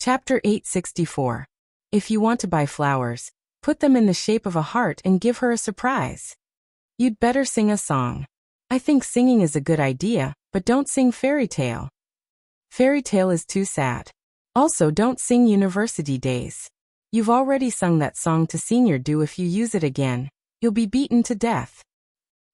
Chapter 864. If you want to buy flowers, put them in the shape of a heart and give her a surprise. You'd better sing a song. I think singing is a good idea, but don't sing fairy tale. Fairy tale is too sad. Also, don't sing University Days. You've already sung that song to senior due. If you use it again, you'll be beaten to death.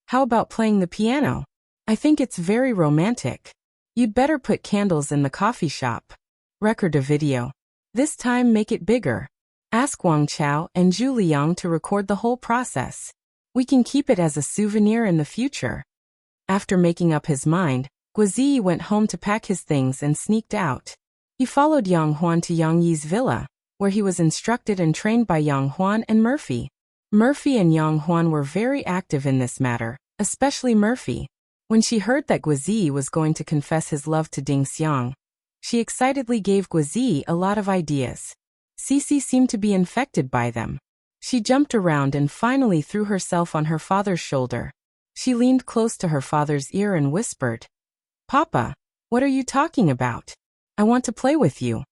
How about playing the piano? I think it's very romantic. You'd better put candles in the coffee shop. Record a video. This time make it bigger. Ask Wang Chao and Zhu Liang to record the whole process. We can keep it as a souvenir in the future. After making up his mind, Guozi went home to pack his things and sneaked out. He followed Yang Huan to Yang Yi's villa, where he was instructed and trained by Yang Huan and Murphy. Murphy and Yang Huan were very active in this matter, especially Murphy. When she heard that Guozi was going to confess his love to Ding Xiang, she excitedly gave Guozi a lot of ideas. Cici seemed to be infected by them. She jumped around and finally threw herself on her father's shoulder. She leaned close to her father's ear and whispered, "Papa, what are you talking about? I want to play with you."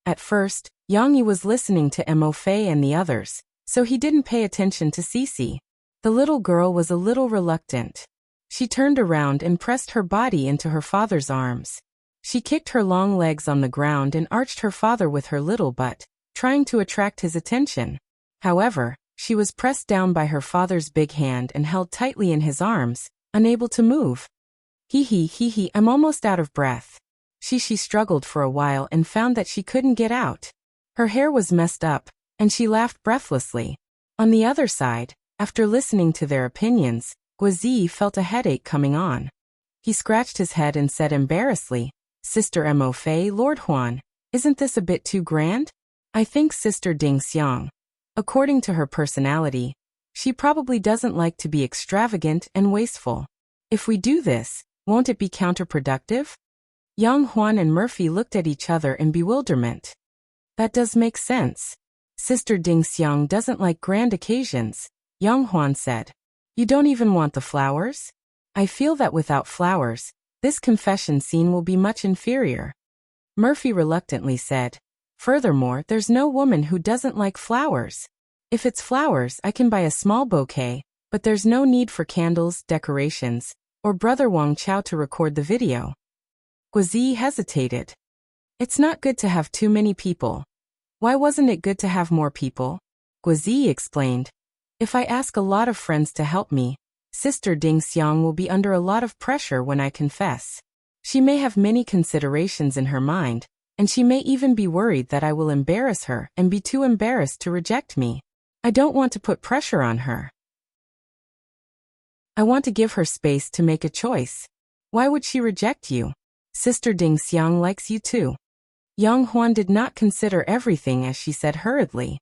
At first, Yang Yi was listening to Mo Fei and the others, so he didn't pay attention to Cici. The little girl was a little reluctant. She turned around and pressed her body into her father's arms. She kicked her long legs on the ground and arched her father with her little butt, trying to attract his attention. However, she was pressed down by her father's big hand and held tightly in his arms, unable to move. Hee, I'm almost out of breath. She struggled for a while and found that she couldn't get out. Her hair was messed up, and she laughed breathlessly. On the other side, after listening to their opinions, Guozi felt a headache coming on. He scratched his head and said embarrassedly, "Sister Mo Fei, Lord Huan, isn't this a bit too grand? I think Sister Ding Xiang, according to her personality, she probably doesn't like to be extravagant and wasteful. If we do this, won't it be counterproductive?" Yang Huan and Murphy looked at each other in bewilderment. That does make sense. Sister Ding Xiang doesn't like grand occasions, Yang Huan said. You don't even want the flowers? I feel that without flowers, this confession scene will be much inferior. Murphy reluctantly said. Furthermore, there's no woman who doesn't like flowers. If it's flowers, I can buy a small bouquet, but there's no need for candles, decorations, or Brother Wang Chao to record the video. Guozi hesitated. It's not good to have too many people. Why wasn't it good to have more people? Guozi explained. If I ask a lot of friends to help me, Sister Ding Xiang will be under a lot of pressure when I confess. She may have many considerations in her mind, and she may even be worried that I will embarrass her and be too embarrassed to reject me. I don't want to put pressure on her. I want to give her space to make a choice. Why would she reject you? Sister Ding Xiang likes you too. Yang Huan did not consider everything as she said hurriedly.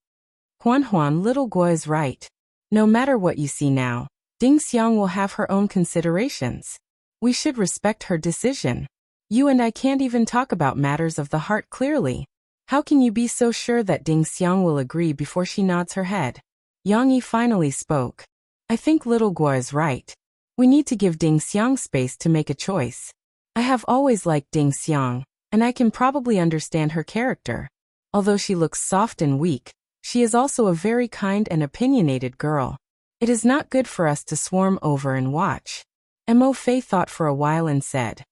Huan, little Guo is right. No matter what you see now, Ding Xiang will have her own considerations. We should respect her decision. You and I can't even talk about matters of the heart clearly. How can you be so sure that Ding Xiang will agree before she nods her head? Yang Yi finally spoke. I think little Guo is right. We need to give Ding Xiang space to make a choice. I have always liked Ding Xiang, and I can probably understand her character. Although she looks soft and weak, she is also a very kind and opinionated girl. It is not good for us to swarm over and watch. Mo Fei thought for a while and said,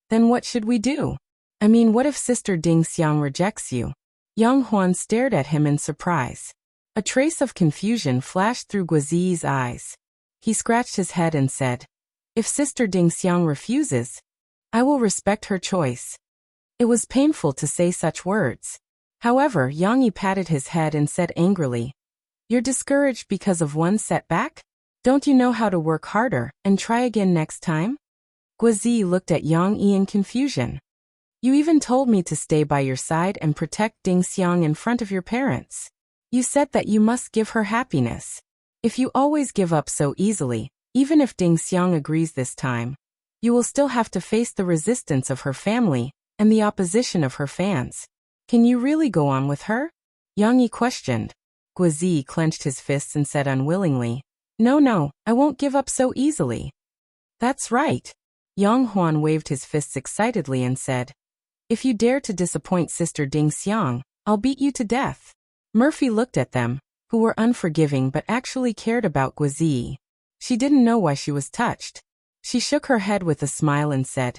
Then what should we do? I mean, what if Sister Ding Xiang rejects you? Yang Huan stared at him in surprise. A trace of confusion flashed through Guozi's eyes. He scratched his head and said, If Sister Ding Xiang refuses, I will respect her choice. It was painful to say such words. However, Yang Yi patted his head and said angrily, You're discouraged because of one setback? Don't you know how to work harder and try again next time? Guozi looked at Yang Yi in confusion. You even told me to stay by your side and protect Ding Xiang in front of your parents. You said that you must give her happiness. If you always give up so easily, even if Ding Xiang agrees this time, you will still have to face the resistance of her family and the opposition of her fans. Can you really go on with her? Yang Yi questioned. Guozi clenched his fists and said unwillingly, No, I won't give up so easily. That's right. Yang Huan waved his fists excitedly and said, If you dare to disappoint Sister Ding Xiang, I'll beat you to death. Murphy looked at them, who were unforgiving but actually cared about Guizi. She didn't know why she was touched. She shook her head with a smile and said,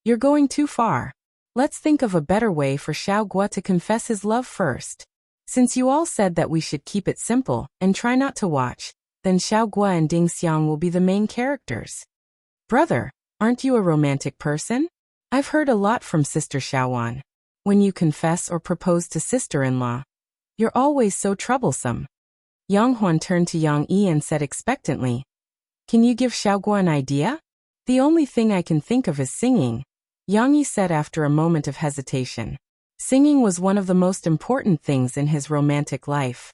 "You're going too far. Let's think of a better way for Xiao Gua to confess his love first. Since you all said that we should keep it simple and try not to watch, then Xiao Gua and Ding Xiang will be the main characters." "Brother, aren't you a romantic person? I've heard a lot from Sister Xiaowan. When you confess or propose to sister-in-law, you're always so troublesome." Yang Huan turned to Yang Yi and said expectantly, "Can you give Xiao Gua an idea?" "The only thing I can think of is singing," Yang Yi said after a moment of hesitation. Singing was one of the most important things in his romantic life.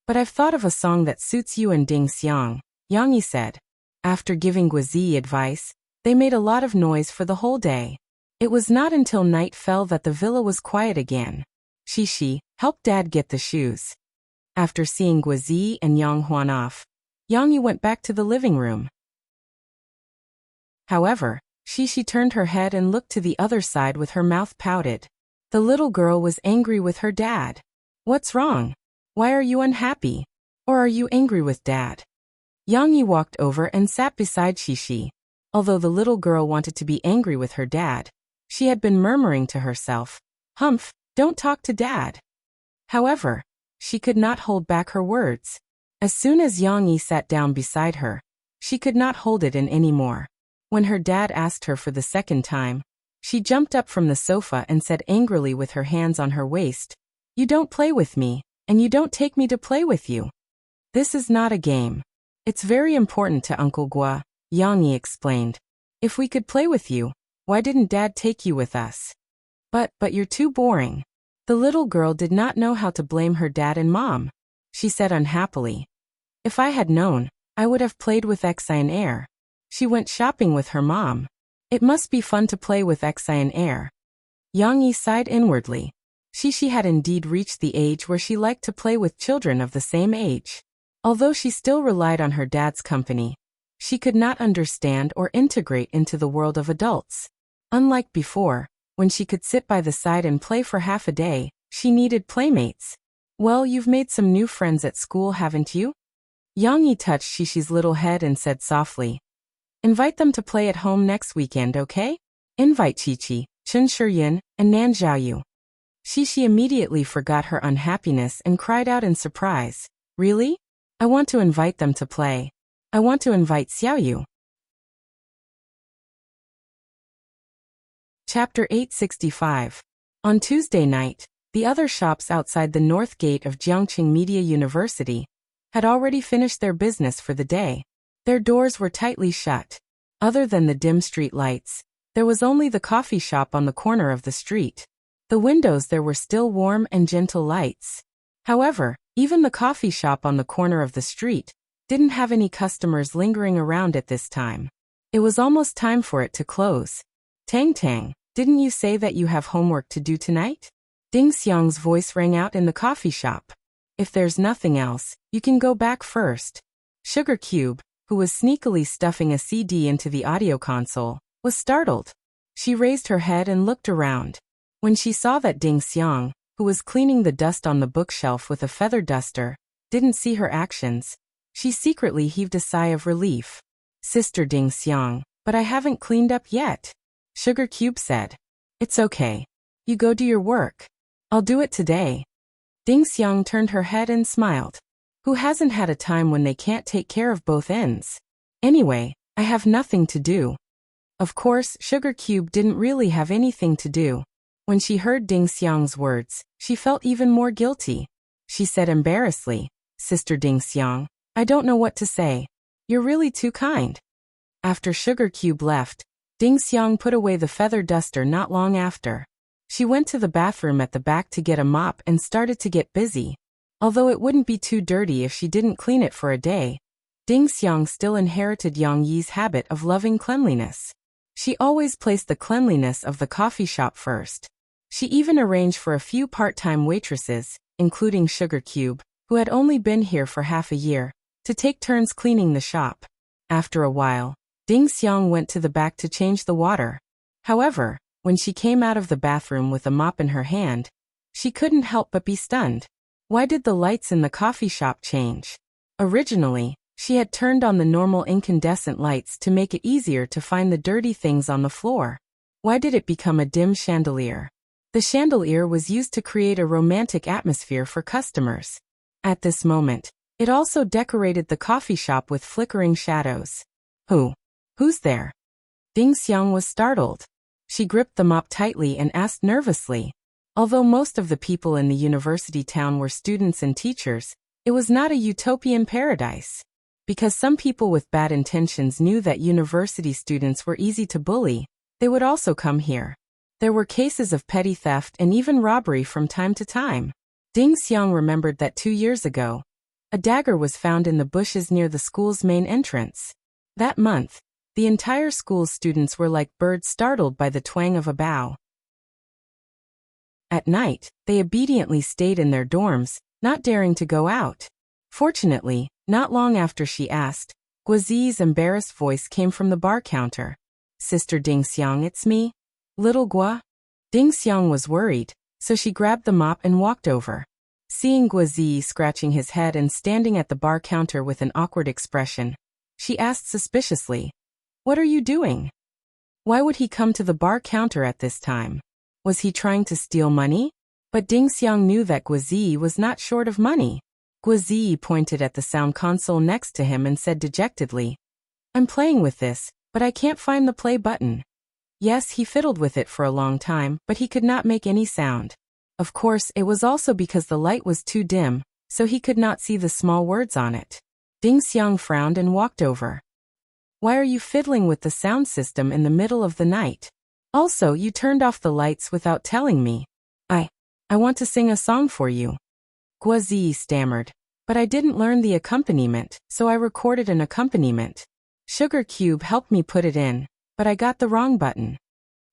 "But I've thought of a song that suits you and Ding Xiang," Yang Yi said. After giving Guizi advice, they made a lot of noise for the whole day. It was not until night fell that the villa was quiet again. Shishi, help Dad get the shoes. After seeing Guizi and Yang Huan off, Yang Yi went back to the living room. However, Shishi turned her head and looked to the other side with her mouth pouted. The little girl was angry with her dad. "What's wrong? Why are you unhappy? Or are you angry with Dad?" Yang Yi walked over and sat beside Shishi. Although the little girl wanted to be angry with her dad, she had been murmuring to herself, "Humph, don't talk to Dad." However, she could not hold back her words. As soon as Yang Yi sat down beside her, she could not hold it in anymore. When her dad asked her for the second time, she jumped up from the sofa and said angrily with her hands on her waist, "You don't play with me, and you don't take me to play with you. This is not a game. It's very important to Uncle Gua," Yang Yi explained. "If we could play with you, why didn't Dad take you with us?" But you're too boring." The little girl did not know how to blame her dad and mom. She said unhappily, "If I had known, I would have played with Xian Air." She went shopping with her mom. It must be fun to play with Xian Air. Yang Yi sighed inwardly. She had indeed reached the age where she liked to play with children of the same age. Although she still relied on her dad's company, she could not understand or integrate into the world of adults. Unlike before, when she could sit by the side and play for half a day, she needed playmates. "Well, you've made some new friends at school, haven't you?" Yang Yi touched Shishi's little head and said softly, "Invite them to play at home next weekend, okay? Invite Qiqi, Chen Shiyin, and Nan Xiaoyu." Shishi immediately forgot her unhappiness and cried out in surprise, "Really? I want to invite them to play. I want to invite Xiaoyu." Chapter 865. On Tuesday night, the other shops outside the north gate of Jiangqing Media University had already finished their business for the day. Their doors were tightly shut. Other than the dim street lights, there was only the coffee shop on the corner of the street. The windows there were still warm and gentle lights. However, even the coffee shop on the corner of the street didn't have any customers lingering around at this time. It was almost time for it to close. "Tang Tang, didn't you say that you have homework to do tonight?" Ding Xiang's voice rang out in the coffee shop. "If there's nothing else, you can go back first." Sugar Cube, who was sneakily stuffing a CD into the audio console, was startled. She raised her head and looked around. When she saw that Ding Xiang, who was cleaning the dust on the bookshelf with a feather duster, didn't see her actions, she secretly heaved a sigh of relief. "Sister Ding Xiang, but I haven't cleaned up yet," Sugar Cube said. "It's okay. You go do your work. I'll do it today." Ding Xiang turned her head and smiled. Who hasn't had a time when they can't take care of both ends? "Anyway, I have nothing to do." Of course, Sugar Cube didn't really have anything to do. When she heard Ding Xiang's words, she felt even more guilty. She said embarrassedly, "Sister Ding Xiang, I don't know what to say. You're really too kind." After Sugar Cube left, Ding Xiang put away the feather duster not long after. She went to the bathroom at the back to get a mop and started to get busy. Although it wouldn't be too dirty if she didn't clean it for a day, Ding Xiang still inherited Yang Yi's habit of loving cleanliness. She always placed the cleanliness of the coffee shop first. She even arranged for a few part-time waitresses, including Sugar Cube, who had only been here for half a year, to take turns cleaning the shop. After a while, Ding Xiang went to the back to change the water. However, When she came out of the bathroom with a mop in her hand, she couldn't help but be stunned. Why did the lights in the coffee shop change? Originally, she had turned on the normal incandescent lights to make it easier to find the dirty things on the floor. Why did it become a dim chandelier? The chandelier was used to create a romantic atmosphere for customers. At this moment, it also decorated the coffee shop with flickering shadows. Who's there? Ding Xiang was startled. She gripped the mop tightly and asked nervously. Although most of the people in the university town were students and teachers, it was not a utopian paradise. Because some people with bad intentions knew that university students were easy to bully, they would also come here. There were cases of petty theft and even robbery from time to time. Ding Xiang remembered that 2 years ago, a dagger was found in the bushes near the school's main entrance. That month, the entire school's students were like birds startled by the twang of a bow. At night, they obediently stayed in their dorms, not daring to go out. Fortunately, not long after she asked, Guazi's embarrassed voice came from the bar counter. "Sister Ding Xiang, it's me. Little Gua?" Ding Xiang was worried, so she grabbed the mop and walked over. Seeing Guazi scratching his head and standing at the bar counter with an awkward expression, she asked suspiciously, "What are you doing? Why would he come to the bar counter at this time? Was he trying to steal money?" But Ding Xiang knew that Guazi was not short of money. Guazi pointed at the sound console next to him and said dejectedly, "I'm playing with this, but I can't find the play button." Yes, he fiddled with it for a long time, but he could not make any sound. Of course, it was also because the light was too dim, so he could not see the small words on it. Ding Xiang frowned and walked over. "Why are you fiddling with the sound system in the middle of the night? Also, you turned off the lights without telling me." I want to sing a song for you." Guazi stammered. "But I didn't learn the accompaniment, so I recorded an accompaniment. Sugar Cube helped me put it in, but I got the wrong button."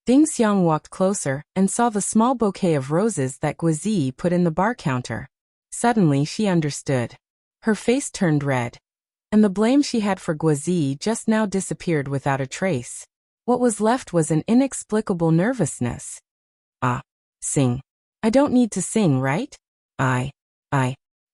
Ding Xiang walked closer and saw the small bouquet of roses that Guazi put in the bar counter. Suddenly she understood. Her face turned red, and the blame she had for Guazi just now disappeared without a trace. What was left was an inexplicable nervousness. Sing. I don't need to sing, right? I.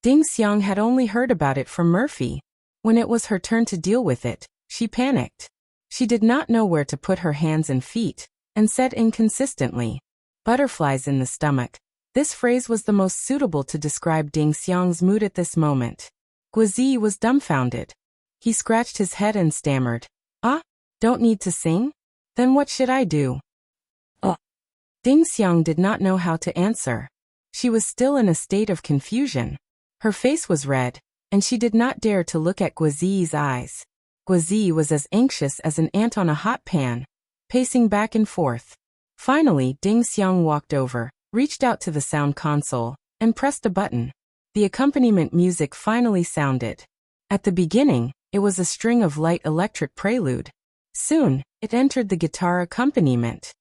Ding Xiang had only heard about it from Murphy. When it was her turn to deal with it, she panicked. She did not know where to put her hands and feet, and said inconsistently, "Butterflies in the stomach." This phrase was the most suitable to describe Ding Xiang's mood at this moment. Guazi was dumbfounded. He scratched his head and stammered, "Don't need to sing? Then what should I do?" Ding Xiang did not know how to answer. She was still in a state of confusion. Her face was red, and she did not dare to look at Guazi's eyes. Guazi was as anxious as an ant on a hot pan, pacing back and forth. Finally, Ding Xiang walked over, reached out to the sound console, and pressed a button. The accompaniment music finally sounded. At the beginning, it was a string of light electric prelude. Soon, it entered the guitar accompaniment.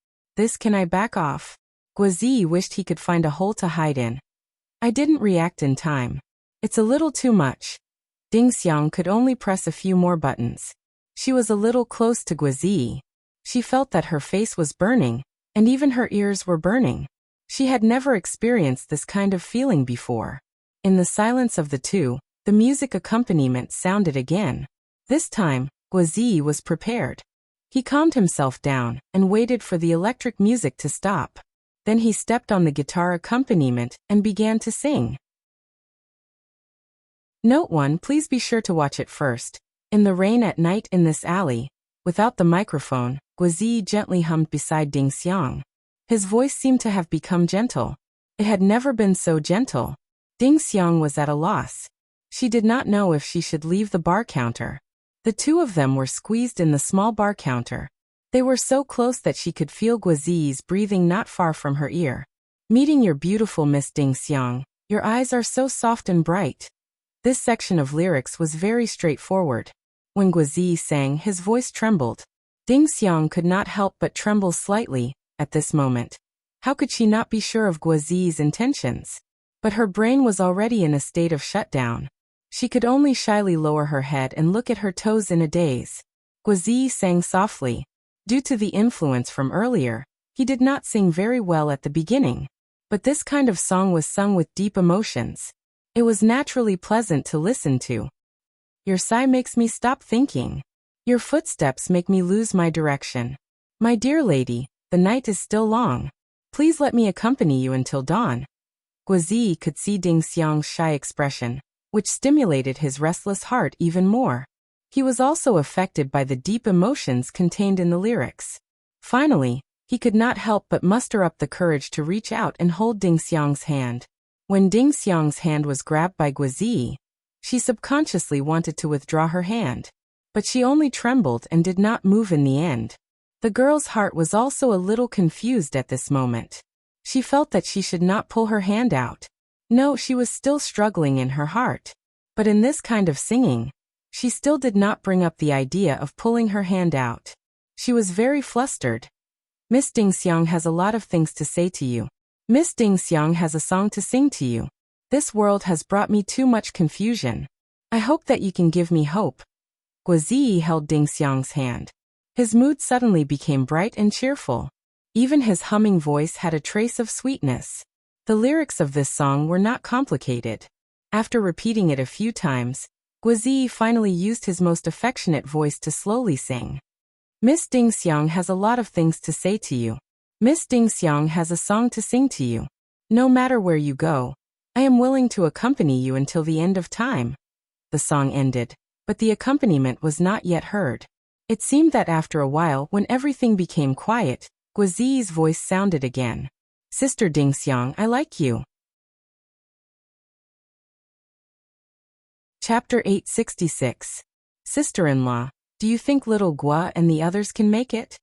Can I back off? Guazi wished he could find a hole to hide in. I didn't react in time. It's a little too much. Ding Xiang could only press a few more buttons. She was a little close to Guazi. She felt that her face was burning, and even her ears were burning. She had never experienced this kind of feeling before. In the silence of the two, the music accompaniment sounded again. This time, Guazi was prepared. He calmed himself down and waited for the electric music to stop. Then he stepped on the guitar accompaniment and began to sing. Note 1: please be sure to watch it first. In the rain at night in this alley, without the microphone, Guazi gently hummed beside Ding Xiang. His voice seemed to have become gentle. It had never been so gentle. Ding Xiang was at a loss. She did not know if she should leave the bar counter. The two of them were squeezed in the small bar counter. They were so close that she could feel Guazi's breathing not far from her ear. "Meeting your beautiful Miss Ding Xiang, your eyes are so soft and bright." This section of lyrics was very straightforward. When Guazi sang, his voice trembled. Ding Xiang could not help but tremble slightly at this moment. How could she not be sure of Guazi's intentions? But her brain was already in a state of shutdown. She could only shyly lower her head and look at her toes in a daze. Guazi sang softly. Due to the influence from earlier, He did not sing very well at the beginning, but this kind of song was sung with deep emotions. It was naturally pleasant to listen to. Your sigh makes me stop thinking. Your footsteps make me lose my direction. My dear lady, the night is still long. Please let me accompany you until dawn. Guizi could see Ding Xiang's shy expression, which stimulated his restless heart even more. He was also affected by the deep emotions contained in the lyrics. Finally, he could not help but muster up the courage to reach out and hold Ding Xiang's hand. When Ding Xiang's hand was grabbed by Guizi, she subconsciously wanted to withdraw her hand, but she only trembled and did not move in the end. The girl's heart was also a little confused at this moment. She felt that she should not pull her hand out. No, she was still struggling in her heart. But in this kind of singing, she still did not bring up the idea of pulling her hand out. She was very flustered. Miss Ding Xiang has a lot of things to say to you. Miss Ding Xiang has a song to sing to you. This world has brought me too much confusion. I hope that you can give me hope. Guizi held Ding Xiang's hand. His mood suddenly became bright and cheerful. Even his humming voice had a trace of sweetness. The lyrics of this song were not complicated. After repeating it a few times, Guizi finally used his most affectionate voice to slowly sing. Miss Ding Xiang has a lot of things to say to you. Miss Ding Xiang has a song to sing to you. No matter where you go, I am willing to accompany you until the end of time. The song ended, but the accompaniment was not yet heard. It seemed that after a while, when everything became quiet, Guizi's voice sounded again. Sister Ding Xiang, I like you. Chapter 866. Sister-in-law, do you think little Gua and the others can make it?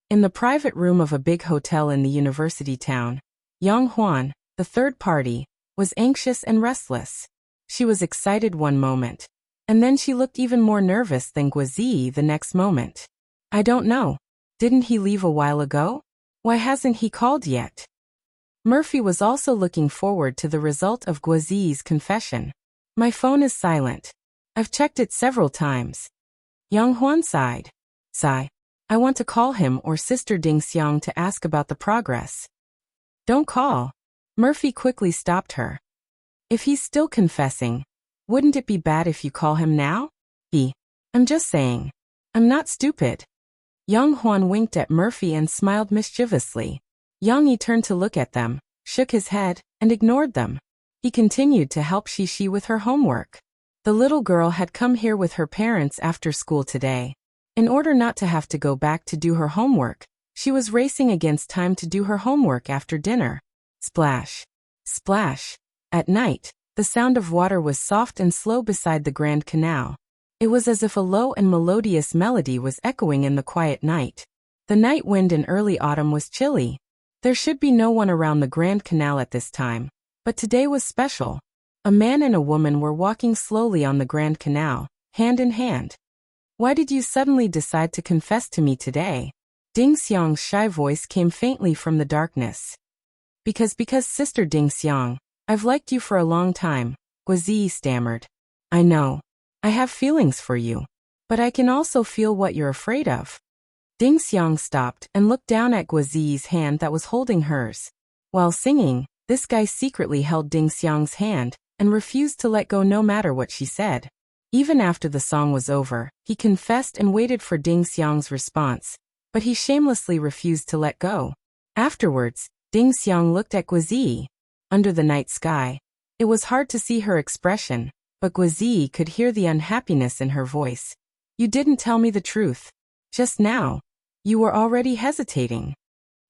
In the private room of a big hotel in the university town, Yang Huan, the third party, was anxious and restless. She was excited one moment, and then she looked even more nervous than Guizi the next moment. I don't know. Didn't he leave a while ago? Why hasn't he called yet? Murphy was also looking forward to the result of Guizi's confession. My phone is silent. I've checked it several times. Yang Huan sighed. Sigh. I want to call him or Sister Ding Xiang to ask about the progress. Don't call. Murphy quickly stopped her. If he's still confessing, wouldn't it be bad if you call him now? I'm just saying. I'm not stupid. Yang Huan winked at Murphy and smiled mischievously. Yang Yi turned to look at them, shook his head, and ignored them. He continued to help Shishi with her homework. The little girl had come here with her parents after school today. In order not to have to go back to do her homework, she was racing against time to do her homework after dinner. Splash. Splash. At night, the sound of water was soft and slow beside the Grand Canal. It was as if a low and melodious melody was echoing in the quiet night. The night wind in early autumn was chilly. There should be no one around the Grand Canal at this time, but today was special. A man and a woman were walking slowly on the Grand Canal, hand in hand. Why did you suddenly decide to confess to me today? Ding Xiang's shy voice came faintly from the darkness. Because Sister Ding Xiang, I've liked you for a long time, Guizi stammered. I know. I have feelings for you. But I can also feel what you're afraid of. Ding Xiang stopped and looked down at Guizi's hand that was holding hers. While singing, this guy secretly held Ding Xiang's hand and refused to let go no matter what she said. Even after the song was over, he confessed and waited for Ding Xiang's response, but he shamelessly refused to let go. Afterwards, Ding Xiang looked at Guizi. Under the night sky, it was hard to see her expression, but Guizi could hear the unhappiness in her voice. You didn't tell me the truth. Just now. You were already hesitating.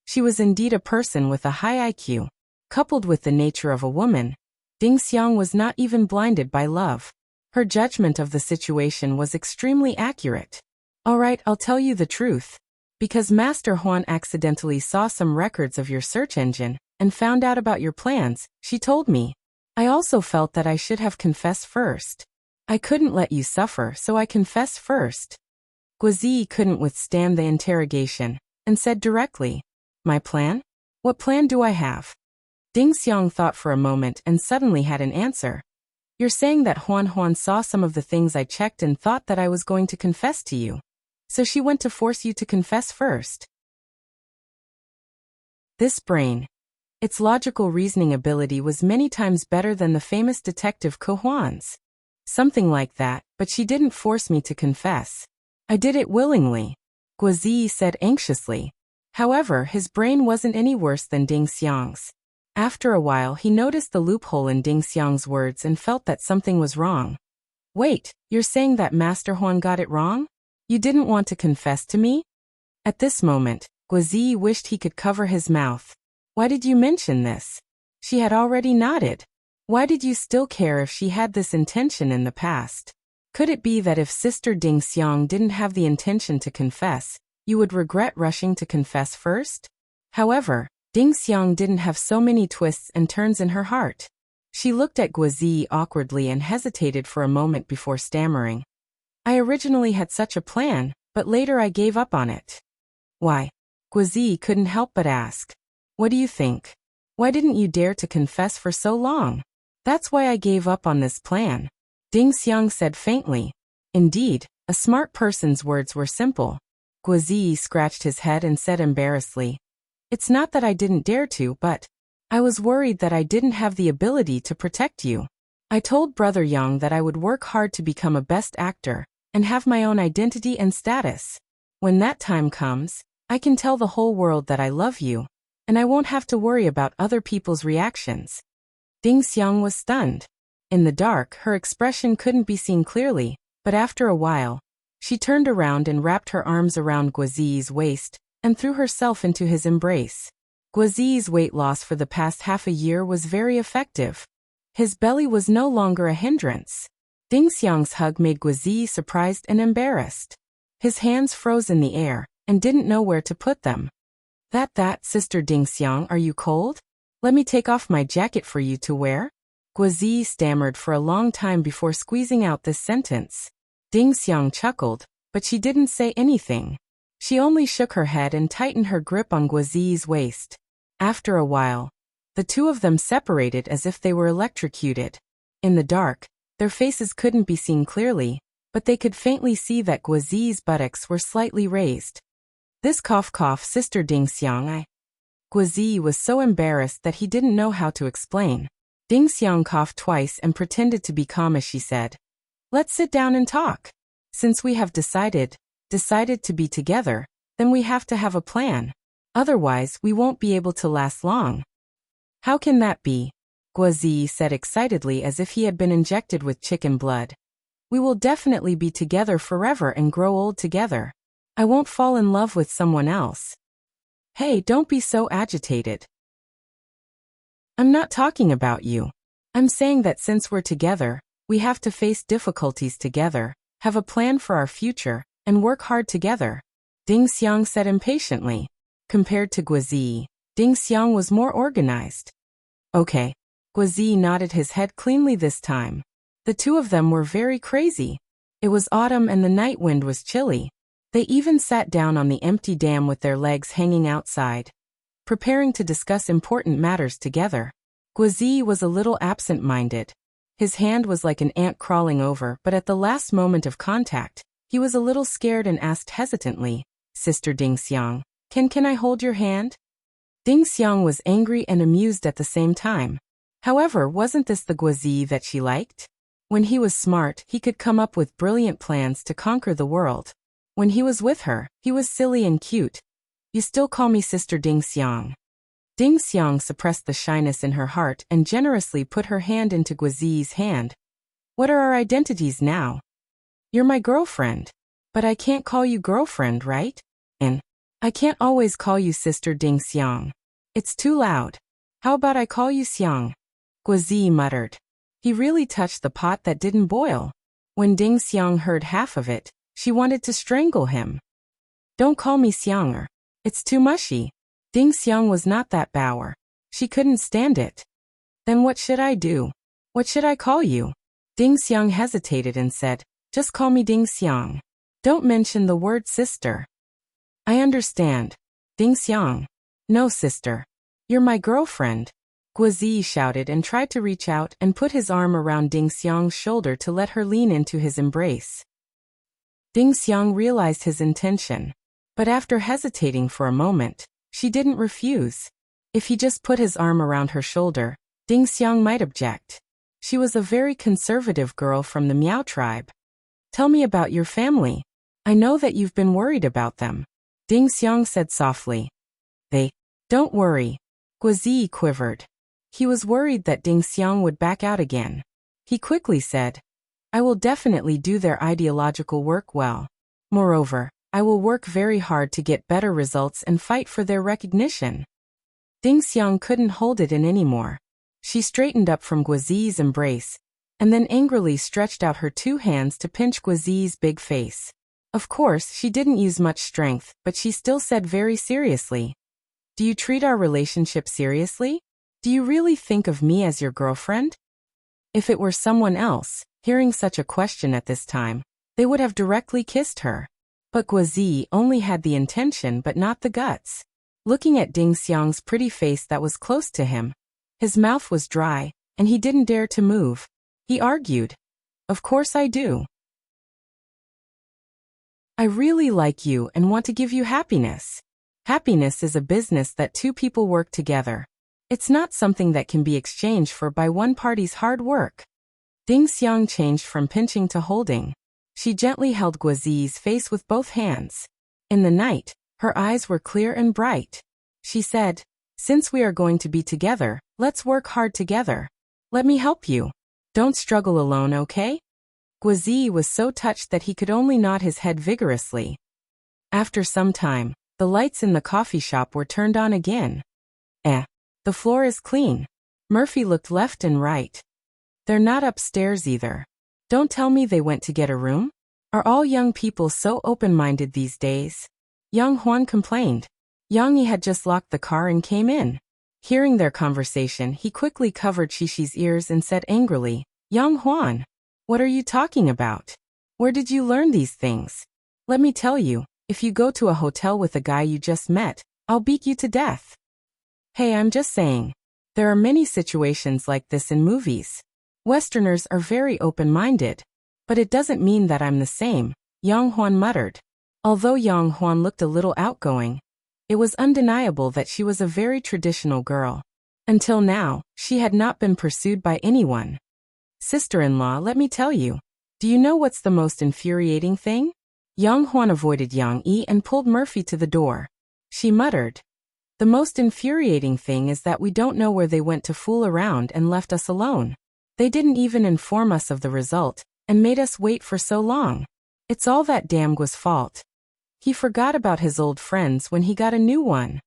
She was indeed a person with a high IQ. Coupled with the nature of a woman, Ding Xiang was not even blinded by love. Her judgment of the situation was extremely accurate. All right, I'll tell you the truth. Because Master Huan accidentally saw some records of your search engine and found out about your plans, she told me. I also felt that I should have confessed first. I couldn't let you suffer, so I confessed first. Guizi couldn't withstand the interrogation and said directly, My plan? What plan do I have? Ding Xiang thought for a moment and suddenly had an answer. You're saying that Huan saw some of the things I checked and thought that I was going to confess to you. So she went to force you to confess first. This brain. Its logical reasoning ability was many times better than the famous detective Ko Hwan's. Something like that, but she didn't force me to confess. I did it willingly, Guo Ziyi said anxiously. However, his brain wasn't any worse than Ding Xiang's. After a while he noticed the loophole in Ding Xiang's words and felt that something was wrong. Wait, you're saying that Master Huan got it wrong? You didn't want to confess to me? At this moment, Guo Ziyi wished he could cover his mouth. Why did you mention this? She had already nodded. Why did you still care if she had this intention in the past? Could it be that if Sister Ding Xiang didn't have the intention to confess, you would regret rushing to confess first? However, Ding Xiang didn't have so many twists and turns in her heart. She looked at Guo Ziyi awkwardly and hesitated for a moment before stammering. I originally had such a plan, but later I gave up on it. Why? Guo Ziyi couldn't help but ask. What do you think? Why didn't you dare to confess for so long? That's why I gave up on this plan. Ding Xiang said faintly. Indeed, a smart person's words were simple. Guo Ziyi scratched his head and said embarrassedly. It's not that I didn't dare to, but I was worried that I didn't have the ability to protect you. I told Brother Yang that I would work hard to become a best actor and have my own identity and status. When that time comes, I can tell the whole world that I love you, and I won't have to worry about other people's reactions. Ding Xiang was stunned. In the dark, her expression couldn't be seen clearly, but after a while, she turned around and wrapped her arms around Guo Ziyi's waist and threw herself into his embrace. Guo Ziyi's weight loss for the past half a year was very effective. His belly was no longer a hindrance. Ding Xiang's hug made Guo Ziyi surprised and embarrassed. His hands froze in the air and didn't know where to put them. That, Sister Ding Xiang, are you cold? Let me take off my jacket for you to wear? Guo Ziyi stammered for a long time before squeezing out this sentence. Ding Xiang chuckled, but she didn't say anything. She only shook her head and tightened her grip on Guo Ziyi's waist. After a while, the two of them separated as if they were electrocuted. In the dark, their faces couldn't be seen clearly, but they could faintly see that Guo Ziyi's buttocks were slightly raised. This cough, Sister Ding Xiang, Guo Ziyi was so embarrassed that he didn't know how to explain. Ding Xiang coughed twice and pretended to be calm as she said, Let's sit down and talk. Since we have decided to be together, then we have to have a plan. Otherwise, we won't be able to last long. How can that be? Guo Ziyi said excitedly as if he had been injected with chicken blood. We will definitely be together forever and grow old together. I won't fall in love with someone else. Hey, don't be so agitated. I'm not talking about you. I'm saying that since we're together, we have to face difficulties together, have a plan for our future, and work hard together. Ding Xiang said impatiently. Compared to Guo Ziyi, Ding Xiang was more organized. Okay. Guo Ziyi nodded his head cleanly this time. The two of them were very crazy. It was autumn and the night wind was chilly. They even sat down on the empty dam with their legs hanging outside, preparing to discuss important matters together. Guo Ziyi was a little absent-minded. His hand was like an ant crawling over, but at the last moment of contact, he was a little scared and asked hesitantly, Sister Ding Xiang, can I hold your hand? Ding Xiang was angry and amused at the same time. However, wasn't this the Guo Ziyi that she liked? When he was smart, he could come up with brilliant plans to conquer the world. When he was with her, he was silly and cute. You still call me Sister Ding Xiang. Ding Xiang suppressed the shyness in her heart and generously put her hand into Guo Ziyi's hand. What are our identities now? You're my girlfriend. But I can't call you girlfriend, right? And I can't always call you Sister Ding Xiang. It's too loud. How about I call you Xiang? Guo Ziyi muttered. He really touched the pot that didn't boil. When Ding Xiang heard half of it, she wanted to strangle him. Don't call me Xiang. It's too mushy. Ding Xiang was not that bower. She couldn't stand it. Then what should I do? What should I call you? Ding Xiang hesitated and said, Just call me Ding Xiang. Don't mention the word sister. I understand. Ding Xiang. No, sister. You're my girlfriend. Guo Ziyi shouted and tried to reach out and put his arm around Ding Xiang's shoulder to let her lean into his embrace. Ding Xiang realized his intention. But after hesitating for a moment, she didn't refuse. If he just put his arm around her shoulder, Ding Xiang might object. She was a very conservative girl from the Miao tribe. Tell me about your family. I know that you've been worried about them. Ding Xiang said softly. Don't worry. Guozi quivered. He was worried that Ding Xiang would back out again. He quickly said, I will definitely do their ideological work well. Moreover, I will work very hard to get better results and fight for their recognition. Ding Xiang couldn't hold it in anymore. She straightened up from Guozi's embrace, and then angrily stretched out her 2 hands to pinch Guozi's big face. Of course, she didn't use much strength, but she still said very seriously, Do you treat our relationship seriously? Do you really think of me as your girlfriend? If it were someone else, hearing such a question at this time, they would have directly kissed her. But Guozi only had the intention but not the guts. Looking at Ding Xiang's pretty face that was close to him, his mouth was dry, and he didn't dare to move. He argued, Of course I do. I really like you and want to give you happiness. Happiness is a business that 2 people work together. It's not something that can be exchanged for by one party's hard work. Ding Xiang changed from pinching to holding. She gently held Guozi's face with both hands. In the night, her eyes were clear and bright. She said, Since we are going to be together, let's work hard together. Let me help you. Don't struggle alone, okay? Guozi was so touched that he could only nod his head vigorously. After some time, the lights in the coffee shop were turned on again. The floor is clean. Murphy looked left and right. They're not upstairs either. Don't tell me they went to get a room? Are all young people so open-minded these days? Yang Huan complained. Yang Yi had just locked the car and came in. Hearing their conversation, he quickly covered Shishi's ears and said angrily, Yang Huan, what are you talking about? Where did you learn these things? Let me tell you, if you go to a hotel with a guy you just met, I'll beat you to death. Hey, I'm just saying. There are many situations like this in movies. Westerners are very open-minded. But it doesn't mean that I'm the same, Yang Huan muttered. Although Yang Huan looked a little outgoing, it was undeniable that she was a very traditional girl. Until now, she had not been pursued by anyone. Sister-in-law, let me tell you. Do you know what's the most infuriating thing? Yang Huan avoided Yang Yi and pulled Murphy to the door. She muttered, The most infuriating thing is that we don't know where they went to fool around and left us alone. They didn't even inform us of the result, and made us wait for so long. It's all that damn Guo's fault. He forgot about his old friends when he got a new one.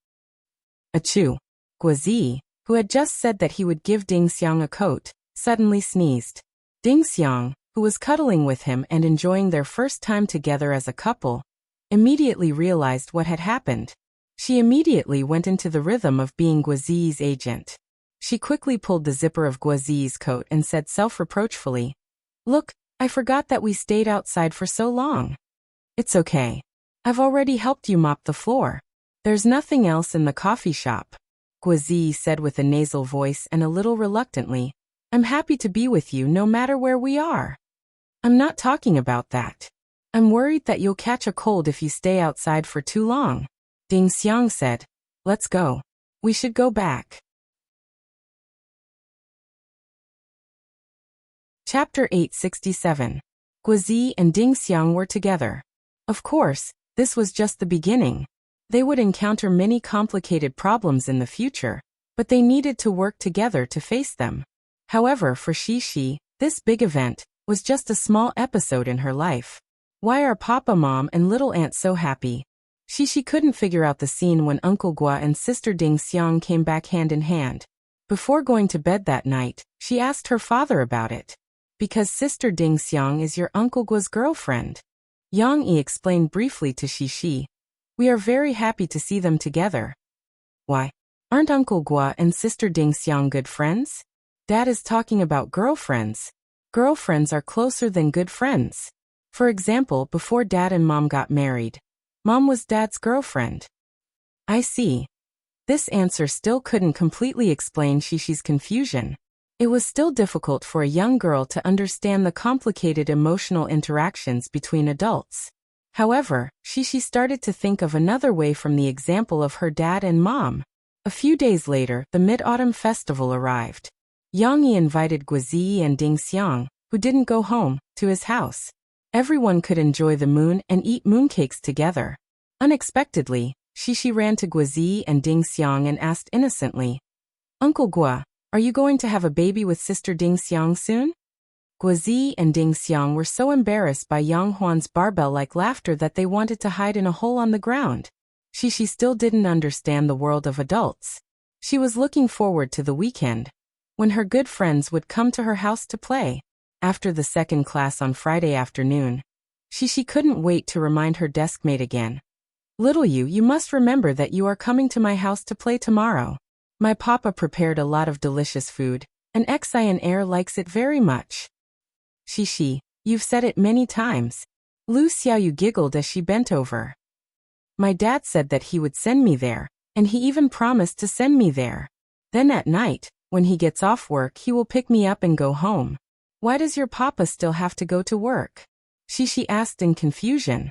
Achoo. Guozi, who had just said that he would give Ding Xiang a coat, suddenly sneezed. Ding Xiang, who was cuddling with him and enjoying their first time together as a couple, immediately realized what had happened. She immediately went into the rhythm of being Guozi's agent. She quickly pulled the zipper of Guozi's coat and said self-reproachfully, Look, I forgot that we stayed outside for so long. It's okay. I've already helped you mop the floor. There's nothing else in the coffee shop. Guozi said with a nasal voice and a little reluctantly, I'm happy to be with you no matter where we are. I'm not talking about that. I'm worried that you'll catch a cold if you stay outside for too long. Ding Xiang said, Let's go. We should go back. Chapter 867. Guozi and Ding Xiang were together. Of course, this was just the beginning. They would encounter many complicated problems in the future, but they needed to work together to face them. However, for Shishi, this big event was just a small episode in her life. Why are Papa, Mom, and Little Aunt so happy? Shishi couldn't figure out the scene when Uncle Guo and Sister Ding Xiang came back hand in hand. Before going to bed that night, she asked her father about it. Because Sister Ding Xiang is your Uncle Guo's girlfriend. Yang Yi explained briefly to Shishi. We are very happy to see them together. Why? Aren't Uncle Guo and Sister Ding Xiang good friends? Dad is talking about girlfriends. Girlfriends are closer than good friends. For example, before Dad and Mom got married, Mom was Dad's girlfriend. I see. This answer still couldn't completely explain Shishi's confusion. It was still difficult for a young girl to understand the complicated emotional interactions between adults. However, Shishi started to think of another way from the example of her dad and mom. A A few days later, the Mid-Autumn Festival arrived. Yang Yi invited Guizi and Ding Xiang, who didn't go home, to his house. Everyone could enjoy the moon and eat mooncakes together. Unexpectedly, Shishi ran to Guizi and Ding Xiang and asked innocently, "Uncle Gua, are you going to have a baby with Sister Ding Xiang soon?" Guizi and Ding Xiang were so embarrassed by Yang Huan's barbell-like laughter that they wanted to hide in a hole on the ground. Shishi still didn't understand the world of adults. She was looking forward to the weekend, when her good friends would come to her house to play. After the second class on Friday afternoon, Shishi couldn't wait to remind her deskmate again. "Little you must remember that you are coming to my house to play tomorrow. My papa prepared a lot of delicious food, and Xian Air likes it very much." "Shishi, you've said it many times." Lu Xiaoyu giggled as she bent over. "My dad said that he would send me there, and he even promised to send me there. Then at night, when he gets off work, he will pick me up and go home." "Why does your papa still have to go to work?" Shishi asked in confusion.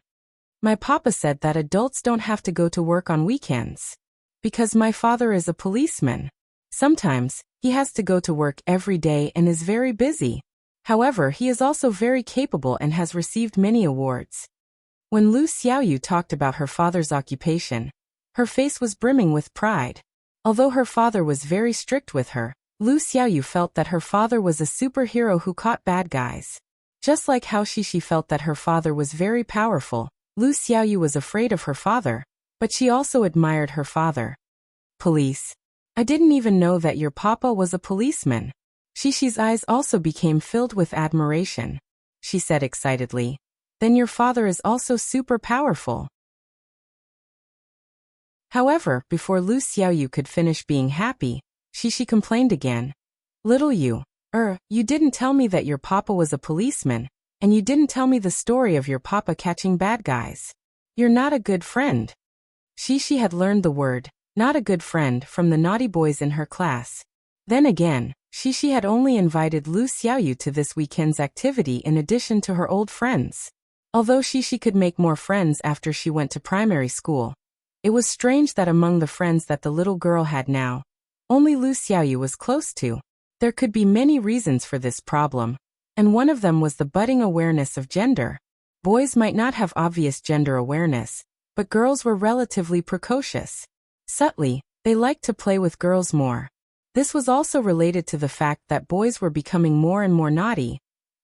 "My papa said that adults don't have to go to work on weekends. Because my father is a policeman. Sometimes, he has to go to work every day and is very busy. However, he is also very capable and has received many awards." When Lu Xiaoyu talked about her father's occupation, her face was brimming with pride. Although her father was very strict with her, Lu Xiaoyu felt that her father was a superhero who caught bad guys. Just like how Shishi felt that her father was very powerful, Lu Xiaoyu was afraid of her father, but she also admired her father. "Police. I didn't even know that your papa was a policeman." Shishi's eyes also became filled with admiration. She said excitedly, "Then your father is also super powerful." However, before Lu Xiaoyu could finish being happy, Shishi complained again. "Little you didn't tell me that your papa was a policeman, and you didn't tell me the story of your papa catching bad guys. You're not a good friend." Shishi had learned the word, "not a good friend," from the naughty boys in her class. Then again, Shishi had only invited Lu Xiaoyu to this weekend's activity in addition to her old friends. Although Shishi could make more friends after she went to primary school, it was strange that among the friends that the little girl had now, only Lu Xiaoyu was close to. There could be many reasons for this problem, and one of them was the budding awareness of gender. Boys might not have obvious gender awareness, but girls were relatively precocious. Subtly, they liked to play with girls more. This was also related to the fact that boys were becoming more and more naughty,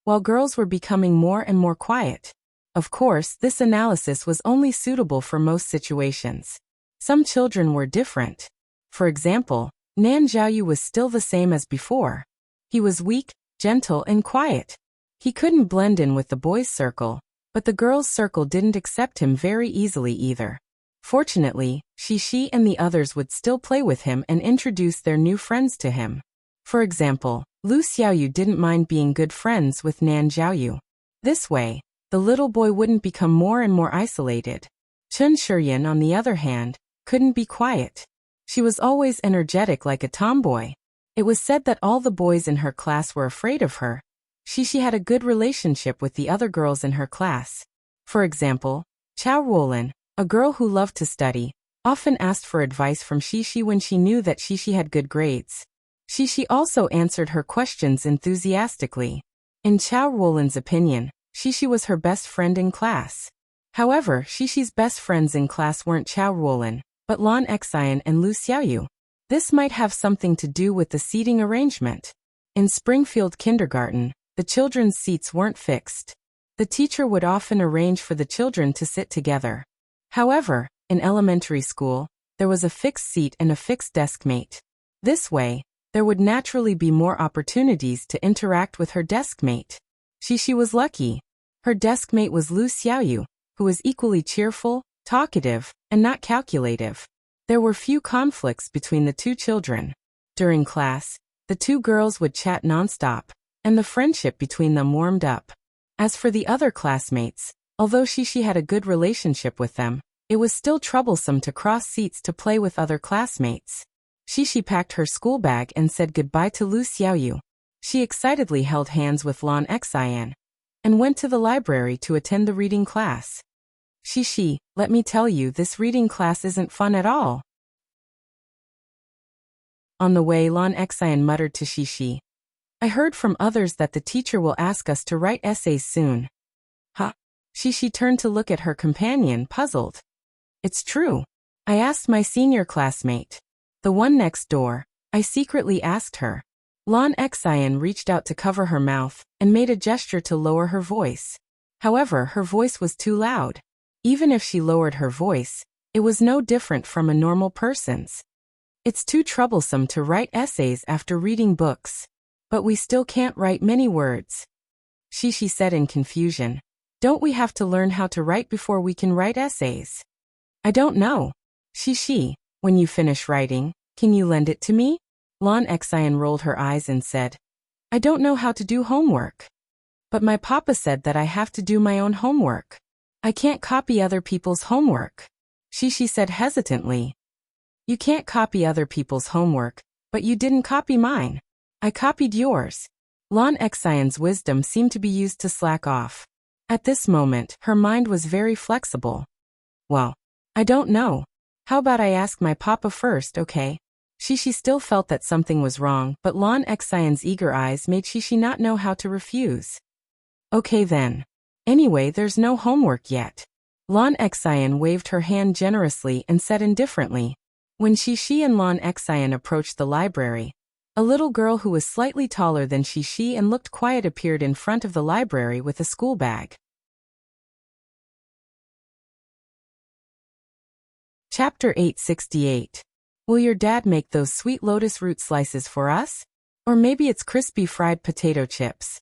while girls were becoming more and more quiet. Of course, this analysis was only suitable for most situations. Some children were different. For example, Nan Zhaoyu was still the same as before. He was weak, gentle, and quiet. He couldn't blend in with the boys' circle, but the girls' circle didn't accept him very easily either. Fortunately, Shishi and the others would still play with him and introduce their new friends to him. For example, Lu Xiaoyu didn't mind being good friends with Nan Zhaoyu. This way, the little boy wouldn't become more and more isolated. Chun Shiyan, on the other hand, couldn't be quiet. She was always energetic like a tomboy. It was said that all the boys in her class were afraid of her. Shishi had a good relationship with the other girls in her class. For example, Chao Ruolin, a girl who loved to study, often asked for advice from Shishi when she knew that Shishi had good grades. Shishi also answered her questions enthusiastically. In Chao Ruolin's opinion, Shishi was her best friend in class. However, Shishi's best friends in class weren't Chao Ruolin, but Lan Xian and Lu Xiaoyu. This might have something to do with the seating arrangement. In Springfield Kindergarten, the children's seats weren't fixed. The teacher would often arrange for the children to sit together. However, in elementary school, there was a fixed seat and a fixed deskmate. This way, there would naturally be more opportunities to interact with her deskmate. Shishi was lucky. Her deskmate was Lu Xiaoyu, who was equally cheerful, talkative, and not calculative. There were few conflicts between the two children. During class, the two girls would chat nonstop, and the friendship between them warmed up. As for the other classmates, although Shishi had a good relationship with them, it was still troublesome to cross seats to play with other classmates. Shishi packed her school bag and said goodbye to Lu Xiaoyu. She excitedly held hands with Lan Xian and went to the library to attend the reading class. Shishi, let me tell you, this reading class isn't fun at all. On the way, Lon Xian muttered to Shishi. I heard from others that the teacher will ask us to write essays soon. Huh? Shishi turned to look at her companion, puzzled. It's true. I asked my senior classmate. The one next door. I secretly asked her. Lon Xian reached out to cover her mouth and made a gesture to lower her voice. However, her voice was too loud. Even if she lowered her voice, it was no different from a normal person's. It's too troublesome to write essays after reading books. But we still can't write many words. Shishi said in confusion. Don't we have to learn how to write before we can write essays? I don't know. Shishi, when you finish writing, can you lend it to me? Lon Xian rolled her eyes and said, I don't know how to do homework. But my papa said that I have to do my own homework. I can't copy other people's homework. Shishi said hesitantly. You can't copy other people's homework, but you didn't copy mine. I copied yours. Lon Xian's wisdom seemed to be used to slack off. At this moment, her mind was very flexible. Well, I don't know. How about I ask my papa first, okay? Shishi still felt that something was wrong, but Lon Xian's eager eyes made Shishi not know how to refuse. Okay then. Anyway, there's no homework yet. Lon Xian waved her hand generously and said indifferently. When Shishi and Lon Xian approached the library, a little girl who was slightly taller than Shishi and looked quiet appeared in front of the library with a school bag. Chapter 868. Will your dad make those sweet lotus root slices for us? Or maybe it's crispy fried potato chips.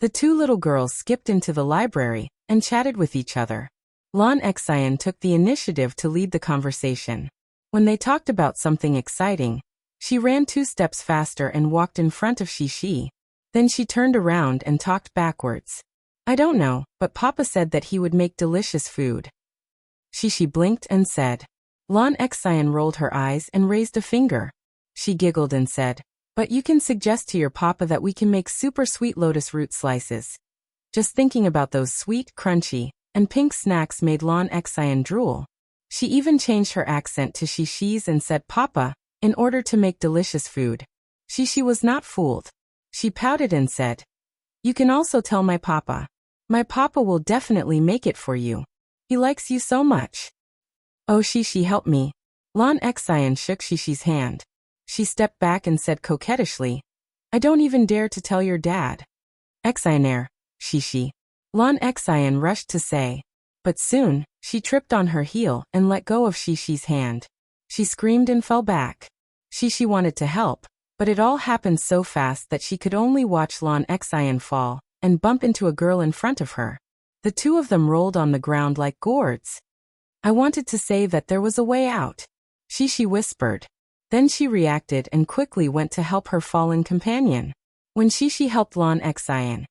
The two little girls skipped into the library and chatted with each other. Lon Xian took the initiative to lead the conversation. When they talked about something exciting, she ran 2 steps faster and walked in front of Shishi. Then she turned around and talked backwards. I don't know, but Papa said that he would make delicious food. Shishi blinked and said. Lon Xian rolled her eyes and raised a finger. She giggled and said, but you can suggest to your papa that we can make super sweet lotus root slices. Just thinking about those sweet, crunchy, and pink snacks made Lon Xian drool. She even changed her accent to Shishi's and said Papa, in order to make delicious food. Shishi was not fooled. She pouted and said, you can also tell my papa. My papa will definitely make it for you. He likes you so much. Oh Shishi, help me. Lon Xian shook Shishi's hand. She stepped back and said coquettishly, I don't even dare to tell your dad. Xianair, Shishi. Lon Xian rushed to say. But soon, she tripped on her heel and let go of Shishi's hand. She screamed and fell back. Shishi wanted to help, but it all happened so fast that she could only watch Lon Xian fall and bump into a girl in front of her. The two of them rolled on the ground like gourds. I wanted to say that there was a way out. Shishi whispered. Then she reacted and quickly went to help her fallen companion. When Shishi helped Lon Xian,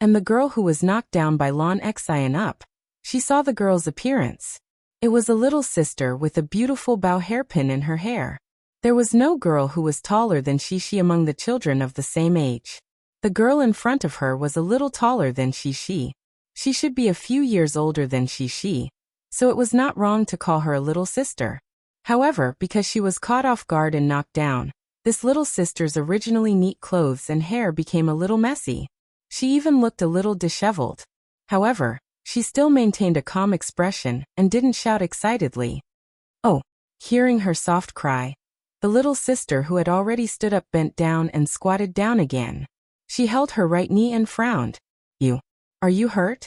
and the girl who was knocked down by Lon Xian up, she saw the girl's appearance. It was a little sister with a beautiful bow hairpin in her hair. There was no girl who was taller than Shishi among the children of the same age. The girl in front of her was a little taller than Shishi. She should be a few years older than Shishi, so it was not wrong to call her a little sister. However, because she was caught off guard and knocked down, this little sister's originally neat clothes and hair became a little messy. She even looked a little disheveled. However, she still maintained a calm expression and didn't shout excitedly. Oh! Hearing her soft cry, the little sister who had already stood up bent down and squatted down again. She held her right knee and frowned. Are you hurt?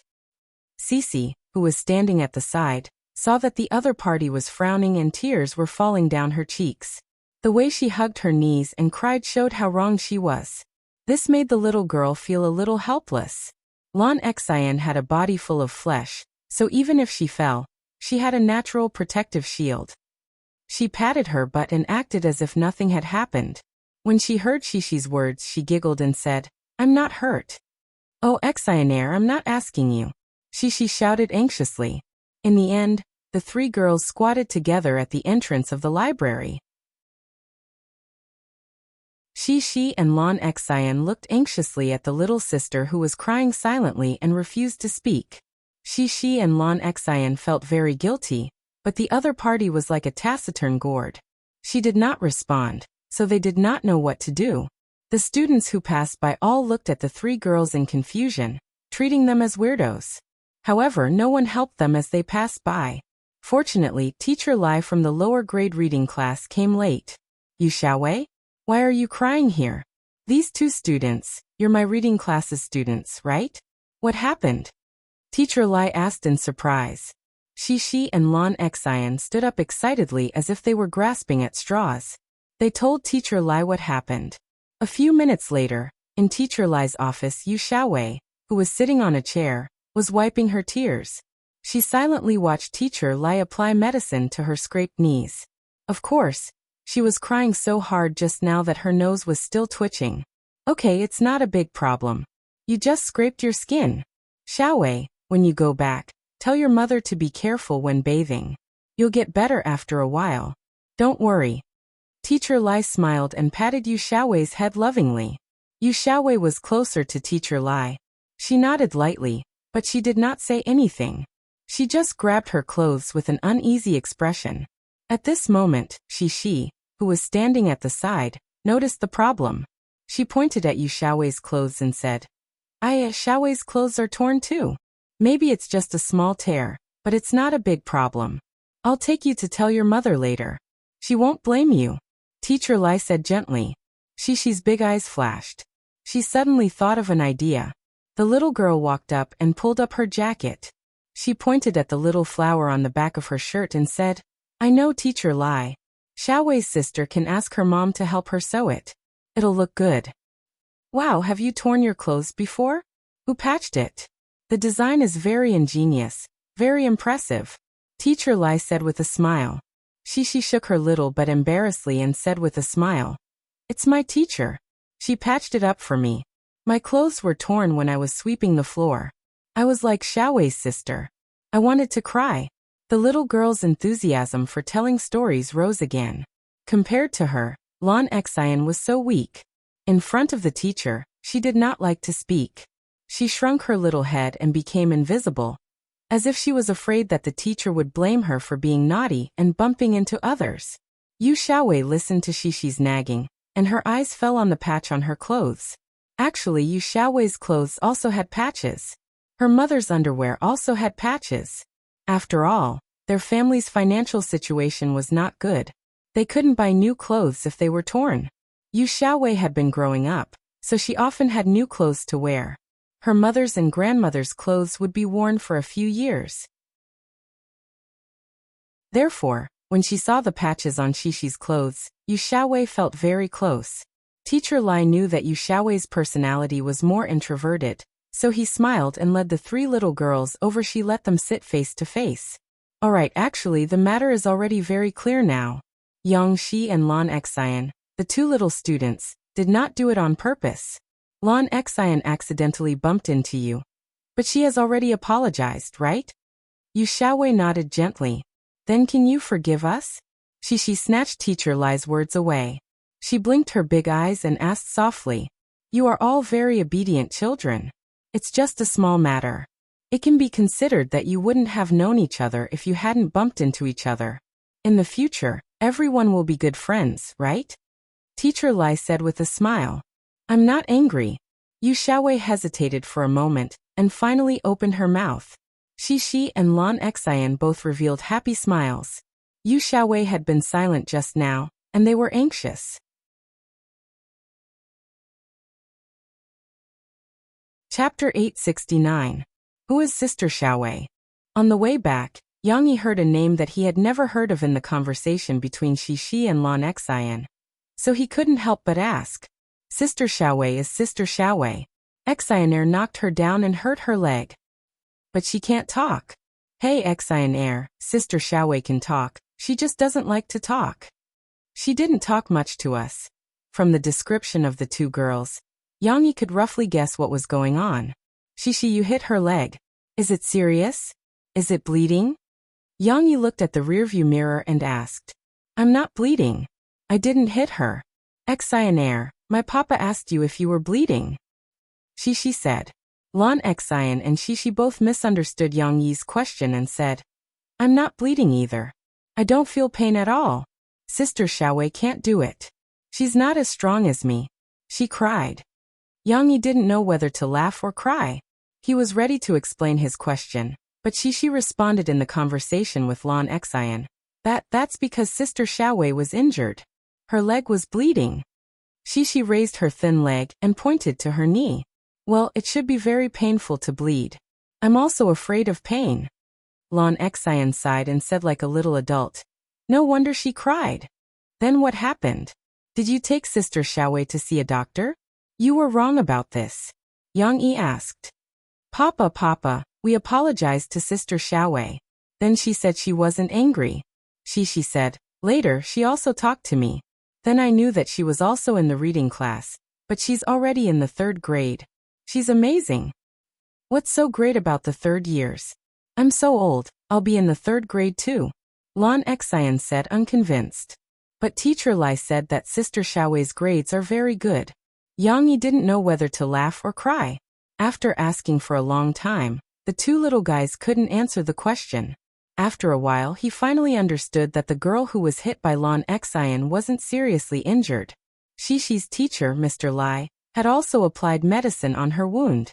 Cece, who was standing at the side, saw that the other party was frowning and tears were falling down her cheeks. The way she hugged her knees and cried showed how wrong she was. This made the little girl feel a little helpless. Lon Xian had a body full of flesh, so even if she fell, she had a natural protective shield. She patted her butt and acted as if nothing had happened. When she heard Shishi's words, she giggled and said, I'm not hurt. Oh Xianair, I'm not asking you. Shishi shouted anxiously. In the end, the 3 girls squatted together at the entrance of the library. Shishi and Lon Xian looked anxiously at the little sister who was crying silently and refused to speak. Shishi and Lon Xian felt very guilty, but the other party was like a taciturn gourd. She did not respond, so they did not know what to do. The students who passed by all looked at the three girls in confusion, treating them as weirdos. However, no one helped them as they passed by. Fortunately, Teacher Lai from the lower grade reading class came late. "You Xiaowei? Why are you crying here? These two students, you're my reading class's students, right? What happened?" Teacher Lai asked in surprise. Shi and Lan Xian stood up excitedly as if they were grasping at straws. They told Teacher Lai what happened. A few minutes later, in Teacher Lai's office, Yu Xiaowei, who was sitting on a chair, was wiping her tears. She silently watched Teacher Lai apply medicine to her scraped knees. Of course, she was crying so hard just now that her nose was still twitching. "Okay, it's not a big problem. You just scraped your skin. Xiaowei, when you go back, tell your mother to be careful when bathing. You'll get better after a while. Don't worry." Teacher Lai smiled and patted Yu Xiaowei's head lovingly. Yu Xiaowei was closer to Teacher Lai. She nodded lightly, but she did not say anything. She just grabbed her clothes with an uneasy expression. At this moment, Shi, who was standing at the side, noticed the problem. She pointed at Yu Xiaowei's clothes and said, Xiaowei's clothes are torn too. Maybe it's just a small tear, but it's not a big problem. I'll take you to tell your mother later. She won't blame you. Teacher Lai said gently. Shishi's big eyes flashed. She suddenly thought of an idea. The little girl walked up and pulled up her jacket. She pointed at the little flower on the back of her shirt and said, "I know, Teacher Lai. Xiaowei's sister can ask her mom to help her sew it. It'll look good." "Wow, have you torn your clothes before? Who patched it? The design is very ingenious, very impressive," Teacher Lai said with a smile. Shishi shook her little but embarrassedly and said with a smile, "It's my teacher. She patched it up for me. My clothes were torn when I was sweeping the floor. I was like Xiaowei's sister. I wanted to cry." The little girl's enthusiasm for telling stories rose again. Compared to her, Lan Xian was so weak. In front of the teacher, she did not like to speak. She shrunk her little head and became invisible, as if she was afraid that the teacher would blame her for being naughty and bumping into others. Yu Xiaowei listened to Shishi's nagging, and her eyes fell on the patch on her clothes. Actually, Yu Xiaowei's clothes also had patches. Her mother's underwear also had patches. After all, their family's financial situation was not good. They couldn't buy new clothes if they were torn. Yu Xiaowei had been growing up, so she often had new clothes to wear. Her mother's and grandmother's clothes would be worn for a few years. Therefore, when she saw the patches on Shishi's clothes, Yu Xiaowei felt very close. Teacher Lai knew that Yu Xiaowei's personality was more introverted, so he smiled and led the three little girls over. She let them sit face to face. "Alright, actually the matter is already very clear now. Yang Shi and Lan Xian, the two little students, did not do it on purpose. Lan Xian accidentally bumped into you. But she has already apologized, right?" Yu Xiaowei nodded gently. "Then can you forgive us?" She snatched Teacher Lai's words away. She blinked her big eyes and asked softly, "You are all very obedient children. It's just a small matter. It can be considered that you wouldn't have known each other if you hadn't bumped into each other. In the future, everyone will be good friends, right?" Teacher Lai said with a smile. "I'm not angry." Yu Xiaowei hesitated for a moment, and finally opened her mouth. Shi and Lan Xian both revealed happy smiles. Yu Xiaowei had been silent just now, and they were anxious. Chapter 869. Who is Sister Xiaowei? On the way back, Yang Yi heard a name that he had never heard of in the conversation between Shi and Lan Xian. So he couldn't help but ask. "Sister Xiaowei is Sister Xiaowei." Xian knocked her down and hurt her leg. "But she can't talk." "Hey Xian, Sister Xiaowei can talk, she just doesn't like to talk. She didn't talk much to us." From the description of the two girls, Yang Yi could roughly guess what was going on. "Shishi, you hit her leg. Is it serious? Is it bleeding?" Yang Yi looked at the rearview mirror and asked. "I'm not bleeding. I didn't hit her." "Xian, my papa asked you if you were bleeding." Shishi said. Lan Xian and Shishi both misunderstood Yang Yi's question and said, "I'm not bleeding either. I don't feel pain at all. Sister Xiaowei can't do it." She's not as strong as me. She cried. Yang Yi didn't know whether to laugh or cry. He was ready to explain his question, but Shishi responded in the conversation with Lan Xian. That's because Sister Xiaowei was injured. Her leg was bleeding. Shishi raised her thin leg and pointed to her knee. Well, it should be very painful to bleed. I'm also afraid of pain. Lan Xian sighed and said like a little adult. No wonder she cried. Then what happened? Did you take Sister Xiaowei to see a doctor? You were wrong about this. Yang Yi asked. Papa, we apologized to Sister Xiaowei. Then she said she wasn't angry. She said, later she also talked to me. Then I knew that she was also in the reading class, but she's already in the 3rd grade. She's amazing. What's so great about the 3rd years? I'm so old, I'll be in the 3rd grade too. Lan Xian said unconvinced. But Teacher Lai said that Sister Xiaowei's grades are very good. Yang Yi didn't know whether to laugh or cry. After asking for a long time, the two little guys couldn't answer the question. After a while he finally understood that the girl who was hit by Lan Xian wasn't seriously injured. Shishi's teacher, Mr. Lai, had also applied medicine on her wound.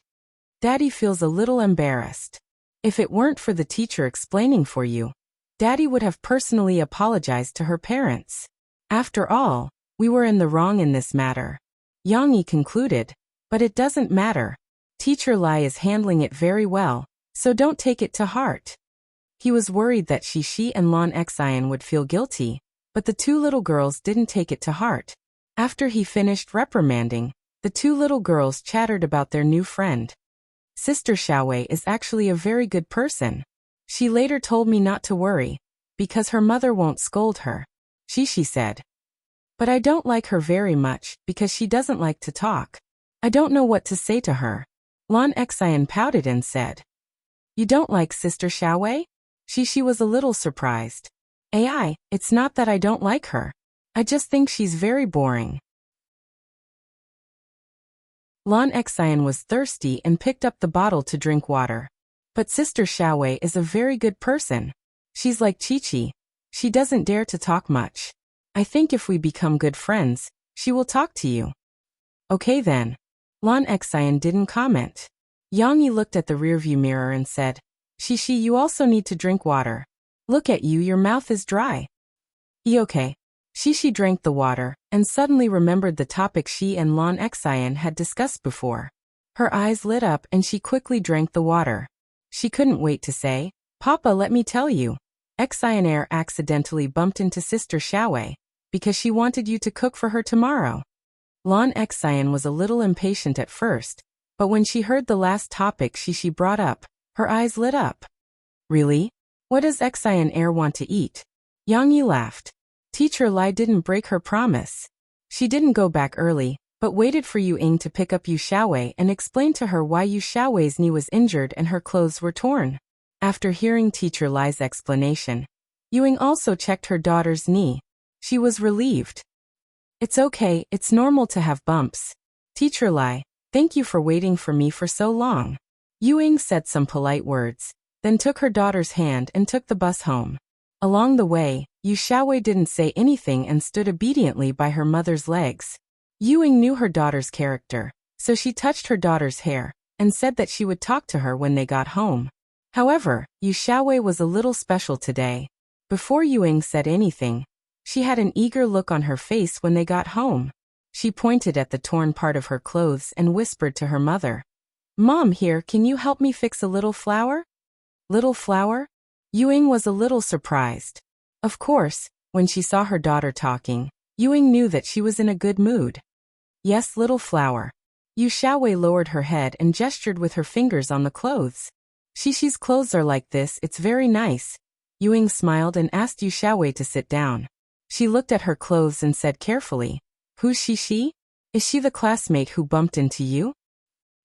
Daddy feels a little embarrassed. If it weren't for the teacher explaining for you, Daddy would have personally apologized to her parents. After all, we were in the wrong in this matter. Yang Yi concluded, but it doesn't matter. Teacher Lai is handling it very well, so don't take it to heart. He was worried that Shishi and Lan Xian would feel guilty, but the two little girls didn't take it to heart. After he finished reprimanding, the two little girls chattered about their new friend. Sister Xiaowei is actually a very good person. She later told me not to worry, because her mother won't scold her. Shishi said. But I don't like her very much, because she doesn't like to talk. I don't know what to say to her. Lan Xian pouted and said. You don't like Sister Xiaowei? Shishi was a little surprised. It's not that I don't like her. I just think she's very boring. Lan Xian was thirsty and picked up the bottle to drink water. But Sister Xiaowei is a very good person. She's like Chi-Chi. She doesn't dare to talk much. I think if we become good friends, she will talk to you. Okay then. Lan Xian didn't comment. Yang Yi looked at the rearview mirror and said, Shishi, you also need to drink water. Look at you, your mouth is dry. Okay. Shishi drank the water, and suddenly remembered the topic she and Lan Xian had discussed before. Her eyes lit up and she quickly drank the water. She couldn't wait to say, Papa, let me tell you. Xian accidentally bumped into Sister Xiaowei, because she wanted you to cook for her tomorrow. Lan Xian was a little impatient at first, but when she heard the last topic she brought up, her eyes lit up. Really? What does Xian want to eat? Yang Yi laughed. Teacher Lai didn't break her promise. She didn't go back early, but waited for Yu Ying to pick up Yu Xiaowei and explain to her why Yu Xiaowei's knee was injured and her clothes were torn. After hearing Teacher Lai's explanation, Yu Ying also checked her daughter's knee. She was relieved. It's okay, it's normal to have bumps. Teacher Lai, thank you for waiting for me for so long. Yu Ying said some polite words, then took her daughter's hand and took the bus home. Along the way, Yu Xiaowei didn't say anything and stood obediently by her mother's legs. Yu Ying knew her daughter's character, so she touched her daughter's hair, and said that she would talk to her when they got home. However, Yu Xiaowei was a little special today. Before Yu Ying said anything, she had an eager look on her face when they got home. She pointed at the torn part of her clothes and whispered to her mother. Mom, here, can you help me fix a little flower? Little flower? Yu Ying was a little surprised. Of course, when she saw her daughter talking, Yu Ying knew that she was in a good mood. Yes, little flower. Yu Xiaowei lowered her head and gestured with her fingers on the clothes. Shishi's clothes are like this, it's very nice. Yu Ying smiled and asked Yu Xiaowei to sit down. She looked at her clothes and said carefully, Who's Shishi? Is she the classmate who bumped into you?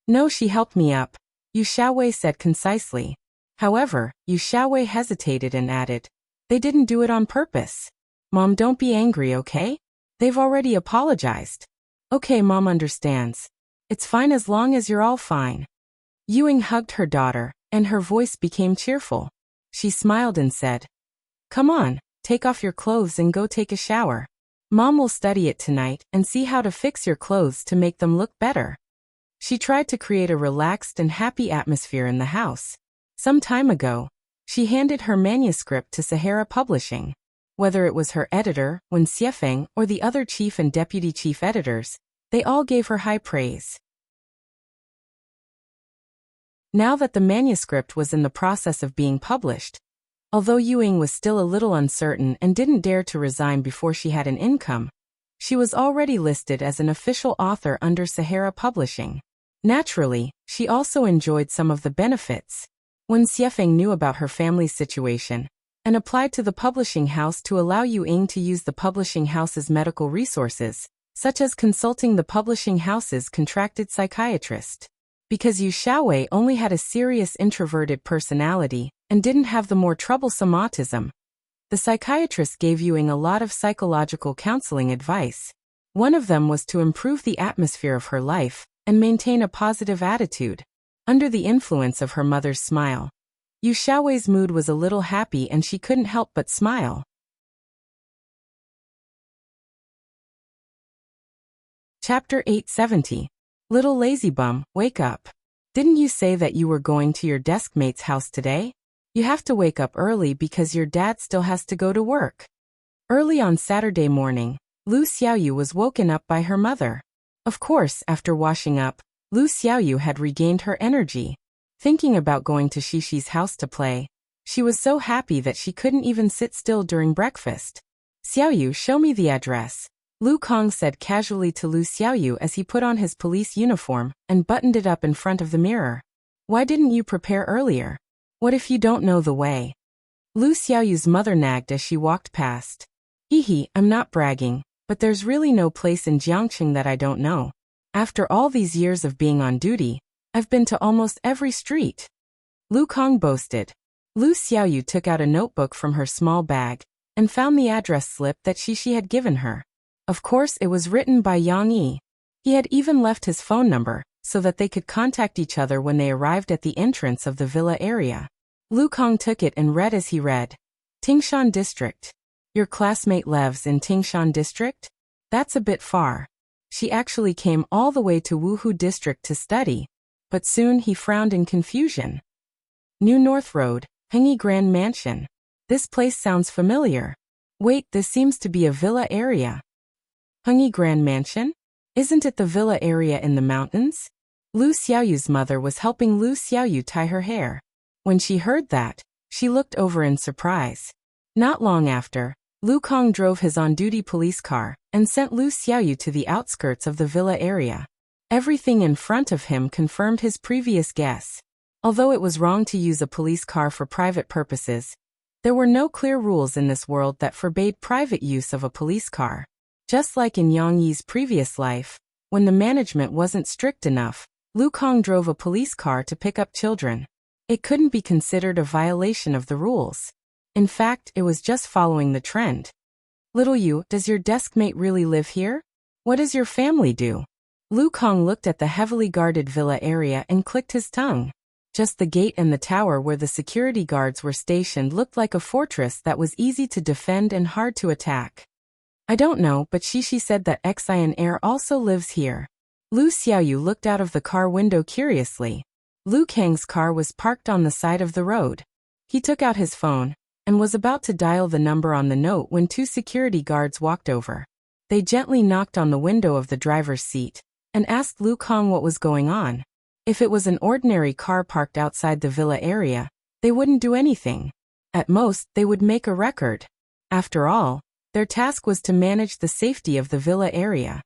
No, she helped me up, Yu Xiaowei said concisely. However, Yu Xiaowei hesitated and added, They didn't do it on purpose. Mom, don't be angry, okay? They've already apologized. Okay, Mom understands. It's fine as long as you're all fine. Yu Ying hugged her daughter, and her voice became cheerful. She smiled and said, Come on, take off your clothes and go take a shower. Mom will study it tonight and see how to fix your clothes to make them look better. She tried to create a relaxed and happy atmosphere in the house. Some time ago, she handed her manuscript to Sahara Publishing. Whether it was her editor, Wen Xiefeng, or the other chief and deputy chief editors, they all gave her high praise. Now that the manuscript was in the process of being published, although Yuing was still a little uncertain and didn't dare to resign before she had an income, she was already listed as an official author under Sahara Publishing. Naturally, she also enjoyed some of the benefits. When Xiefeng knew about her family's situation and applied to the publishing house to allow Yuing to use the publishing house's medical resources, such as consulting the publishing house's contracted psychiatrist. Because Yu Xiaowei only had a serious introverted personality and didn't have the more troublesome autism, the psychiatrist gave Yuing a lot of psychological counseling advice. One of them was to improve the atmosphere of her life and maintain a positive attitude. Under the influence of her mother's smile, Yu Xiaowei's mood was a little happy and she couldn't help but smile. Chapter 870. Little lazy bum, wake up. Didn't you say that you were going to your deskmate's house today? You have to wake up early because your dad still has to go to work. Early on Saturday morning, Lu Xiaoyu was woken up by her mother. Of course, after washing up, Lu Xiaoyu had regained her energy. Thinking about going to Xishi's house to play, she was so happy that she couldn't even sit still during breakfast. Xiaoyu, show me the address, Lu Kong said casually to Lu Xiaoyu as he put on his police uniform and buttoned it up in front of the mirror. Why didn't you prepare earlier? What if you don't know the way? Lu Xiaoyu's mother nagged as she walked past. Hehe, I'm not bragging, but there's really no place in Jiangqing that I don't know. After all these years of being on duty, I've been to almost every street. Lu Kong boasted. Lu Xiaoyu took out a notebook from her small bag and found the address slip that Shishi had given her. Of course, it was written by Yang Yi. He had even left his phone number so that they could contact each other when they arrived at the entrance of the villa area. Lu Kong took it and read as he read. Tingshan District. Your classmate lives in Tingshan District? That's a bit far. She actually came all the way to Wuhu District to study, but soon he frowned in confusion. New North Road, Hengyi Grand Mansion. This place sounds familiar. Wait, this seems to be a villa area. Hengyi Grand Mansion? Isn't it the villa area in the mountains? Lu Xiaoyu's mother was helping Lu Xiaoyu tie her hair. When she heard that, she looked over in surprise. Not long after, Lu Kong drove his on-duty police car and sent Lu Xiaoyu to the outskirts of the villa area. Everything in front of him confirmed his previous guess. Although it was wrong to use a police car for private purposes, there were no clear rules in this world that forbade private use of a police car. Just like in Yang Yi's previous life, when the management wasn't strict enough, Lu Kong drove a police car to pick up children. It couldn't be considered a violation of the rules. In fact, it was just following the trend. Little Yu, does your deskmate really live here? What does your family do? Lu Kong looked at the heavily guarded villa area and clicked his tongue. Just the gate and the tower where the security guards were stationed looked like a fortress that was easy to defend and hard to attack. I don't know, but Shishi said that Xian Air also lives here. Lu Xiaoyu looked out of the car window curiously. Lu Kang's car was parked on the side of the road. He took out his phone and was about to dial the number on the note when two security guards walked over. They gently knocked on the window of the driver's seat and asked Lu Kong what was going on. If it was an ordinary car parked outside the villa area, they wouldn't do anything. At most, they would make a record. After all, their task was to manage the safety of the villa area.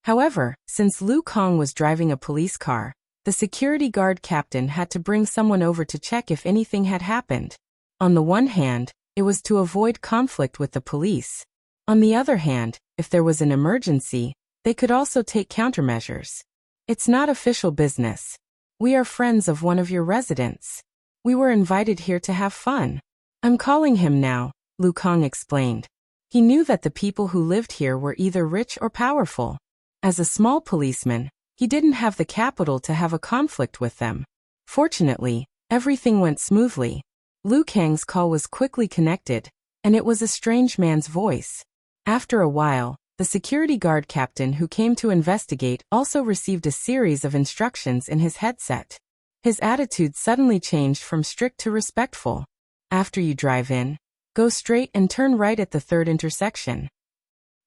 However, since Lu Kong was driving a police car, the security guard captain had to bring someone over to check if anything had happened. On the one hand, it was to avoid conflict with the police. On the other hand, if there was an emergency, they could also take countermeasures. It's not official business. We are friends of one of your residents. We were invited here to have fun. I'm calling him now, Lu Kong explained. He knew that the people who lived here were either rich or powerful. As a small policeman, he didn't have the capital to have a conflict with them. Fortunately, everything went smoothly. Lu Kang's call was quickly connected, and it was a strange man's voice. After a while, the security guard captain who came to investigate also received a series of instructions in his headset. His attitude suddenly changed from strict to respectful. After you drive in, go straight and turn right at the third intersection.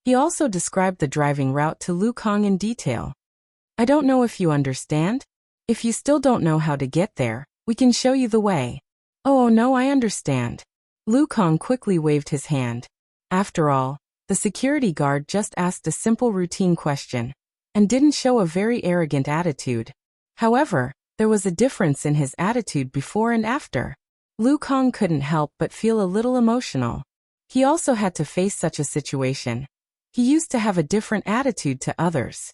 He also described the driving route to Lukang in detail. I don't know if you understand. If you still don't know how to get there, we can show you the way. Oh no, I understand. Lukang quickly waved his hand. After all, the security guard just asked a simple routine question and didn't show a very arrogant attitude. However, there was a difference in his attitude before and after. Lukang couldn't help but feel a little emotional. He also had to face such a situation. He used to have a different attitude to others.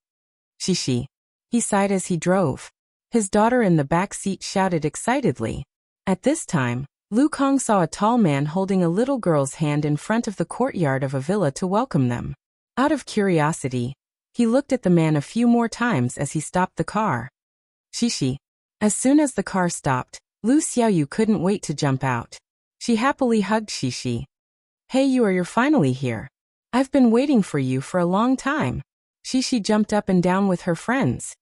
Shishi. He sighed as he drove. His daughter in the back seat shouted excitedly. At this time, Lukang saw a tall man holding a little girl's hand in front of the courtyard of a villa to welcome them. Out of curiosity, he looked at the man a few more times as he stopped the car. Shishi. As soon as the car stopped, Lu Xiaoyu couldn't wait to jump out. She happily hugged Shishi. Hey, you're finally here. I've been waiting for you for a long time. Shishi jumped up and down with her friends.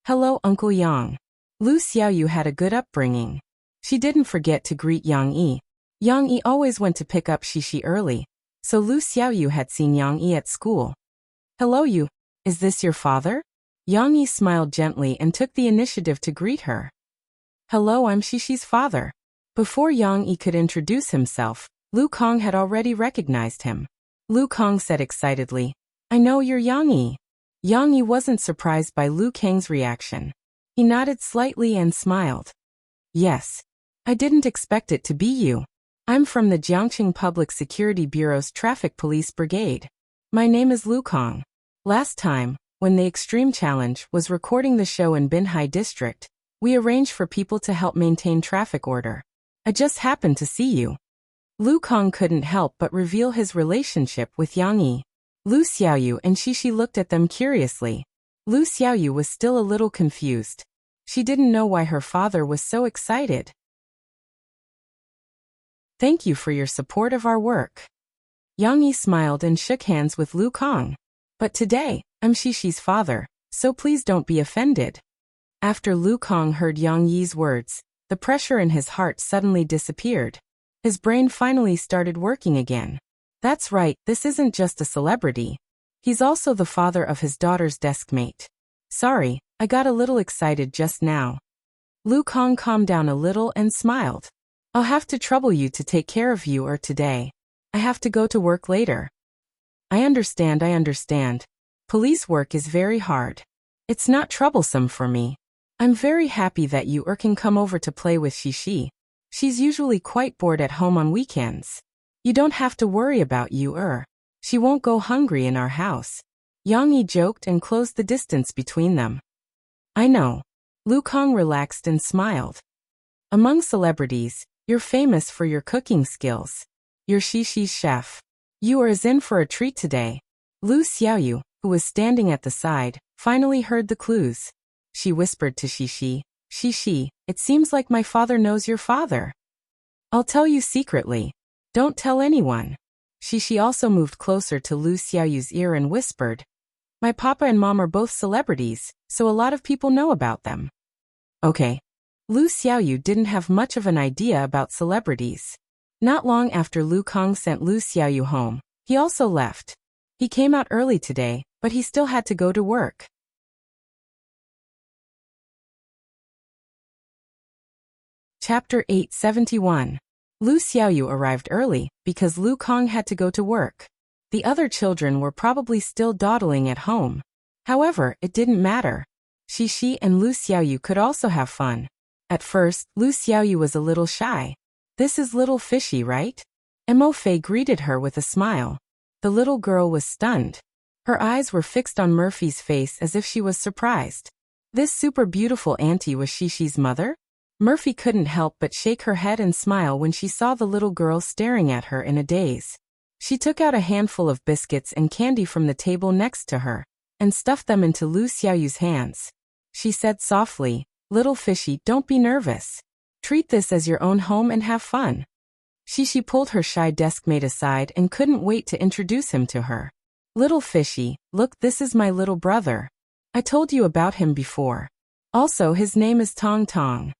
Hello, Uncle Yang. Lu Xiaoyu had a good upbringing. She didn't forget to greet Yang Yi. Yang Yi always went to pick up Shishi early, so Lu Xiaoyu had seen Yang Yi at school. Hello, you. Is this your father? Yang Yi smiled gently and took the initiative to greet her. Hello, I'm Shishi's father. Before Yang Yi could introduce himself, Lukang had already recognized him. Lukang said excitedly, I know you're Yang Yi. Yang Yi wasn't surprised by Lukang's reaction. He nodded slightly and smiled. Yes. I didn't expect it to be you. I'm from the Jiangqing Public Security Bureau's Traffic Police Brigade. My name is Lukang. Last time, when the Extreme Challenge was recording the show in Binhai District, we arranged for people to help maintain traffic order. I just happened to see you. Lukang couldn't help but reveal his relationship with Yang Yi. Lu Xiaoyu and Shishi looked at them curiously. Lu Xiaoyu was still a little confused. She didn't know why her father was so excited. Thank you for your support of our work. Yang Yi smiled and shook hands with Lukang. But today, I'm Shishi's father, so please don't be offended. After Lukang heard Yang Yi's words, the pressure in his heart suddenly disappeared. His brain finally started working again. That's right, this isn't just a celebrity. He's also the father of his daughter's deskmate. Sorry, I got a little excited just now. Lukang calmed down a little and smiled. I'll have to trouble you to take care of you today. I have to go to work later. I understand. Police work is very hard. It's not troublesome for me. I'm very happy that you can come over to play with Shishi. She's usually quite bored at home on weekends. You don't have to worry about you. She won't go hungry in our house. Yang Yi joked and closed the distance between them. I know. Lukang relaxed and smiled. Among celebrities, you're famous for your cooking skills. You're Shishi's chef. You are in for a treat today. Lu Xiaoyu, who was standing at the side, finally heard the clues. She whispered to Shishi, Shishi, it seems like my father knows your father. I'll tell you secretly. Don't tell anyone. Shishi also moved closer to Lu Xiaoyu's ear and whispered, my papa and mom are both celebrities, so a lot of people know about them. Okay. Lu Xiaoyu didn't have much of an idea about celebrities. Not long after Lukang sent Lu Xiaoyu home, he also left. He came out early today, but he still had to go to work. Chapter 871. Lu Xiaoyu arrived early because Lukang had to go to work. The other children were probably still dawdling at home. However, it didn't matter. Shishi and Lu Xiaoyu could also have fun. At first, Lu Xiaoyu was a little shy. This is little fishy, right? Mo Fei greeted her with a smile. The little girl was stunned. Her eyes were fixed on Murphy's face as if she was surprised. This super beautiful auntie was Shishi's mother? Murphy couldn't help but shake her head and smile when she saw the little girl staring at her in a daze. She took out a handful of biscuits and candy from the table next to her, and stuffed them into Lu Xiaoyu's hands. She said softly, little fishy, don't be nervous. Treat this as your own home and have fun. Shishi pulled her shy deskmate aside and couldn't wait to introduce him to her. Little fishy, look, this is my little brother. I told you about him before. Also, his name is Tong Tong.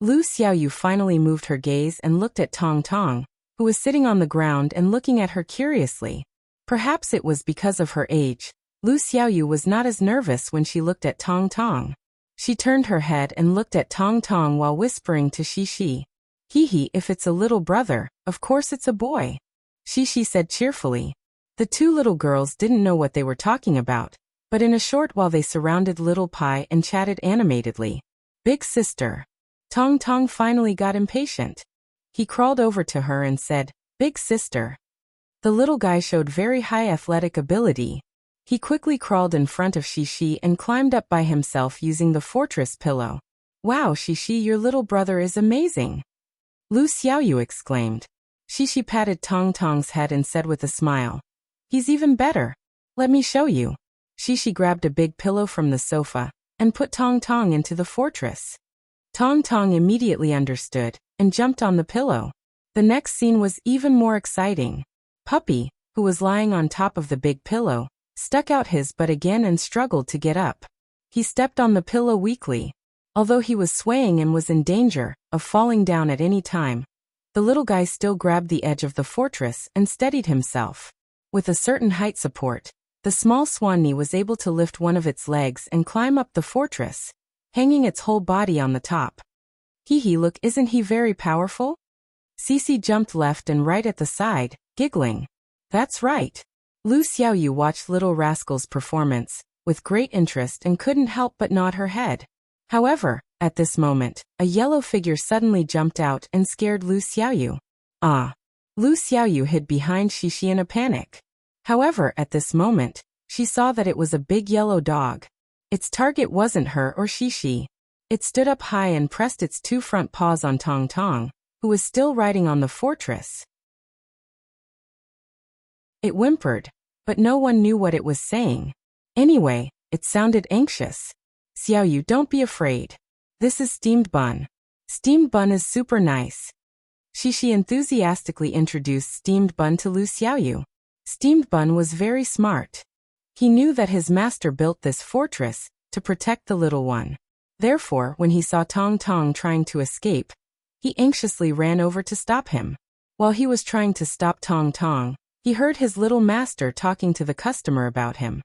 Lu Xiaoyu finally moved her gaze and looked at Tong Tong, who was sitting on the ground and looking at her curiously. Perhaps it was because of her age. Lu Xiaoyu was not as nervous when she looked at Tong Tong. She turned her head and looked at Tong Tong while whispering to Shishi. Hee, if it's a little brother, of course it's a boy. Shishi said cheerfully. The two little girls didn't know what they were talking about, but in a short while they surrounded Little Pie and chatted animatedly. Big sister. Tong Tong finally got impatient. He crawled over to her and said, Big sister. The little guy showed very high athletic ability. He quickly crawled in front of Shishi and climbed up by himself using the fortress pillow. Wow, Shishi, your little brother is amazing. Lu Xiaoyu exclaimed. Shishi patted Tong Tong's head and said with a smile. He's even better. Let me show you. Shishi grabbed a big pillow from the sofa and put Tong Tong into the fortress. Tong Tong immediately understood and jumped on the pillow. The next scene was even more exciting. Puppy, who was lying on top of the big pillow, stuck out his butt again and struggled to get up. He stepped on the pillow weakly. Although he was swaying and was in danger of falling down at any time, the little guy still grabbed the edge of the fortress and steadied himself. With a certain height support, the small swanny was able to lift one of its legs and climb up the fortress, hanging its whole body on the top. Hee, look, isn't he very powerful? Cece jumped left and right at the side, giggling. That's right. Lu Xiaoyu watched Little Rascal's performance with great interest and couldn't help but nod her head. However, at this moment, a yellow figure suddenly jumped out and scared Lu Xiaoyu. Ah! Lu Xiaoyu hid behind Shishi in a panic. However, at this moment, she saw that it was a big yellow dog. Its target wasn't her or Shishi. It stood up high and pressed its two front paws on Tong Tong, who was still riding on the fortress. It whimpered, but no one knew what it was saying. Anyway, it sounded anxious. Xiaoyu, don't be afraid. This is steamed bun. Steamed bun is super nice. Shishi enthusiastically introduced steamed bun to Lu Xiaoyu. Steamed bun was very smart. He knew that his master built this fortress to protect the little one. Therefore, when he saw Tong Tong trying to escape, he anxiously ran over to stop him. While he was trying to stop Tong Tong, he heard his little master talking to the customer about him.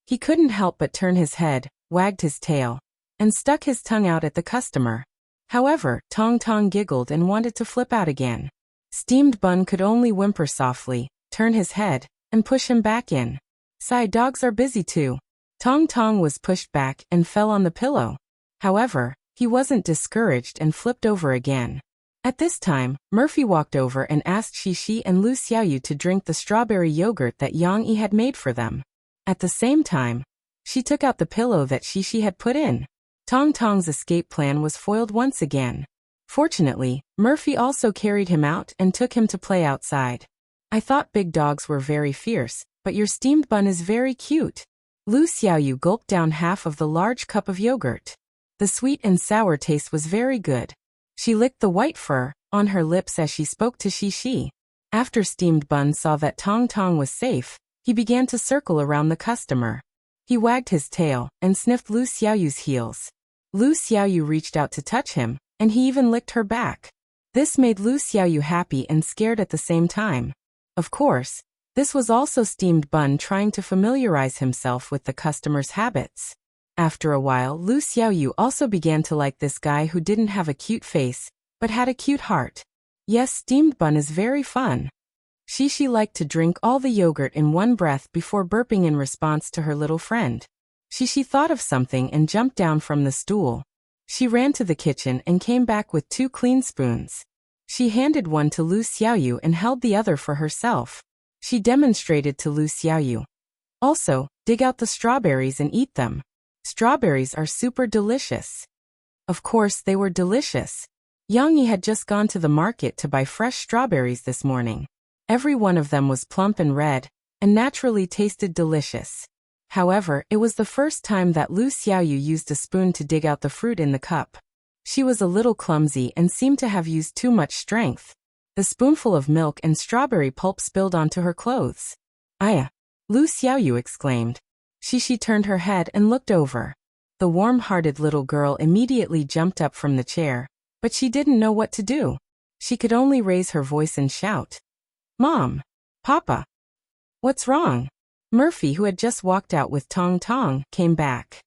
He couldn't help but turn his head, wagged his tail, and stuck his tongue out at the customer. However, Tong Tong giggled and wanted to flip out again. Steamed bun could only whimper softly, turn his head, and push him back in. Sigh, dogs are busy too. Tong Tong was pushed back and fell on the pillow. However, he wasn't discouraged and flipped over again. At this time, Murphy walked over and asked Shishi and Lu Xiaoyu to drink the strawberry yogurt that Yang Yi had made for them. At the same time, she took out the pillow that Shishi had put in. Tong Tong's escape plan was foiled once again. Fortunately, Murphy also carried him out and took him to play outside. I thought big dogs were very fierce, but your steamed bun is very cute. Lu Xiaoyu gulped down half of the large cup of yogurt. The sweet and sour taste was very good. She licked the white fur on her lips as she spoke to Shishi. After steamed bun saw that Tong Tong was safe, he began to circle around the customer. He wagged his tail and sniffed Lu Xiaoyu's heels. Lu Xiaoyu reached out to touch him, and he even licked her back. This made Lu Xiaoyu happy and scared at the same time. Of course, this was also steamed bun trying to familiarize himself with the customer's habits. After a while, Lu Xiaoyu also began to like this guy who didn't have a cute face, but had a cute heart. Yes, steamed bun is very fun. Shishi liked to drink all the yogurt in one breath before burping in response to her little friend. Shishi thought of something and jumped down from the stool. She ran to the kitchen and came back with 2 clean spoons. She handed one to Lu Xiaoyu and held the other for herself. She demonstrated to Lu Xiaoyu. Also, dig out the strawberries and eat them. Strawberries are super delicious. Of course, they were delicious. Yang Yi had just gone to the market to buy fresh strawberries this morning. Every one of them was plump and red, and naturally tasted delicious. However, it was the first time that Lu Xiaoyu used a spoon to dig out the fruit in the cup. She was a little clumsy and seemed to have used too much strength. The spoonful of milk and strawberry pulp spilled onto her clothes. Aya! Lu Xiaoyu exclaimed. Xixi turned her head and looked over. The warm-hearted little girl immediately jumped up from the chair, but she didn't know what to do. She could only raise her voice and shout. Mom! Papa! What's wrong? Murphy, who had just walked out with Tong Tong, came back.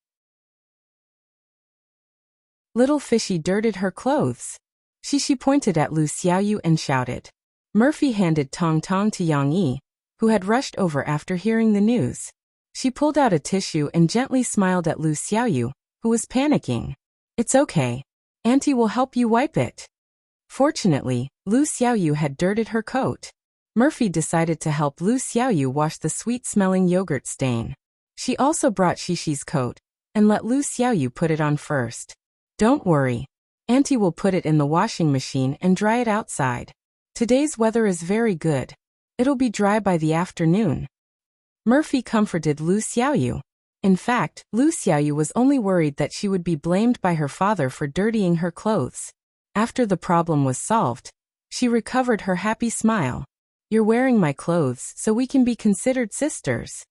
Little Fishy dirted her clothes. Xixi pointed at Lu Xiaoyu and shouted. Murphy handed Tong Tong to Yang Yi, who had rushed over after hearing the news. She pulled out a tissue and gently smiled at Lu Xiaoyu, who was panicking. It's okay. Auntie will help you wipe it. Fortunately, Lu Xiaoyu had dirted her coat. Murphy decided to help Lu Xiaoyu wash the sweet-smelling yogurt stain. She also brought Xixi's coat, and let Lu Xiaoyu put it on first. Don't worry. Auntie will put it in the washing machine and dry it outside. Today's weather is very good. It'll be dry by the afternoon. Murphy comforted Lu Xiaoyu. In fact, Lu Xiaoyu was only worried that she would be blamed by her father for dirtying her clothes. After the problem was solved, she recovered her happy smile. You're wearing my clothes so we can be considered sisters.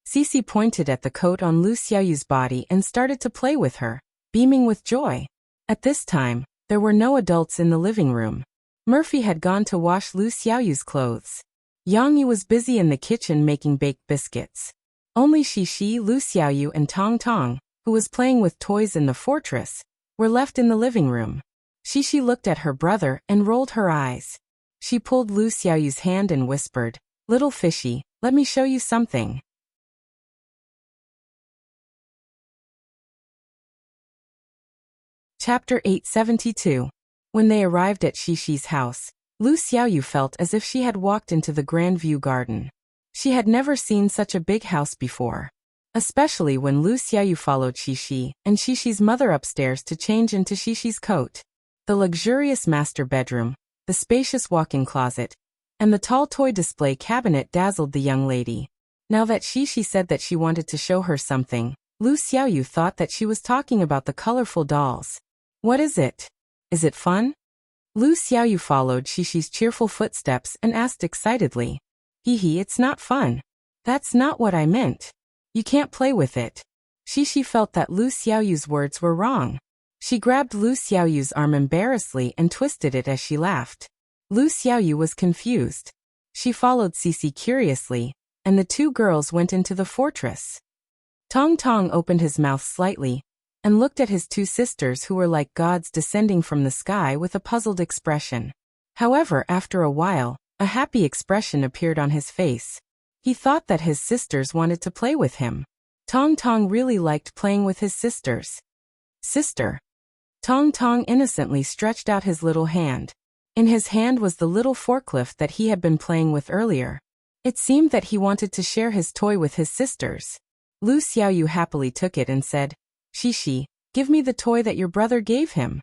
Sisi pointed at the coat on Lu Xiaoyu's body and started to play with her, beaming with joy. At this time, there were no adults in the living room. Murphy had gone to wash Lu Xiaoyu's clothes. Yang Yi was busy in the kitchen making baked biscuits. Only Xixi, Lu Xiaoyu and Tong Tong, who was playing with toys in the fortress, were left in the living room. Xixi looked at her brother and rolled her eyes. She pulled Lu Xiaoyu's hand and whispered, Little Fishy, let me show you something. Chapter 872. When they arrived at Xixi house, Lu Xiaoyu felt as if she had walked into the Grand View Garden. She had never seen such a big house before. Especially when Lu Xiaoyu followed Xixi and Xixi's mother upstairs to change into Xixi's coat. The luxurious master bedroom, the spacious walk-in closet, and the tall toy display cabinet dazzled the young lady. Now that Xixi said that she wanted to show her something, Lu Xiaoyu thought that she was talking about the colorful dolls. What is it? Is it fun? Lu Xiaoyu followed Xixi's cheerful footsteps and asked excitedly. Hee, it's not fun. That's not what I meant. You can't play with it. Xixi felt that Lu Xiaoyu's words were wrong. She grabbed Lu Xiaoyu's arm embarrassedly and twisted it as she laughed. Lu Xiaoyu was confused. She followed Sisi curiously, and the two girls went into the fortress. Tong Tong opened his mouth slightly, and looked at his two sisters who were like gods descending from the sky with a puzzled expression. However, after a while, a happy expression appeared on his face. He thought that his sisters wanted to play with him. Tong Tong really liked playing with his sisters. Sister. Tong Tong innocently stretched out his little hand. In his hand was the little forklift that he had been playing with earlier. It seemed that he wanted to share his toy with his sisters. Lu Xiaoyu happily took it and said, Xixi, give me the toy that your brother gave him.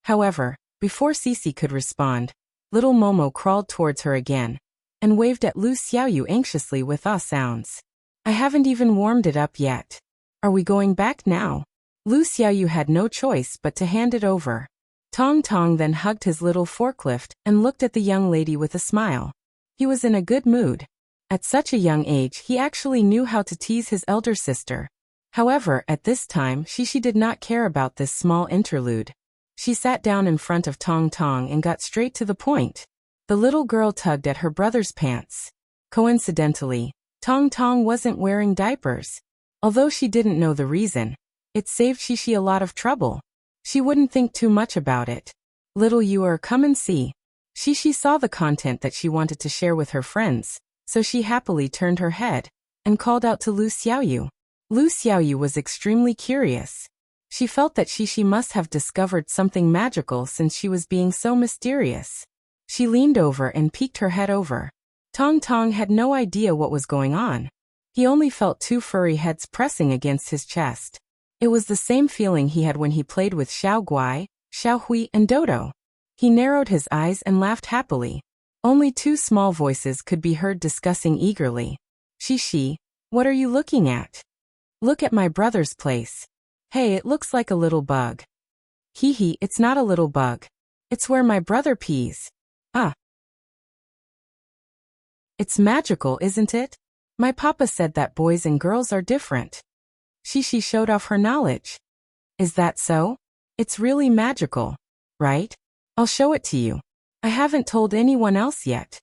However, before Sisi could respond, little Momo crawled towards her again, and waved at Lu Xiaoyu anxiously with ah sounds. I haven't even warmed it up yet. Are we going back now? Lu Xiaoyu had no choice but to hand it over. Tong Tong then hugged his little forklift and looked at the young lady with a smile. He was in a good mood. At such a young age he actually knew how to tease his elder sister. However, at this time Xixi did not care about this small interlude. She sat down in front of Tong Tong and got straight to the point. The little girl tugged at her brother's pants. Coincidentally, Tong Tong wasn't wearing diapers. Although she didn't know the reason, it saved Xixi a lot of trouble. She wouldn't think too much about it. Little Yuer, come and see. Xixi saw the content that she wanted to share with her friends, so she happily turned her head and called out to Lu Xiaoyu. Lu Xiaoyu was extremely curious. She felt that Xixi must have discovered something magical since she was being so mysterious. She leaned over and peeked her head over. Tong Tong had no idea what was going on. He only felt two furry heads pressing against his chest. It was the same feeling he had when he played with Xiao Guai, Xiao Hui and Dodo. He narrowed his eyes and laughed happily. Only two small voices could be heard discussing eagerly. Xixi, what are you looking at? Look at my brother's place. Hey, it looks like a little bug. Hee, it's not a little bug. It's where my brother pees. Ah, It's magical, isn't it? My papa said that boys and girls are different. She showed off her knowledge. Is that so? It's really magical, right? I'll show it to you. I haven't told anyone else yet.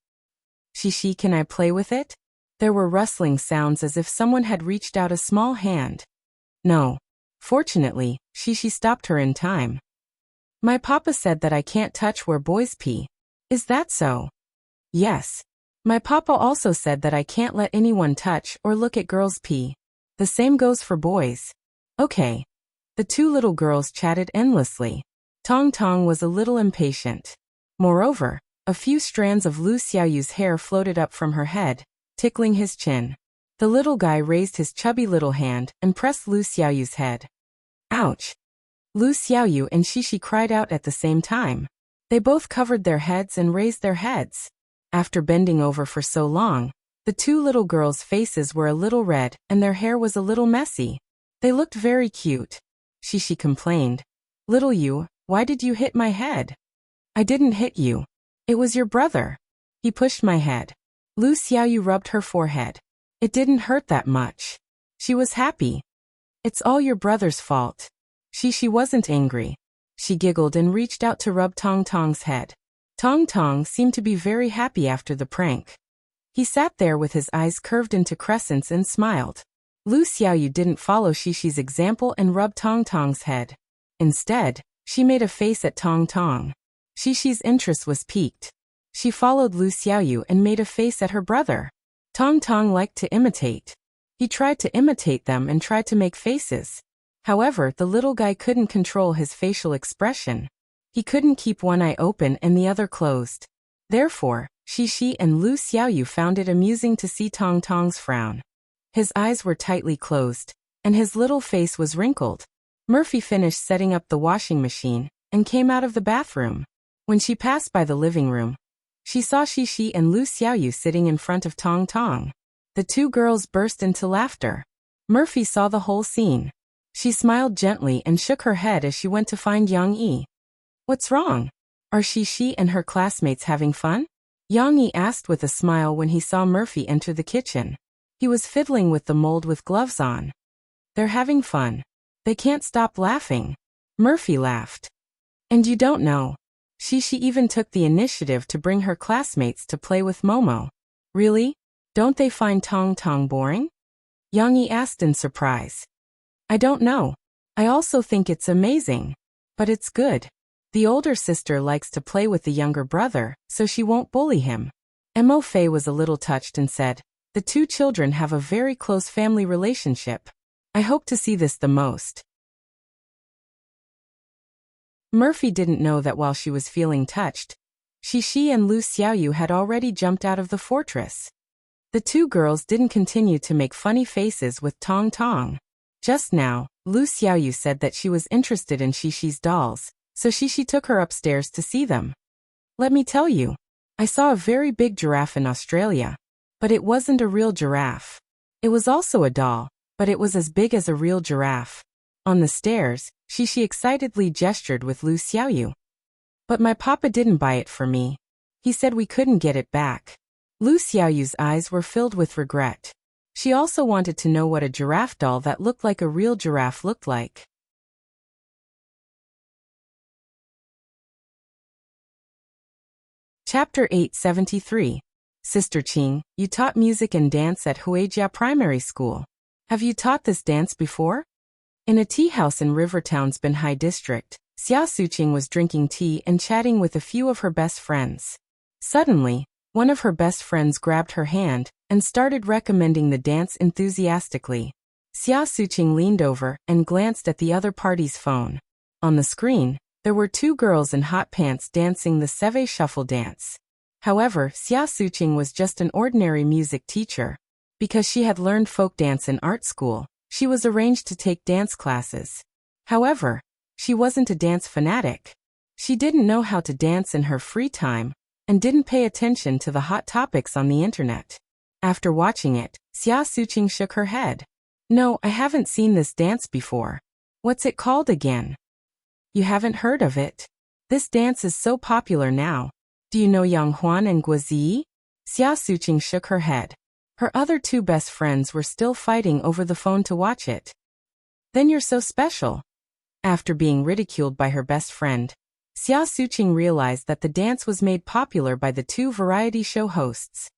Can I play with it? There were rustling sounds as if someone had reached out a small hand. No. Fortunately, she stopped her in time. My papa said that I can't touch where boys pee. Is that so? Yes. My papa also said that I can't let anyone touch or look at girls pee. The same goes for boys. Okay. The two little girls chatted endlessly. Tong Tong was a little impatient. Moreover, a few strands of Lu Xiaoyu's hair floated up from her head, tickling his chin. The little guy raised his chubby little hand and pressed Lu Xiaoyu's head. Ouch! Lu Xiaoyu and Shi cried out at the same time. They both covered their heads and raised their heads. After bending over for so long, the two little girls' faces were a little red and their hair was a little messy. They looked very cute. Shi complained. Little you, why did you hit my head? I didn't hit you. It was your brother. He pushed my head. Lu Xiaoyu rubbed her forehead. It didn't hurt that much. She was happy. It's all your brother's fault. She wasn't angry. She giggled and reached out to rub Tong Tong's head. Tong Tong seemed to be very happy after the prank. He sat there with his eyes curved into crescents and smiled. Lu Xiaoyu didn't follow Shi's example and rubbed Tong Tong's head. Instead, she made a face at Tong Tong. Shi's interest was piqued. She followed Lu Xiaoyu and made a face at her brother. Tong Tong liked to imitate. He tried to imitate them and tried to make faces. However, the little guy couldn't control his facial expression. He couldn't keep one eye open and the other closed. Therefore, Shi and Lu Xiaoyu found it amusing to see Tong Tong's frown. His eyes were tightly closed, and his little face was wrinkled. Murphy finished setting up the washing machine and came out of the bathroom. When she passed by the living room, she saw Shi and Lu Xiaoyu sitting in front of Tong Tong. The two girls burst into laughter. Murphy saw the whole scene. She smiled gently and shook her head as she went to find Yang Yi. What's wrong? Are Shi and her classmates having fun? Yang Yi asked with a smile when he saw Murphy enter the kitchen. He was fiddling with the mold with gloves on. They're having fun. They can't stop laughing. Murphy laughed. And you don't know. She even took the initiative to bring her classmates to play with Momo. Really? Don't they find Tong Tong boring? Yang Yi asked in surprise. I don't know. I also think it's amazing. But it's good. The older sister likes to play with the younger brother, so she won't bully him. Mo Fei was a little touched and said, the two children have a very close family relationship. I hope to see this the most. Murphy didn't know that while she was feeling touched, Shi and Lu Xiaoyu had already jumped out of the fortress. The two girls didn't continue to make funny faces with Tong Tong. Just now, Lu Xiaoyu said that she was interested in Shi's dolls, so Shi took her upstairs to see them. Let me tell you, I saw a very big giraffe in Australia. But it wasn't a real giraffe. It was also a doll, but it was as big as a real giraffe. On the stairs, Shi excitedly gestured with Lu Xiaoyu. But my papa didn't buy it for me. He said we couldn't get it back. Lu Xiaoyu's eyes were filled with regret. She also wanted to know what a giraffe doll that looked like a real giraffe looked like. Chapter 873. Sister Qing, you taught music and dance at Huijia Primary School. Have you taught this dance before? In a tea house in Rivertown's Binhai district, Xia Suqing was drinking tea and chatting with a few of her best friends. Suddenly, one of her best friends grabbed her hand and started recommending the dance enthusiastically. Xia Suqing leaned over and glanced at the other party's phone. On the screen, there were two girls in hot pants dancing the Seve Shuffle dance. However, Xia Suqing was just an ordinary music teacher. Because she had learned folk dance in art school, she was arranged to take dance classes. However, she wasn't a dance fanatic. She didn't know how to dance in her free time, and didn't pay attention to the hot topics on the internet. After watching it, Xia Suqing shook her head. No, I haven't seen this dance before. What's it called again? You haven't heard of it? This dance is so popular now. Do you know Yang Huan and Guozi? Xia Suqing shook her head. Her other two best friends were still fighting over the phone to watch it. Then you're so special. After being ridiculed by her best friend, Xia Suqing realized that the dance was made popular by the two variety show hosts.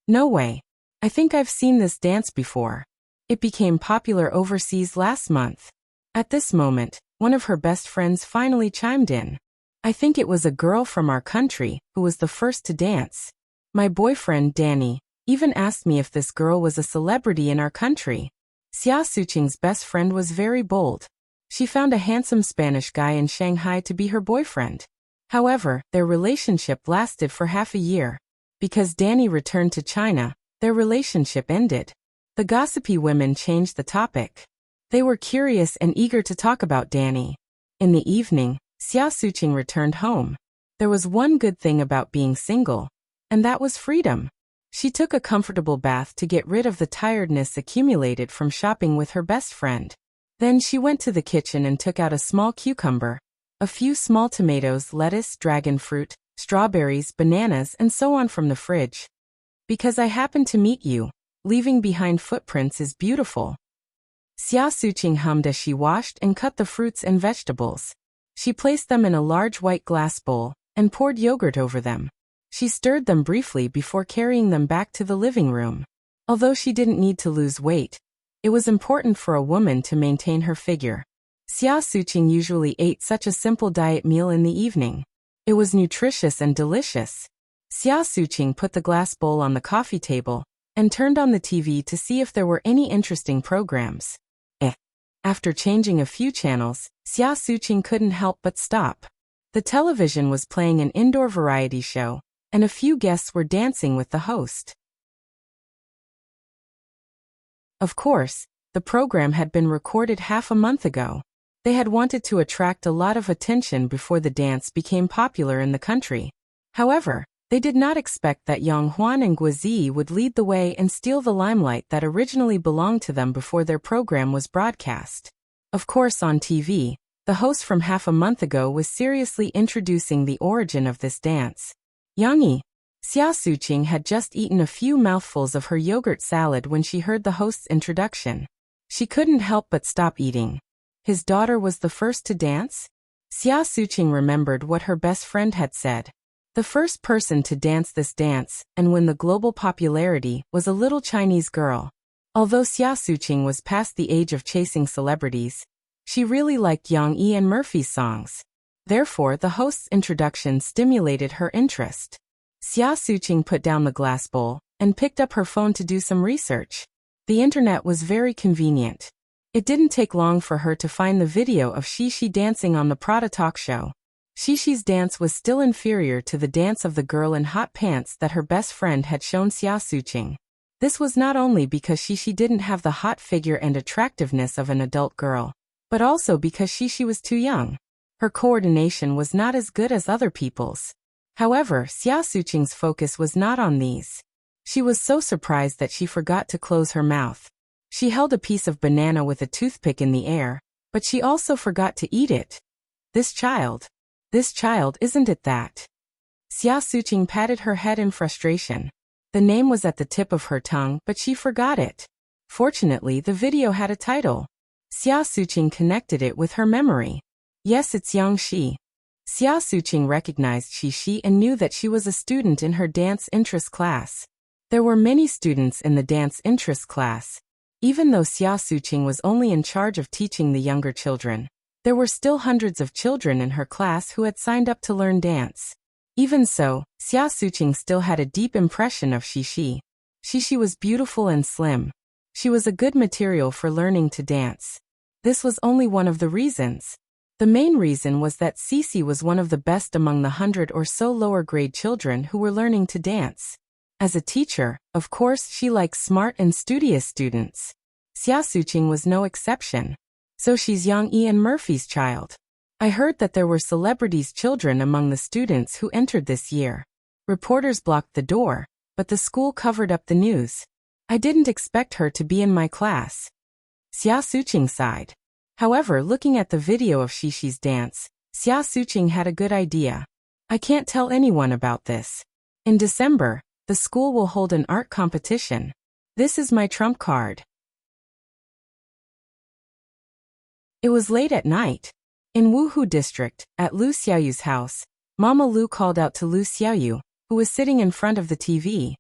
No way. I think I've seen this dance before. It became popular overseas last month. At this moment, one of her best friends finally chimed in. I think it was a girl from our country who was the first to dance. My boyfriend Danny even asked me if this girl was a celebrity in our country. Xia Suqing's best friend was very bold. She found a handsome Spanish guy in Shanghai to be her boyfriend. However, their relationship lasted for half a year. Because Danny returned to China, their relationship ended. The gossipy women changed the topic. They were curious and eager to talk about Danny. In the evening, Xia Suqing returned home. There was one good thing about being single, and that was freedom. She took a comfortable bath to get rid of the tiredness accumulated from shopping with her best friend. Then she went to the kitchen and took out a small cucumber, a few small tomatoes, lettuce, dragon fruit, strawberries, bananas, and so on from the fridge. Because I happened to meet you, leaving behind footprints is beautiful. Xia Suqing hummed as she washed and cut the fruits and vegetables. She placed them in a large white glass bowl and poured yogurt over them. She stirred them briefly before carrying them back to the living room. Although she didn't need to lose weight, it was important for a woman to maintain her figure. Xia Suqing usually ate such a simple diet meal in the evening. It was nutritious and delicious. Xia Suqing put the glass bowl on the coffee table and turned on the TV to see if there were any interesting programs. After changing a few channels, Xia Suqing couldn't help but stop. The television was playing an indoor variety show, and a few guests were dancing with the host. Of course, the program had been recorded half a month ago. They had wanted to attract a lot of attention before the dance became popular in the country. However, they did not expect that Yang Huan and Guizi would lead the way and steal the limelight that originally belonged to them before their program was broadcast. Of course, on TV, the host from half a month ago was seriously introducing the origin of this dance. Yang Yi. Xia Suqing had just eaten a few mouthfuls of her yogurt salad when she heard the host's introduction. She couldn't help but stop eating. His daughter was the first to dance? Xia Suqing remembered what her best friend had said. The first person to dance this dance and win the global popularity was a little Chinese girl. Although Xia Suqing was past the age of chasing celebrities, she really liked Yang Yi and Murphy's songs. Therefore, the host's introduction stimulated her interest. Xia Suqing put down the glass bowl and picked up her phone to do some research. The internet was very convenient. It didn't take long for her to find the video of Shishi dancing on the Prada talk show. Shishi's dance was still inferior to the dance of the girl in hot pants that her best friend had shown Xia Suqing. This was not only because Shishi didn't have the hot figure and attractiveness of an adult girl, but also because Shishi was too young. Her coordination was not as good as other people's. However, Xia Suqing's focus was not on these. She was so surprised that she forgot to close her mouth. She held a piece of banana with a toothpick in the air, but she also forgot to eat it. This child, isn't it that? Xia Suqing patted her head in frustration. The name was at the tip of her tongue, but she forgot it. Fortunately, the video had a title. Xia Suqing connected it with her memory. Yes, it's Yang Shi. Xia Suqing recognized Shi and knew that she was a student in her dance interest class. There were many students in the dance interest class. Even though Xia Suqing was only in charge of teaching the younger children, there were still hundreds of children in her class who had signed up to learn dance. Even so, Xia Suqing still had a deep impression of Shishi. Shishi was beautiful and slim. She was a good material for learning to dance. This was only one of the reasons. The main reason was that Cici was one of the best among the 100 or so lower grade children who were learning to dance. As a teacher, of course, she likes smart and studious students. Xia Suqing was no exception. So she's Yang Yi and Murphy's child. I heard that there were celebrities' children among the students who entered this year. Reporters blocked the door, but the school covered up the news. I didn't expect her to be in my class. Xia Suqing sighed. However, looking at the video of Shishi's dance, Xia Suqing had a good idea. I can't tell anyone about this. In December, The school will hold an art competition. This is my trump card. It was late at night. In Wuhu district, at Lu Xiaoyu's house, Mama Lu called out to Lu Xiaoyu, who was sitting in front of the TV.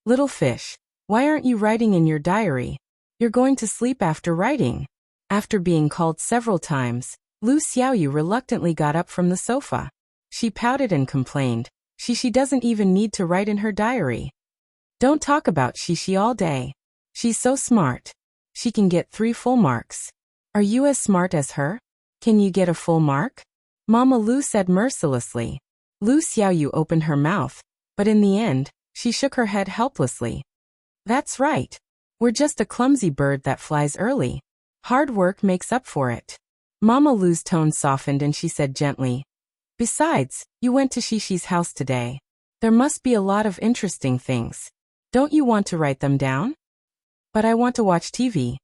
Little fish, why aren't you writing in your diary? You're going to sleep after writing. After being called several times, Lu Xiaoyu reluctantly got up from the sofa. She pouted and complained. She doesn't even need to write in her diary. Don't talk about she all day. She's so smart. She can get 3 full marks. Are you as smart as her? Can you get a full mark? Mama Lu said mercilessly. Lu Xiaoyu opened her mouth, but in the end, she shook her head helplessly. That's right. We're just a clumsy bird that flies early. Hard work makes up for it. Mama Lu's tone softened and she said gently, besides, you went to Shishi's house today. There must be a lot of interesting things. Don't you want to write them down? But I want to watch TV.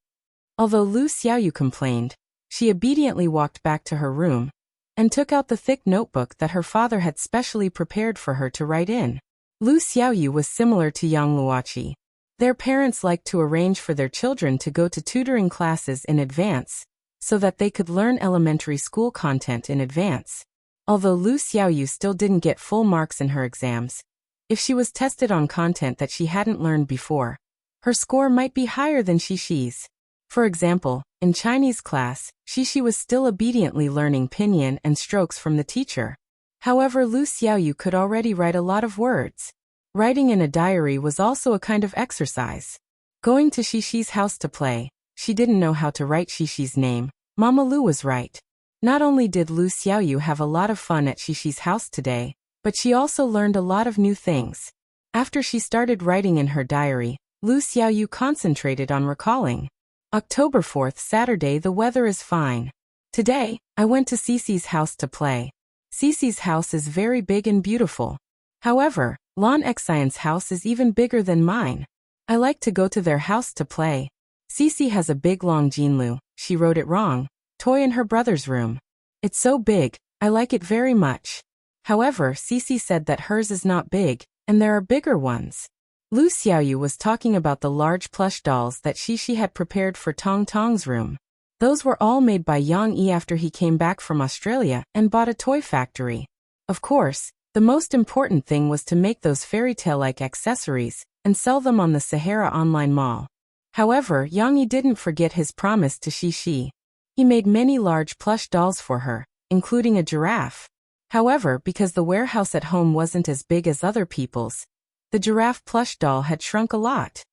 Although Lu Xiaoyu complained, she obediently walked back to her room and took out the thick notebook that her father had specially prepared for her to write in. Lu Xiaoyu was similar to Yang Luoqi. Their parents liked to arrange for their children to go to tutoring classes in advance, so that they could learn elementary school content in advance. Although Lu Xiaoyu still didn't get full marks in her exams, if she was tested on content that she hadn't learned before, her score might be higher than Shishi's. For example, in Chinese class, Shishi was still obediently learning pinyin and strokes from the teacher. However, Lu Xiaoyu could already write a lot of words. Writing in a diary was also a kind of exercise. Going to Shishi's house to play, she didn't know how to write Shishi's name. Mama Lu was right. Not only did Lu Xiaoyu have a lot of fun at Shishi's house today, but she also learned a lot of new things. After she started writing in her diary, Lu Xiaoyu concentrated on recalling. October 4th, Saturday. The weather is fine. Today, I went to Cece's house to play. Cece's house is very big and beautiful. However, Lon Xian's house is even bigger than mine. I like to go to their house to play. Cece has a big long Jinlu, she wrote it wrong, toy in her brother's room. It's so big, I like it very much. However, Cece said that hers is not big, and there are bigger ones. Lu Xiaoyu was talking about the large plush dolls that Shishi had prepared for Tong Tong's room. Those were all made by Yang Yi after he came back from Australia and bought a toy factory. Of course, the most important thing was to make those fairy tale-like accessories and sell them on the Sahara online mall. However, Yang Yi didn't forget his promise to Shishi. He made many large plush dolls for her, including a giraffe. However, because the warehouse at home wasn't as big as other people's, the giraffe plush doll had shrunk a lot.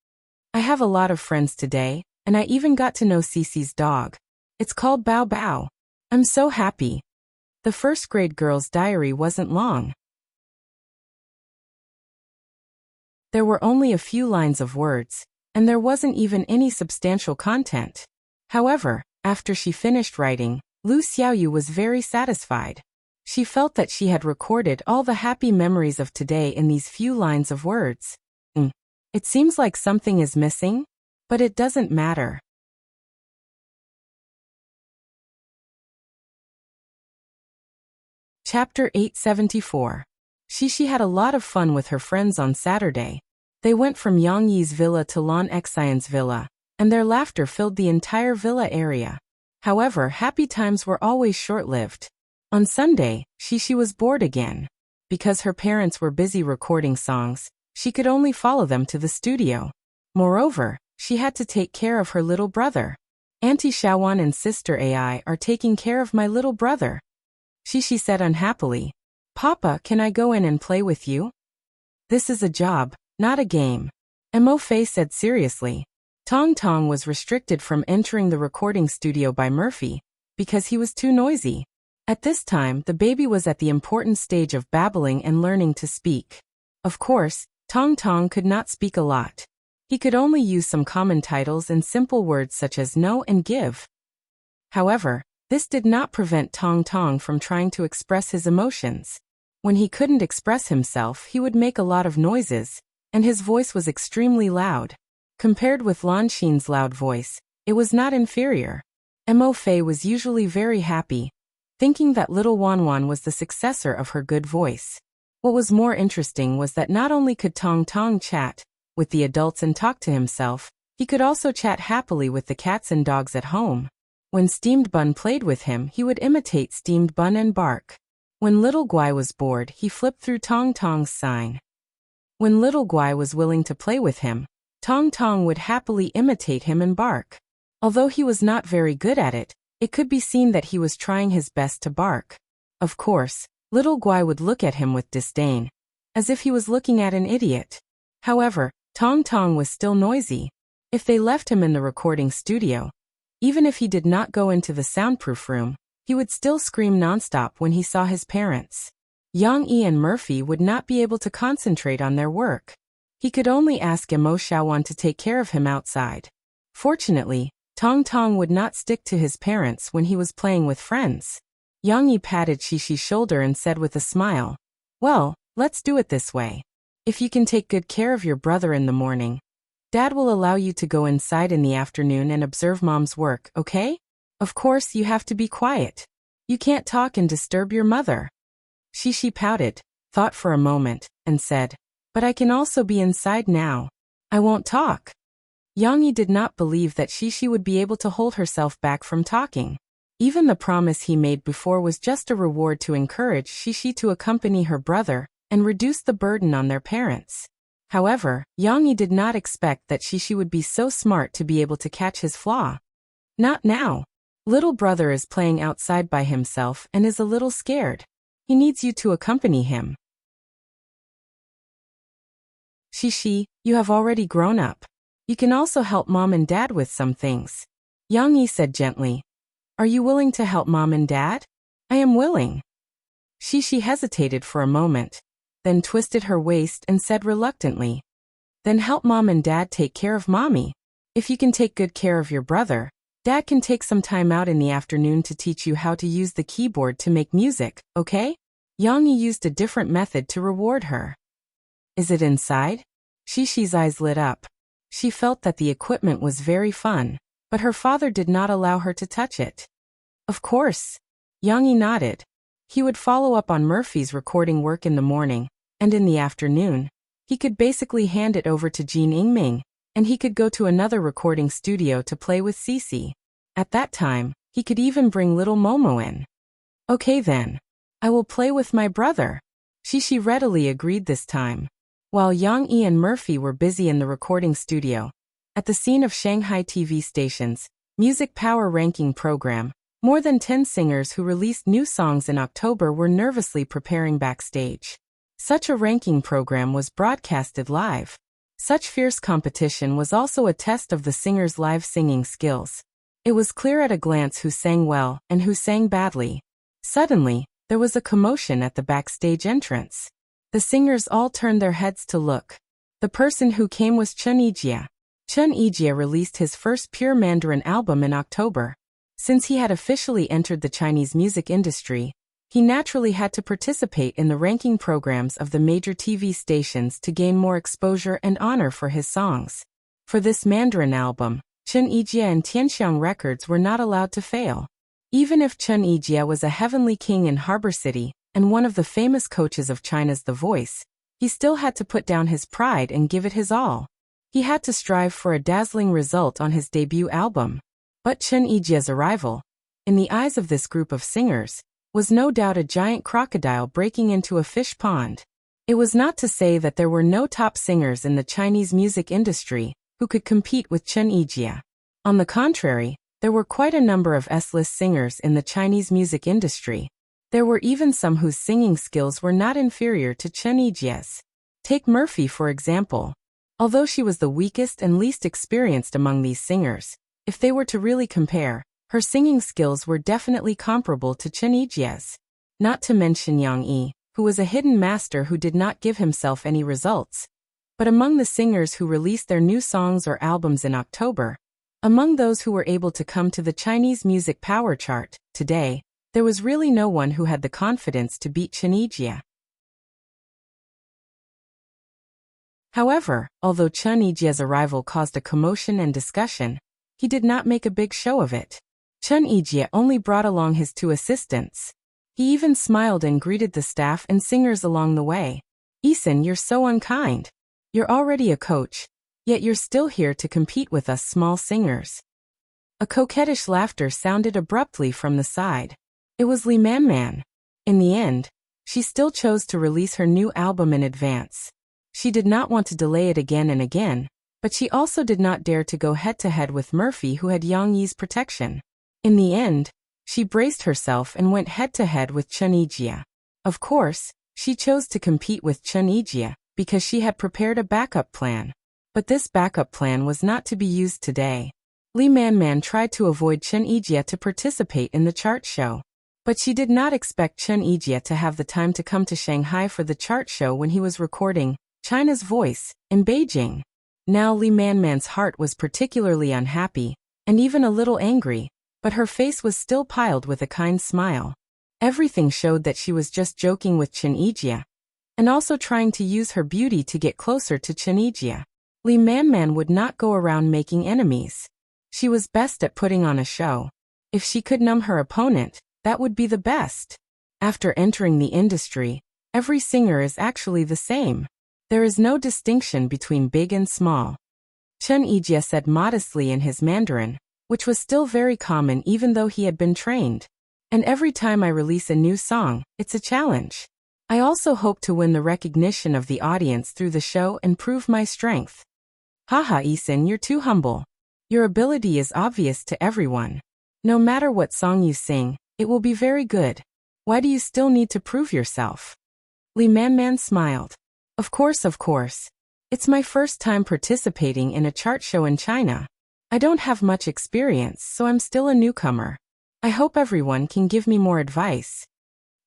I have a lot of friends today, and I even got to know Cece's dog. It's called Bao Bao. I'm so happy. The first grade girl's diary wasn't long. There were only a few lines of words, and there wasn't even any substantial content. However, after she finished writing, Lu Xiaoyu was very satisfied. She felt that she had recorded all the happy memories of today in these few lines of words. It seems like something is missing, but it doesn't matter. Chapter 874. Shishi had a lot of fun with her friends on Saturday. They went from Yang Yi's villa to Lon Xian's villa, and their laughter filled the entire villa area. However, happy times were always short-lived. On Sunday, Shishi was bored again. Because her parents were busy recording songs, she could only follow them to the studio. Moreover, she had to take care of her little brother. Auntie Shawan and Sister Ai are taking care of my little brother. Shishi said unhappily. Papa, can I go in and play with you? This is a job, not a game. Mo Fei said seriously. Tong Tong was restricted from entering the recording studio by Murphy, because he was too noisy. At this time, the baby was at the important stage of babbling and learning to speak. Of course, Tong Tong could not speak a lot. He could only use some common titles and simple words such as no and give. However, this did not prevent Tong Tong from trying to express his emotions. When he couldn't express himself, he would make a lot of noises, and his voice was extremely loud. Compared with Lan Xin's loud voice, it was not inferior. Mo Fei was usually very happy, thinking that little Wan Wan was the successor of her good voice. What was more interesting was that not only could Tong Tong chat with the adults and talk to himself, he could also chat happily with the cats and dogs at home. When Steamed Bun played with him, he would imitate Steamed Bun and bark. When Little Guai was bored, he flipped through Tong Tong's sign. When Little Guai was willing to play with him, Tong Tong would happily imitate him and bark. Although he was not very good at it, it could be seen that he was trying his best to bark. Of course, Little Guai would look at him with disdain, as if he was looking at an idiot. However, Tong Tong was still noisy. If they left him in the recording studio, even if he did not go into the soundproof room, he would still scream nonstop when he saw his parents. Yang Yi and Murphy would not be able to concentrate on their work. He could only ask Mo Xiaowan to take care of him outside. Fortunately, Tong Tong would not stick to his parents when he was playing with friends. Yang Yi patted Xishi's shoulder and said with a smile, "Well, let's do it this way. If you can take good care of your brother in the morning, Dad will allow you to go inside in the afternoon and observe Mom's work, okay? Of course, you have to be quiet. You can't talk and disturb your mother." Xishi pouted, thought for a moment, and said, "But I can also be inside now. I won't talk." Yang Yi did not believe that Xishi would be able to hold herself back from talking. Even the promise he made before was just a reward to encourage Xishi to accompany her brother and reduce the burden on their parents. However, Yang Yi did not expect that Xishi would be so smart to be able to catch his flaw. Not now. Little brother is playing outside by himself and is a little scared. He needs you to accompany him. Xishi, you have already grown up. You can also help Mom and Dad with some things. Yang Yi said gently. Are you willing to help Mom and Dad? I am willing. Xishi hesitated for a moment, then twisted her waist and said reluctantly. Then help Mom and Dad take care of Mommy. If you can take good care of your brother, Dad can take some time out in the afternoon to teach you how to use the keyboard to make music, okay? Yang Yi used a different method to reward her. Is it inside? Xishi's eyes lit up. She felt that the equipment was very fun, but her father did not allow her to touch it. Of course. Yang Yi nodded. He would follow up on Murphy's recording work in the morning, and in the afternoon, he could basically hand it over to Jean Yingming, and he could go to another recording studio to play with Cici. At that time, he could even bring little Momo in. Okay then. I will play with my brother. Xishi readily agreed this time. While Yang Yi and Murphy were busy in the recording studio, at the scene of Shanghai TV station's Music Power Ranking program, more than 10 singers who released new songs in October were nervously preparing backstage. Such a ranking program was broadcasted live. Such fierce competition was also a test of the singers' live singing skills. It was clear at a glance who sang well and who sang badly. Suddenly, there was a commotion at the backstage entrance. The singers all turned their heads to look. The person who came was Chen Yijie. Chen Yijie released his first pure Mandarin album in October. Since he had officially entered the Chinese music industry, he naturally had to participate in the ranking programs of the major TV stations to gain more exposure and honor for his songs. For this Mandarin album, Chen Yijie and Tianxiang Records were not allowed to fail. Even if Chen Yijie was a heavenly king in Harbor City and one of the famous coaches of China's The Voice, he still had to put down his pride and give it his all. He had to strive for a dazzling result on his debut album. But Chen Yijie's arrival, in the eyes of this group of singers, was no doubt a giant crocodile breaking into a fish pond. It was not to say that there were no top singers in the Chinese music industry who could compete with Chen Yijie. On the contrary, there were quite a number of S-list singers in the Chinese music industry. There were even some whose singing skills were not inferior to Chen Yijie's. Take Murphy for example. Although she was the weakest and least experienced among these singers, if they were to really compare, her singing skills were definitely comparable to Chen Yijie's. Not to mention Yang Yi, who was a hidden master who did not give himself any results. But among the singers who released their new songs or albums in October, among those who were able to come to the Chinese Music Power Chart today, there was really no one who had the confidence to beat Chen Yijie. However, although Chen Yijie's arrival caused a commotion and discussion, he did not make a big show of it. Chen Yijie only brought along his two assistants. He even smiled and greeted the staff and singers along the way. "Eason, you're so unkind. You're already a coach, yet you're still here to compete with us small singers." A coquettish laughter sounded abruptly from the side. It was Lee Man Man. In the end, she still chose to release her new album in advance. She did not want to delay it again and again, but she also did not dare to go head-to-head with Murphy, who had Yang Yi's protection. In the end, she braced herself and went head-to-head with Chun Ijia. Of course, she chose to compete with Chun Ijia because she had prepared a backup plan. But this backup plan was not to be used today. Lee Man Man tried to avoid Chun Ijia to participate in the chart show. But she did not expect Chun Ijia to have the time to come to Shanghai for the chart show when he was recording China's Voice in Beijing. Now Lee Man Man's heart was particularly unhappy, and even a little angry, but her face was still piled with a kind smile. Everything showed that she was just joking with Chun Ijia, and also trying to use her beauty to get closer to Chun Ijia. Lee Man Man would not go around making enemies. She was best at putting on a show. If she could numb her opponent, that would be the best. After entering the industry, every singer is actually the same. There is no distinction between big and small. Chun Ijia said modestly in his Mandarin, which was still very common even though he had been trained. "And every time I release a new song, it's a challenge. I also hope to win the recognition of the audience through the show and prove my strength." "Haha, Eason, you're too humble. Your ability is obvious to everyone. No matter what song you sing, it will be very good. Why do you still need to prove yourself?" Lee Man Man smiled. Of course. It's my first time participating in a chart show in China. I don't have much experience, so I'm still a newcomer. I hope everyone can give me more advice."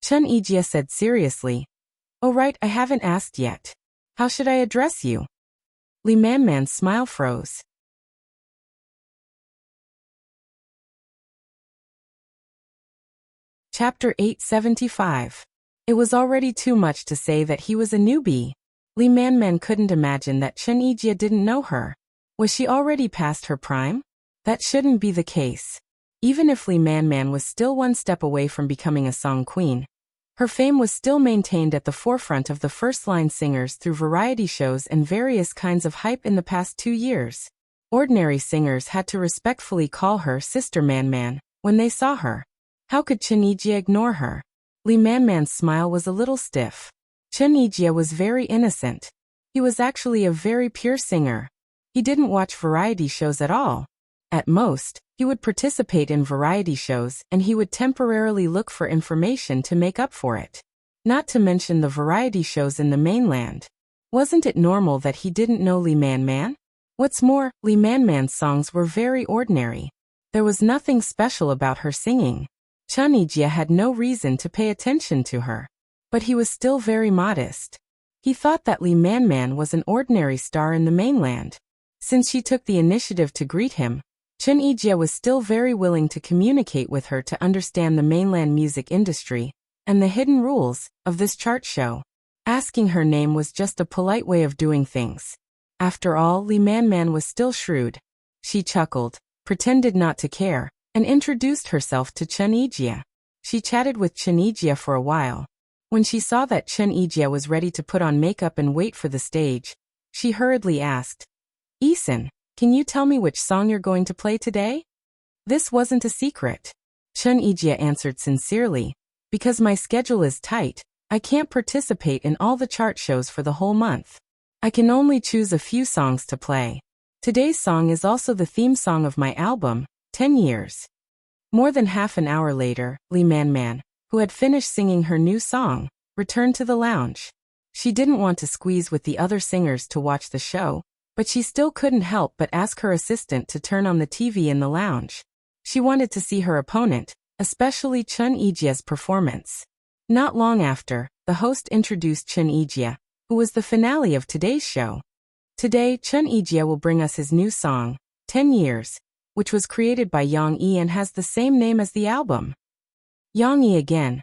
Chun Ijia said seriously. "Oh right, I haven't asked yet. How should I address you?" Lee Man Man's smile froze. Chapter 875. It was already too much to say that he was a newbie. Lee Man Man couldn't imagine that Chun Ijia didn't know her. Was she already past her prime? That shouldn't be the case. Even if Lee Man Man was still one step away from becoming a song queen, her fame was still maintained at the forefront of the first-line singers through variety shows and various kinds of hype in the past 2 years. Ordinary singers had to respectfully call her Sister Man Man when they saw her. How could Chun Ijia ignore her? Lee Man Man's smile was a little stiff. Chun Ijia was very innocent. He was actually a very pure singer. He didn't watch variety shows at all. At most, he would participate in variety shows and he would temporarily look for information to make up for it. Not to mention the variety shows in the mainland. Wasn't it normal that he didn't know Lee Man Man? What's more, Lee Man Man's songs were very ordinary. There was nothing special about her singing. Chun Ijia had no reason to pay attention to her. But he was still very modest. He thought that Lee Man Man was an ordinary star in the mainland. Since she took the initiative to greet him, Chun Ijia was still very willing to communicate with her to understand the mainland music industry and the hidden rules of this chart show. Asking her name was just a polite way of doing things. After all, Lee Man Man was still shrewd. She chuckled, pretended not to care, and introduced herself to Chun Ijia. She chatted with Chun Ijia for a while. When she saw that Chun Ijia was ready to put on makeup and wait for the stage, she hurriedly asked, "Eason, can you tell me which song you're going to play today?" This wasn't a secret. Chun Ijia answered sincerely, "Because my schedule is tight, I can't participate in all the chart shows for the whole month. I can only choose a few songs to play. Today's song is also the theme song of my album, 10 Years. More than half an hour later, Lee Man Man, who had finished singing her new song, returned to the lounge. She didn't want to squeeze with the other singers to watch the show, but she still couldn't help but ask her assistant to turn on the TV in the lounge. She wanted to see her opponent, especially Chun Ijia's performance. Not long after, the host introduced Chun Ijia, who was the finale of today's show. Today, Chun Ijia will bring us his new song, 10 Years, which was created by Yang Yi and has the same name as the album. Yang Yi again.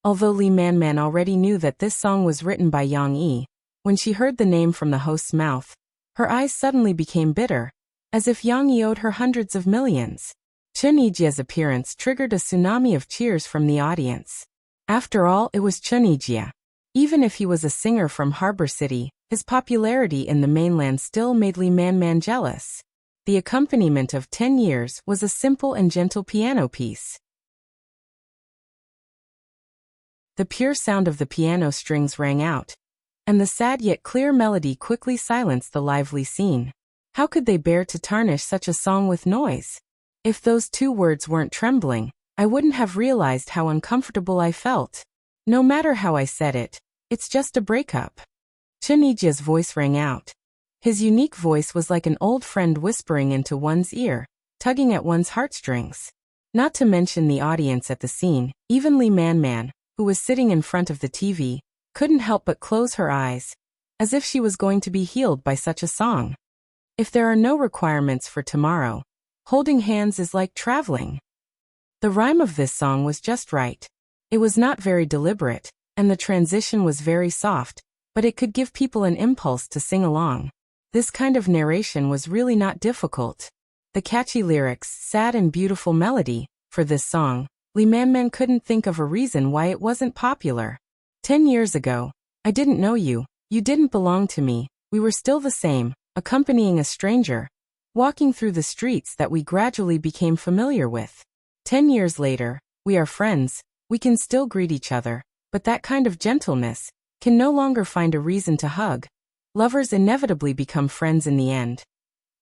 Although Lee Man Man already knew that this song was written by Yang Yi, when she heard the name from the host's mouth, her eyes suddenly became bitter, as if Yang Yi owed her hundreds of millions. Chun Ijia's appearance triggered a tsunami of cheers from the audience. After all, it was Chun Ijia. Even if he was a singer from Harbor City, his popularity in the mainland still made Lee Man Man jealous. The accompaniment of 10 years was a simple and gentle piano piece. The pure sound of the piano strings rang out, and the sad yet clear melody quickly silenced the lively scene. How could they bear to tarnish such a song with noise? If those two words weren't trembling, I wouldn't have realized how uncomfortable I felt. No matter how I said it, it's just a breakup. Chun Ijia's voice rang out. His unique voice was like an old friend whispering into one's ear, tugging at one's heartstrings. Not to mention the audience at the scene, even Lee Man Man, who was sitting in front of the TV, couldn't help but close her eyes, as if she was going to be healed by such a song. If there are no requirements for tomorrow, holding hands is like traveling. The rhyme of this song was just right. It was not very deliberate, and the transition was very soft, but it could give people an impulse to sing along. This kind of narration was really not difficult. The catchy lyrics, sad and beautiful melody, for this song, Lee Man Man couldn't think of a reason why it wasn't popular. 10 years ago, I didn't know you, you didn't belong to me, we were still the same, accompanying a stranger, walking through the streets that we gradually became familiar with. 10 years later, we are friends, we can still greet each other, but that kind of gentleness can no longer find a reason to hug. Lovers inevitably become friends in the end.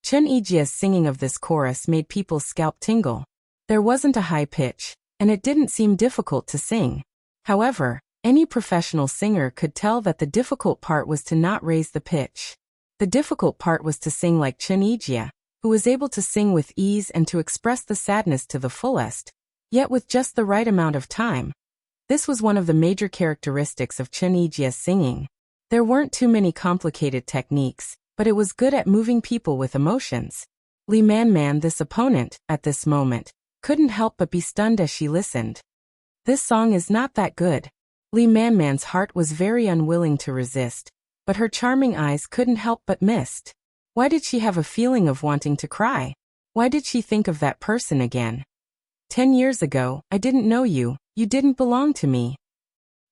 Chun Ijia's singing of this chorus made people's scalp tingle. There wasn't a high pitch, and it didn't seem difficult to sing. However, any professional singer could tell that the difficult part was to not raise the pitch. The difficult part was to sing like Chun Ijia, who was able to sing with ease and to express the sadness to the fullest, yet with just the right amount of time. This was one of the major characteristics of Chun Ijia's singing. There weren't too many complicated techniques, but it was good at moving people with emotions. Lee Man Man, this opponent, at this moment, couldn't help but be stunned as she listened. This song is not that good. Lee Man Man's heart was very unwilling to resist, but her charming eyes couldn't help but mist. Why did she have a feeling of wanting to cry? Why did she think of that person again? 10 years ago, I didn't know you, you didn't belong to me.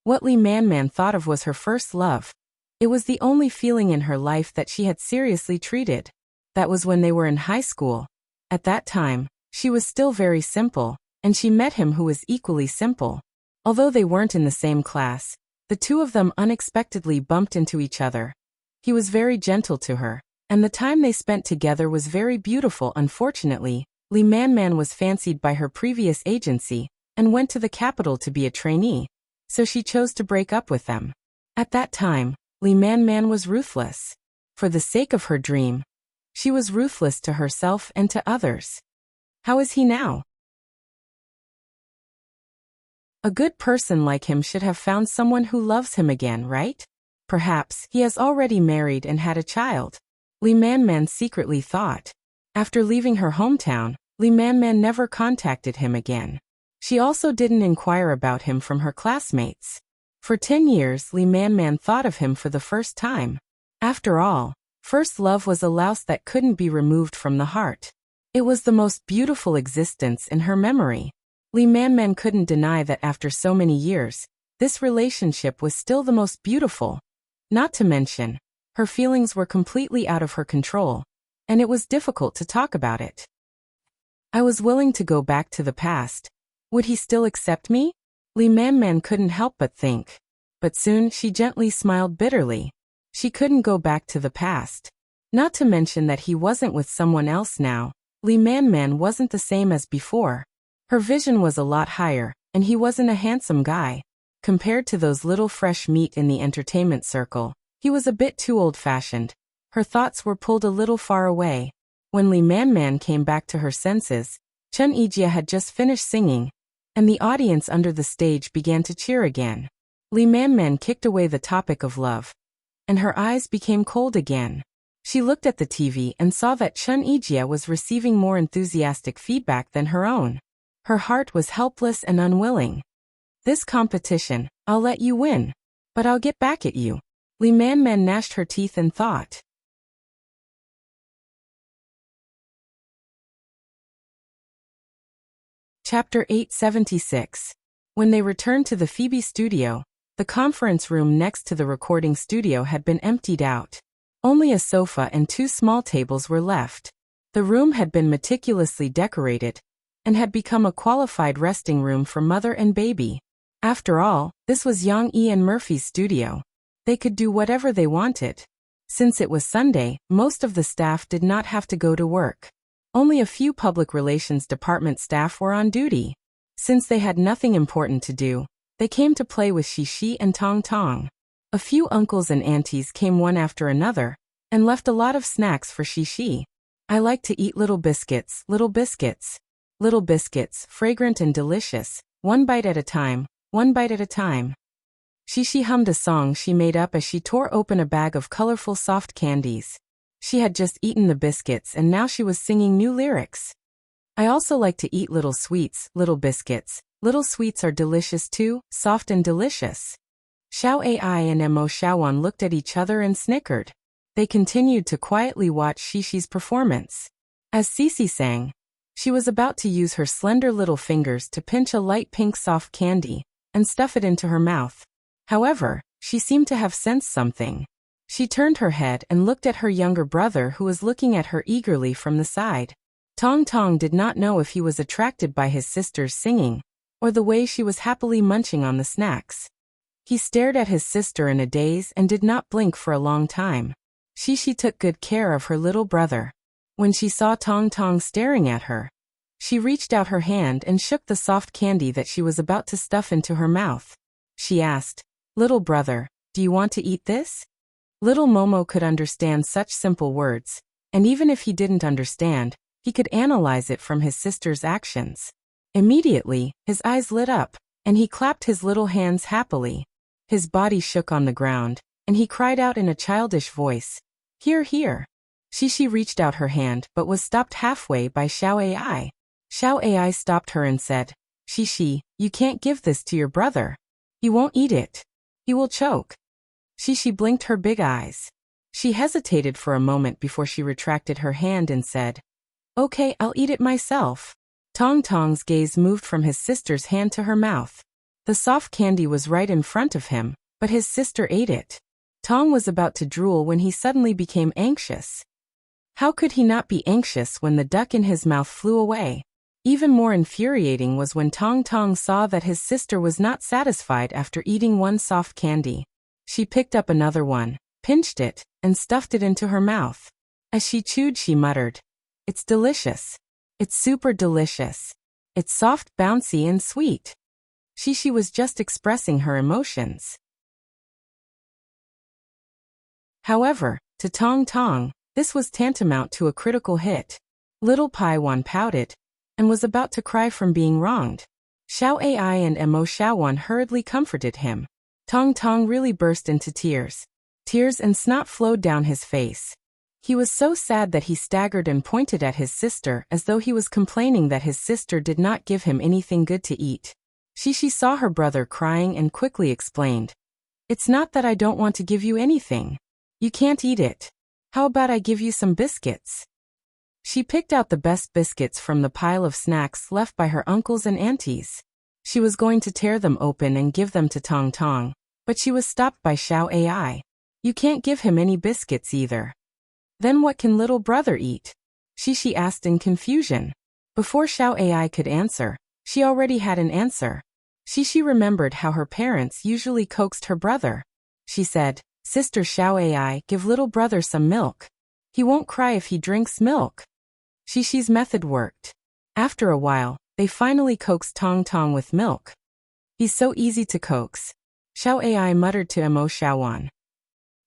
What Lee Man Man thought of was her first love. It was the only feeling in her life that she had seriously treated. That was when they were in high school. At that time, she was still very simple, and she met him who was equally simple. Although they weren't in the same class, the two of them unexpectedly bumped into each other. He was very gentle to her, and the time they spent together was very beautiful. Unfortunately, Lee Man Man was fancied by her previous agency, and went to the capital to be a trainee, so she chose to break up with them. At that time, Lee Man Man was ruthless. For the sake of her dream, she was ruthless to herself and to others. How is he now? A good person like him should have found someone who loves him again, right? Perhaps he has already married and had a child. Lee Man Man secretly thought. After leaving her hometown, Lee Man Man never contacted him again. She also didn't inquire about him from her classmates. For 10 years, Lee Man Man thought of him for the first time. After all, first love was a louse that couldn't be removed from the heart. It was the most beautiful existence in her memory. Lee Man Man couldn't deny that after so many years, this relationship was still the most beautiful. Not to mention, her feelings were completely out of her control, and it was difficult to talk about it. I was willing to go back to the past. Would he still accept me? Lee Man Man couldn't help but think. But soon she gently smiled bitterly. She couldn't go back to the past. Not to mention that he wasn't with someone else now. Lee Man Man wasn't the same as before. Her vision was a lot higher, and he wasn't a handsome guy. Compared to those little fresh meat in the entertainment circle, he was a bit too old-fashioned. Her thoughts were pulled a little far away. When Lee Man Man came back to her senses, Chun Ijia had just finished singing, and the audience under the stage began to cheer again. Lee Man Man kicked away the topic of love, and her eyes became cold again. She looked at the TV and saw that Chun Ijia was receiving more enthusiastic feedback than her own. Her heart was helpless and unwilling. This competition, I'll let you win, but I'll get back at you. Lee Man Man gnashed her teeth and thought. Chapter 876. When they returned to the Phoebe studio, the conference room next to the recording studio had been emptied out. Only a sofa and 2 small tables were left. The room had been meticulously decorated and had become a qualified resting room for mother and baby. After all, this was Yang E and Murphy's studio. They could do whatever they wanted. Since it was Sunday, most of the staff did not have to go to work. Only a few public relations department staff were on duty. Since they had nothing important to do, they came to play with Xi and Tong Tong. A few uncles and aunties came one after another and left a lot of snacks for Xi. I like to eat little biscuits, little biscuits. Little biscuits, fragrant and delicious, one bite at a time, one bite at a time. Xi hummed a song she made up as she tore open a bag of colorful soft candies. She had just eaten the biscuits and now she was singing new lyrics. I also like to eat little sweets, little biscuits. Little sweets are delicious too, soft and delicious. Xiao Ai and Mo Xiaowan looked at each other and snickered. They continued to quietly watch Xi's performance. As Cici sang, she was about to use her slender little fingers to pinch a light pink soft candy and stuff it into her mouth. However, she seemed to have sensed something. She turned her head and looked at her younger brother who was looking at her eagerly from the side. Tong Tong did not know if he was attracted by his sister's singing or the way she was happily munching on the snacks. He stared at his sister in a daze and did not blink for a long time. Xi took good care of her little brother. When she saw Tong Tong staring at her, she reached out her hand and shook the soft candy that she was about to stuff into her mouth. She asked, "Little brother, do you want to eat this?" Little Momo could understand such simple words, and even if he didn't understand, he could analyze it from his sister's actions. Immediately, his eyes lit up, and he clapped his little hands happily. His body shook on the ground, and he cried out in a childish voice, "Here, here." Xi reached out her hand but was stopped halfway by Xiao Ai. Xiao Ai stopped her and said, Xi, you can't give this to your brother. He won't eat it. He will choke." Xi blinked her big eyes. She hesitated for a moment before she retracted her hand and said, "Okay, I'll eat it myself." Tong Tong's gaze moved from his sister's hand to her mouth. The soft candy was right in front of him, but his sister ate it. Tong was about to drool when he suddenly became anxious. How could he not be anxious when the duck in his mouth flew away? Even more infuriating was when Tong Tong saw that his sister was not satisfied after eating one soft candy. She picked up another one, pinched it, and stuffed it into her mouth. As she chewed, she muttered, "It's delicious. It's super delicious. It's soft, bouncy, and sweet." Xi was just expressing her emotions. However, to Tong Tong, this was tantamount to a critical hit. Little Paiwan pouted and was about to cry from being wronged. Xiao Ai and Mo Xiaowan hurriedly comforted him. Tong Tong really burst into tears. Tears and snot flowed down his face. He was so sad that he staggered and pointed at his sister as though he was complaining that his sister did not give him anything good to eat. Xi saw her brother crying and quickly explained, "It's not that I don't want to give you anything. You can't eat it. How about I give you some biscuits?" She picked out the best biscuits from the pile of snacks left by her uncles and aunties. She was going to tear them open and give them to Tong Tong, but she was stopped by Xiao Ai. "You can't give him any biscuits either." "Then what can little brother eat?" Xi asked in confusion. Before Xiao Ai could answer, she already had an answer. Xi remembered how her parents usually coaxed her brother. She said, "Sister Xiao Ai, give little brother some milk. He won't cry if he drinks milk." Xi's method worked. After a while, they finally coaxed Tong Tong with milk. "He's so easy to coax," Xiao Ai muttered to Mo Xiaowan.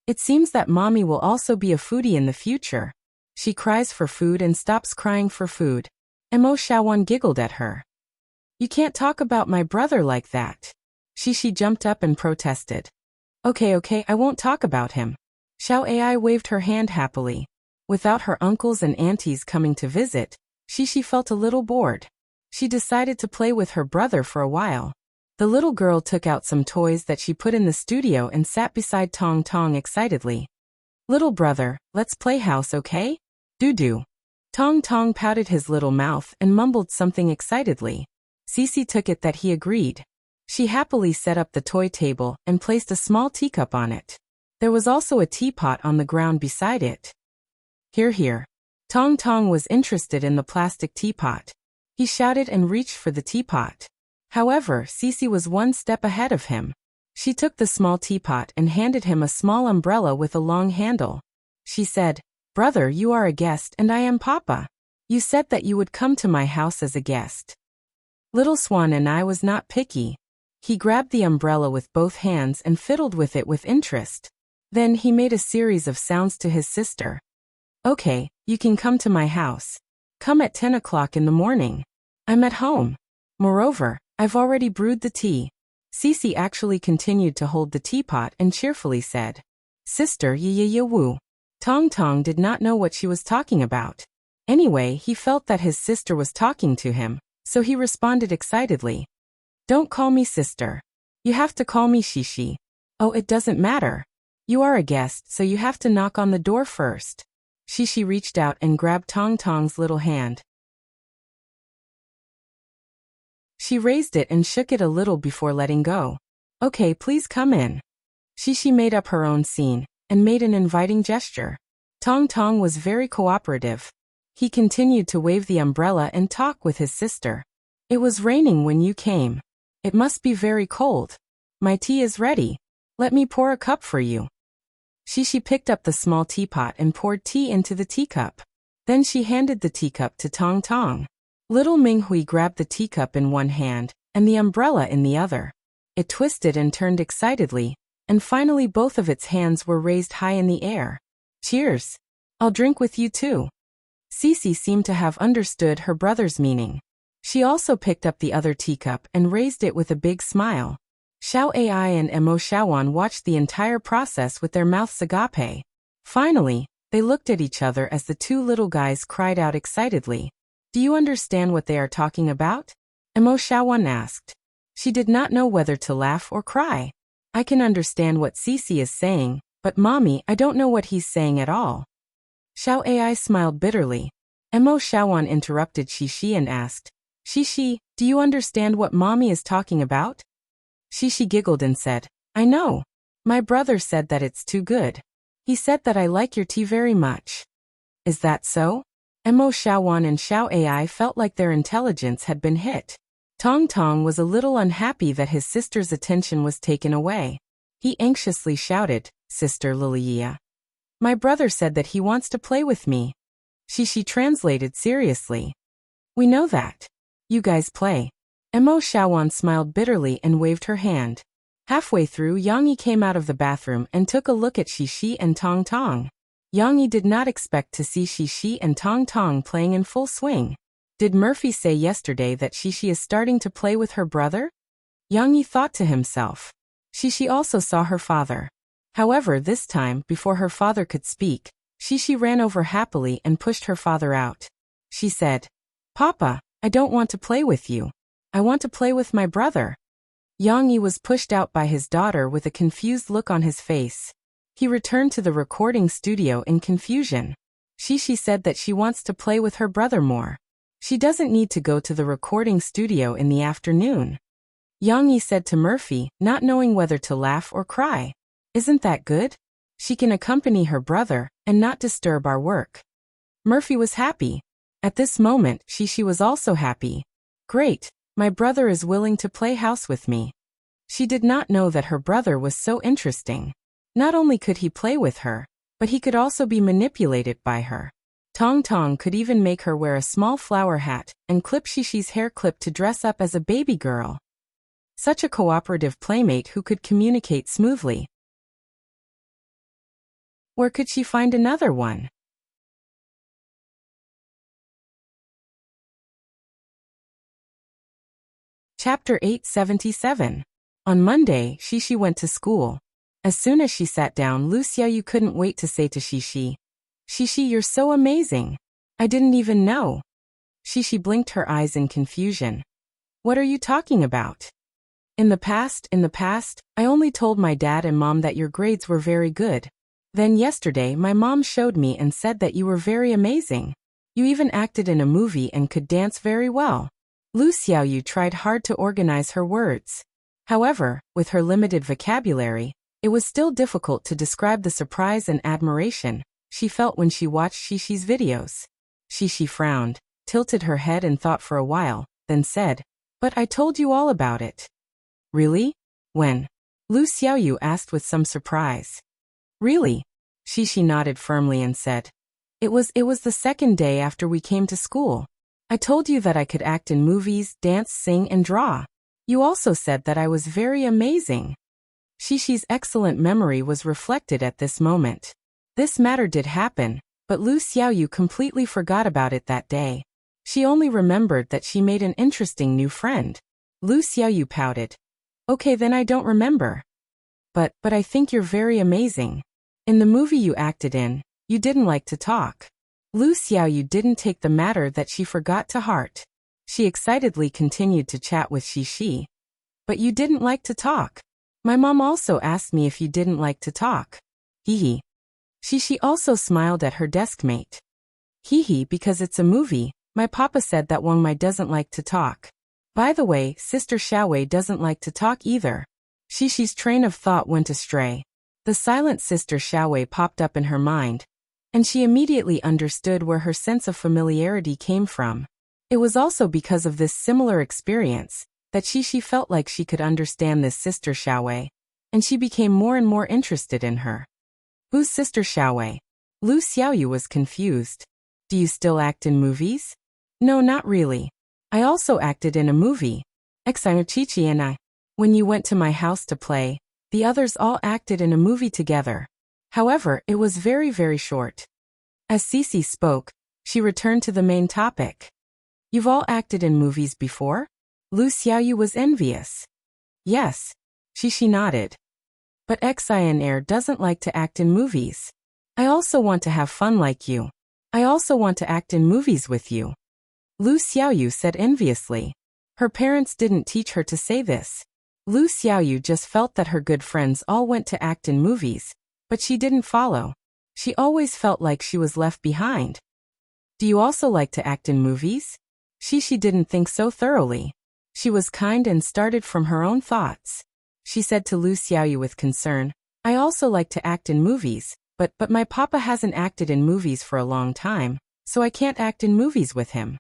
"It seems that mommy will also be a foodie in the future. She cries for food and stops crying for food." Mo Xiaowan giggled at her. "You can't talk about my brother like that." Xi jumped up and protested. Okay, I won't talk about him." Xiao Ai waved her hand happily. Without her uncles and aunties coming to visit, Xi felt a little bored. She decided to play with her brother for a while. The little girl took out some toys that she put in the studio and sat beside Tong Tong excitedly. "Little brother, let's play house, okay?" "Do." Tong Tong pouted his little mouth and mumbled something excitedly. Cici took it that he agreed. She happily set up the toy table and placed a small teacup on it. There was also a teapot on the ground beside it. Here, here. Tong Tong was interested in the plastic teapot. He shouted and reached for the teapot. However, Cece was one step ahead of him. She took the small teapot and handed him a small umbrella with a long handle. She said, "Brother, you are a guest and I am Papa. You said that you would come to my house as a guest." Little Swan and I was not picky. He grabbed the umbrella with both hands and fiddled with it with interest. Then he made a series of sounds to his sister. "Okay, you can come to my house. Come at 10 o'clock in the morning. I'm at home. Moreover, I've already brewed the tea." Cece actually continued to hold the teapot and cheerfully said, "Sister, woo." Tong Tong did not know what she was talking about. Anyway, he felt that his sister was talking to him, so he responded excitedly. "Don't call me sister. You have to call me Shishi." "Oh, it doesn't matter. You are a guest, so you have to knock on the door first." Shishi reached out and grabbed Tong Tong's little hand. She raised it and shook it a little before letting go. "Okay, please come in." Shishi made up her own scene and made an inviting gesture. Tong Tong was very cooperative. He continued to wave the umbrella and talk with his sister. "It was raining when you came. It must be very cold. My tea is ready. Let me pour a cup for you." Shishi picked up the small teapot and poured tea into the teacup. Then she handed the teacup to Tong Tong. Little Minghui grabbed the teacup in one hand and the umbrella in the other. It twisted and turned excitedly, and finally both of its hands were raised high in the air. "Cheers. I'll drink with you too." Cece seemed to have understood her brother's meaning. She also picked up the other teacup and raised it with a big smile. Xiao Ai and Mo Xiaowan watched the entire process with their mouths agape. Finally, they looked at each other as the two little guys cried out excitedly. "Do you understand what they are talking about?" Mo Xiaowan asked. She did not know whether to laugh or cry. "I can understand what Cece is saying, but Mommy, I don't know what he's saying at all." Xiao Ai smiled bitterly. Mo Xiaowan interrupted Shishi and asked, "Shishi, do you understand what Mommy is talking about?" Shishi giggled and said, "I know. My brother said that it's too good. He said that I like your tea very much." "Is that so?" Mo Xiaowan and Xiao Ai felt like their intelligence had been hit. Tong Tong was a little unhappy that his sister's attention was taken away. He anxiously shouted, "Sister Lilia. My brother said that he wants to play with me." Shishi translated seriously. "We know that. You guys play." Mo Xiaowan smiled bitterly and waved her hand. Halfway through, Yang Yi came out of the bathroom and took a look at Shishi and Tong Tong. Yang Yi did not expect to see Shishi and Tong Tong playing in full swing. Did Murphy say yesterday that Shishi is starting to play with her brother? Yang Yi thought to himself. Shishi also saw her father. However, this time, before her father could speak, Shishi ran over happily and pushed her father out. She said, "Papa, I don't want to play with you. I want to play with my brother." Yang Yi was pushed out by his daughter with a confused look on his face. He returned to the recording studio in confusion. Shishi said that she wants to play with her brother more. She doesn't need to go to the recording studio in the afternoon. Yang Yi said to Murphy, not knowing whether to laugh or cry, "Isn't that good? She can accompany her brother and not disturb our work." Murphy was happy. At this moment, Shishi was also happy. "Great, my brother is willing to play house with me." She did not know that her brother was so interesting. Not only could he play with her, but he could also be manipulated by her. Tong Tong could even make her wear a small flower hat and clip Shishi's hair clip to dress up as a baby girl. Such a cooperative playmate who could communicate smoothly. Where could she find another one? Chapter 877. On Monday, Shishi went to school. As soon as she sat down, Lu Xiaoyu couldn't wait to say to Shishi, "Shishi, you're so amazing. I didn't even know." Shishi blinked her eyes in confusion. "What are you talking about?" In the past, I only told my dad and mom that your grades were very good. Then yesterday, my mom showed me and said that you were very amazing. You even acted in a movie and could dance very well." Lu Xiaoyu tried hard to organize her words. However, with her limited vocabulary, it was still difficult to describe the surprise and admiration she felt when she watched Shishi's videos. Shishi frowned, tilted her head and thought for a while, then said, "But I told you all about it." "Really? When?" Lu Xiaoyu asked with some surprise. "Really?" Shishi nodded firmly and said, It was the second day after we came to school. I told you that I could act in movies, dance, sing, and draw. You also said that I was very amazing." Shishi's excellent memory was reflected at this moment. This matter did happen, but Lu Xiaoyu completely forgot about it that day. She only remembered that she made an interesting new friend. Lu Xiaoyu pouted. "Okay, then I don't remember. But I think you're very amazing. In the movie you acted in, you didn't like to talk." Lu Xiaoyu didn't take the matter that she forgot to heart. She excitedly continued to chat with Shishi. "But you didn't like to talk. My mom also asked me if you didn't like to talk." Hee. Shishi also smiled at her deskmate. Hee, because it's a movie, my papa said that Wang Mai doesn't like to talk. By the way, Sister Xiaowei doesn't like to talk either. Shishi's train of thought went astray. The silent Sister Xiaowei popped up in her mind, and she immediately understood where her sense of familiarity came from. It was also because of this similar experience that Shishi felt like she could understand this Sister Xiaowei, and she became more and more interested in her. "Who's Sister Xiaowei?" Lu Xiaoyu was confused. "Do you still act in movies?" "No, not really. I also acted in a movie. Chichi and I. When you went to my house to play, the others all acted in a movie together. However, it was very, very short." As Sisi spoke, she returned to the main topic. "You've all acted in movies before?" Lu Xiaoyu was envious. "Yes." Shishi nodded. "But Xian doesn't like to act in movies. I also want to have fun like you. I also want to act in movies with you." Lu Xiaoyu said enviously. Her parents didn't teach her to say this. Lu Xiaoyu just felt that her good friends all went to act in movies, but she didn't follow. She always felt like she was left behind. "Do you also like to act in movies?" Shishi didn't think so thoroughly. She was kind and started from her own thoughts. She said to Lu Xiaoyu with concern, "I also like to act in movies, but my papa hasn't acted in movies for a long time, so I can't act in movies with him."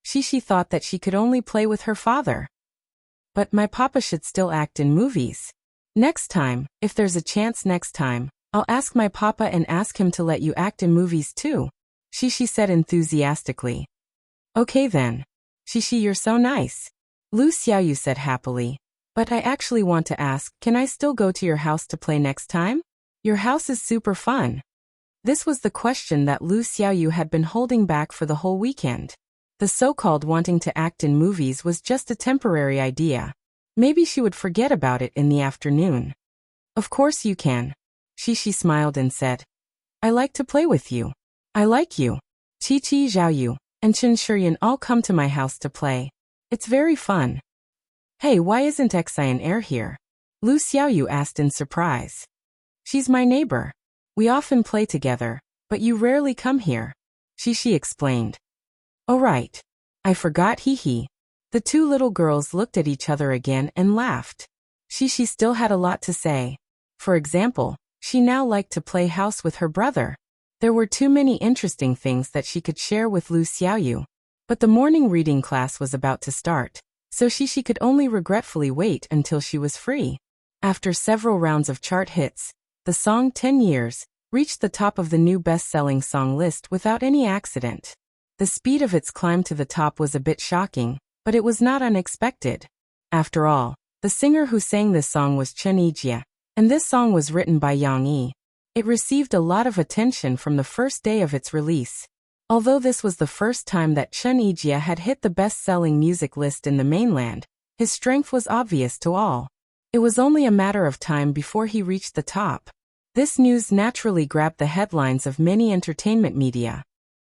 Shishi thought that she could only play with her father. "But my papa should still act in movies. Next time, if there's a chance next time, I'll ask my papa and ask him to let you act in movies too," Shishi said enthusiastically. "Okay then. Shishi, you're so nice," Lu Xiaoyu said happily. "But I actually want to ask, can I still go to your house to play next time? Your house is super fun." This was the question that Lu Xiaoyu had been holding back for the whole weekend. The so-called wanting to act in movies was just a temporary idea. Maybe she would forget about it in the afternoon. "Of course you can." Shishi smiled and said, "I like to play with you. I like you. Qiqi, Zhaoyu, and Chen Shiyan all come to my house to play. It's very fun." "Hey, why isn't Xian here?" Lu Xiaoyu asked in surprise. "She's my neighbor. We often play together, but you rarely come here," Shishi explained. "Oh right. I forgot, hee. The two little girls looked at each other again and laughed. Shishi still had a lot to say. For example, she now liked to play house with her brother. There were too many interesting things that she could share with Lu Xiaoyu. But the morning reading class was about to start, so Shishi could only regretfully wait until she was free. After several rounds of chart hits, the song 10 Years reached the top of the new best-selling song list without any accident. The speed of its climb to the top was a bit shocking, but it was not unexpected. After all, the singer who sang this song was Chen Yijie, and this song was written by Yang Yi. It received a lot of attention from the first day of its release. Although this was the first time that Chen Yijie had hit the best-selling music list in the mainland, his strength was obvious to all. It was only a matter of time before he reached the top. This news naturally grabbed the headlines of many entertainment media.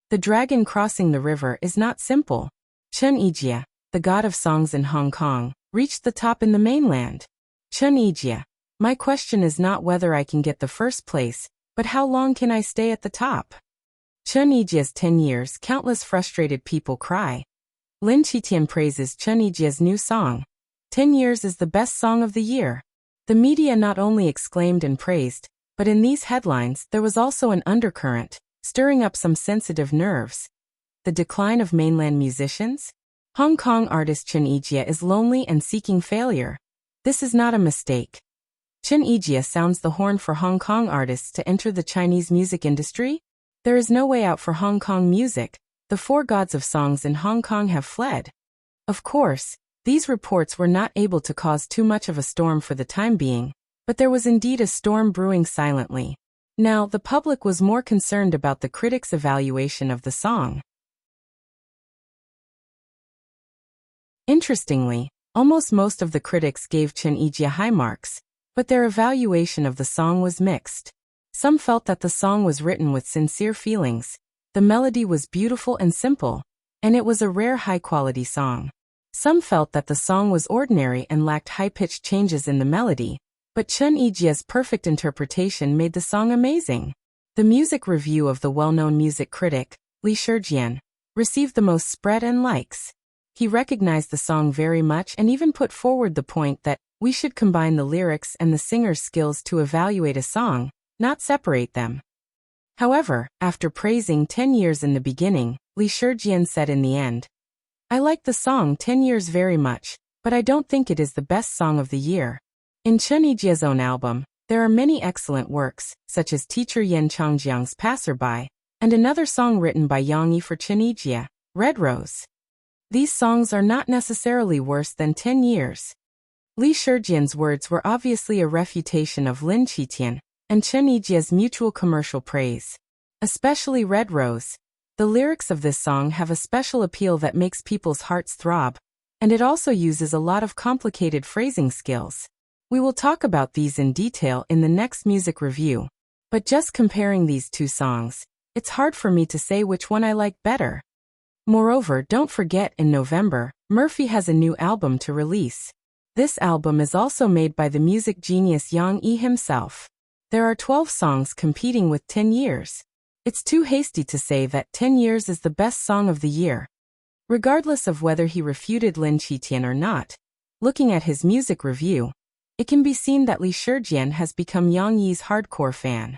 The dragon crossing the river is not simple. Chen Yijie, the god of songs in Hong Kong, reached the top in the mainland. Chen Yijie, my question is not whether I can get the first place, but how long can I stay at the top? Chen Yijie's 10 years, countless frustrated people cry. Lin Qitian praises Chen Yijia's new song. 10 years is the best song of the year. The media not only exclaimed and praised, but in these headlines there was also an undercurrent, stirring up some sensitive nerves. The decline of mainland musicians? Hong Kong artist Chen Yijia is lonely and seeking failure. This is not a mistake. Chen Yijia sounds the horn for Hong Kong artists to enter the Chinese music industry. There is no way out for Hong Kong music. The four gods of songs in Hong Kong have fled. Of course, these reports were not able to cause too much of a storm for the time being, but there was indeed a storm brewing silently. Now, the public was more concerned about the critics' evaluation of the song. Interestingly, almost most of the critics gave Chen Yijia high marks, but their evaluation of the song was mixed. Some felt that the song was written with sincere feelings. The melody was beautiful and simple, and it was a rare high-quality song. Some felt that the song was ordinary and lacked high-pitched changes in the melody, but Chen Yijia's perfect interpretation made the song amazing. The music review of the well-known music critic, Li Shijian, received the most spread and likes. He recognized the song very much and even put forward the point that we should combine the lyrics and the singer's skills to evaluate a song, not separate them. However, after praising 10 years in the beginning, Li Shijian said in the end, I like the song 10 years very much, but I don't think it is the best song of the year. In Chen Yijia's own album, there are many excellent works, such as teacher Yan Changjiang's Passerby, and another song written by Yang Yi for Chen Yijia, Red Rose. These songs are not necessarily worse than 10 years. Li Shijian's words were obviously a refutation of Lin Qitian and Chen Yijia's mutual commercial praise. Especially Red Rose. The lyrics of this song have a special appeal that makes people's hearts throb, and it also uses a lot of complicated phrasing skills. We will talk about these in detail in the next music review, but just comparing these two songs, it's hard for me to say which one I like better. Moreover, don't forget in November, Murphy has a new album to release. This album is also made by the music genius Yang Yi himself. There are 12 songs competing with 10 years. It's too hasty to say that 10 years is the best song of the year. Regardless of whether he refuted Lin Qitian or not, looking at his music review, it can be seen that Li Shijian has become Yang Yi's hardcore fan.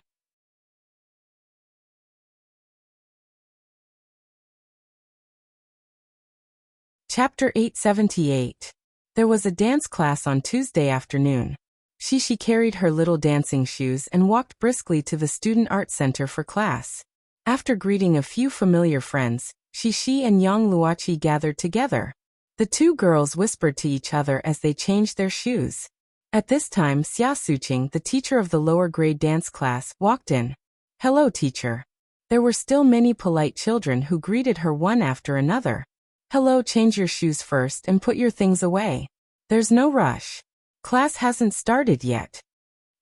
Chapter 878. There was a dance class on Tuesday afternoon. Shishi carried her little dancing shoes and walked briskly to the Student Art Center for class. After greeting a few familiar friends, Shishi and Yang Luoqi gathered together. The two girls whispered to each other as they changed their shoes. At this time, Xia Suqing, the teacher of the lower grade dance class, walked in. Hello, teacher. There were still many polite children who greeted her one after another. Hello, change your shoes first and put your things away. There's no rush. Class hasn't started yet.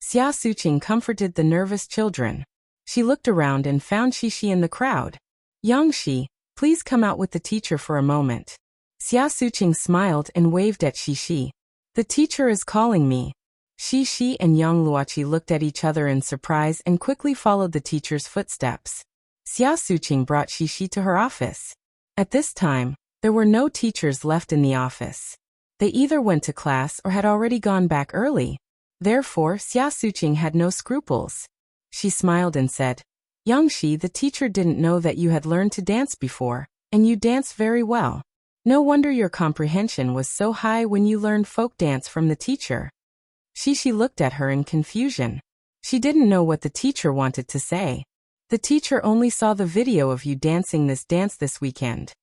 Xia Suqing comforted the nervous children. She looked around and found Shishi in the crowd. Yang Shi, please come out with the teacher for a moment. Xia Suqing smiled and waved at Shishi. The teacher is calling me. Shishi and Yang Luoqi looked at each other in surprise and quickly followed the teacher's footsteps. Xia Suqing brought Shishi to her office. At this time, there were no teachers left in the office. They either went to class or had already gone back early. Therefore, Xia Suqing had no scruples. She smiled and said, Yang Shi, the teacher didn't know that you had learned to dance before, and you dance very well. No wonder your comprehension was so high when you learned folk dance from the teacher. Shishi looked at her in confusion. She didn't know what the teacher wanted to say. The teacher only saw the video of you dancing this dance this weekend.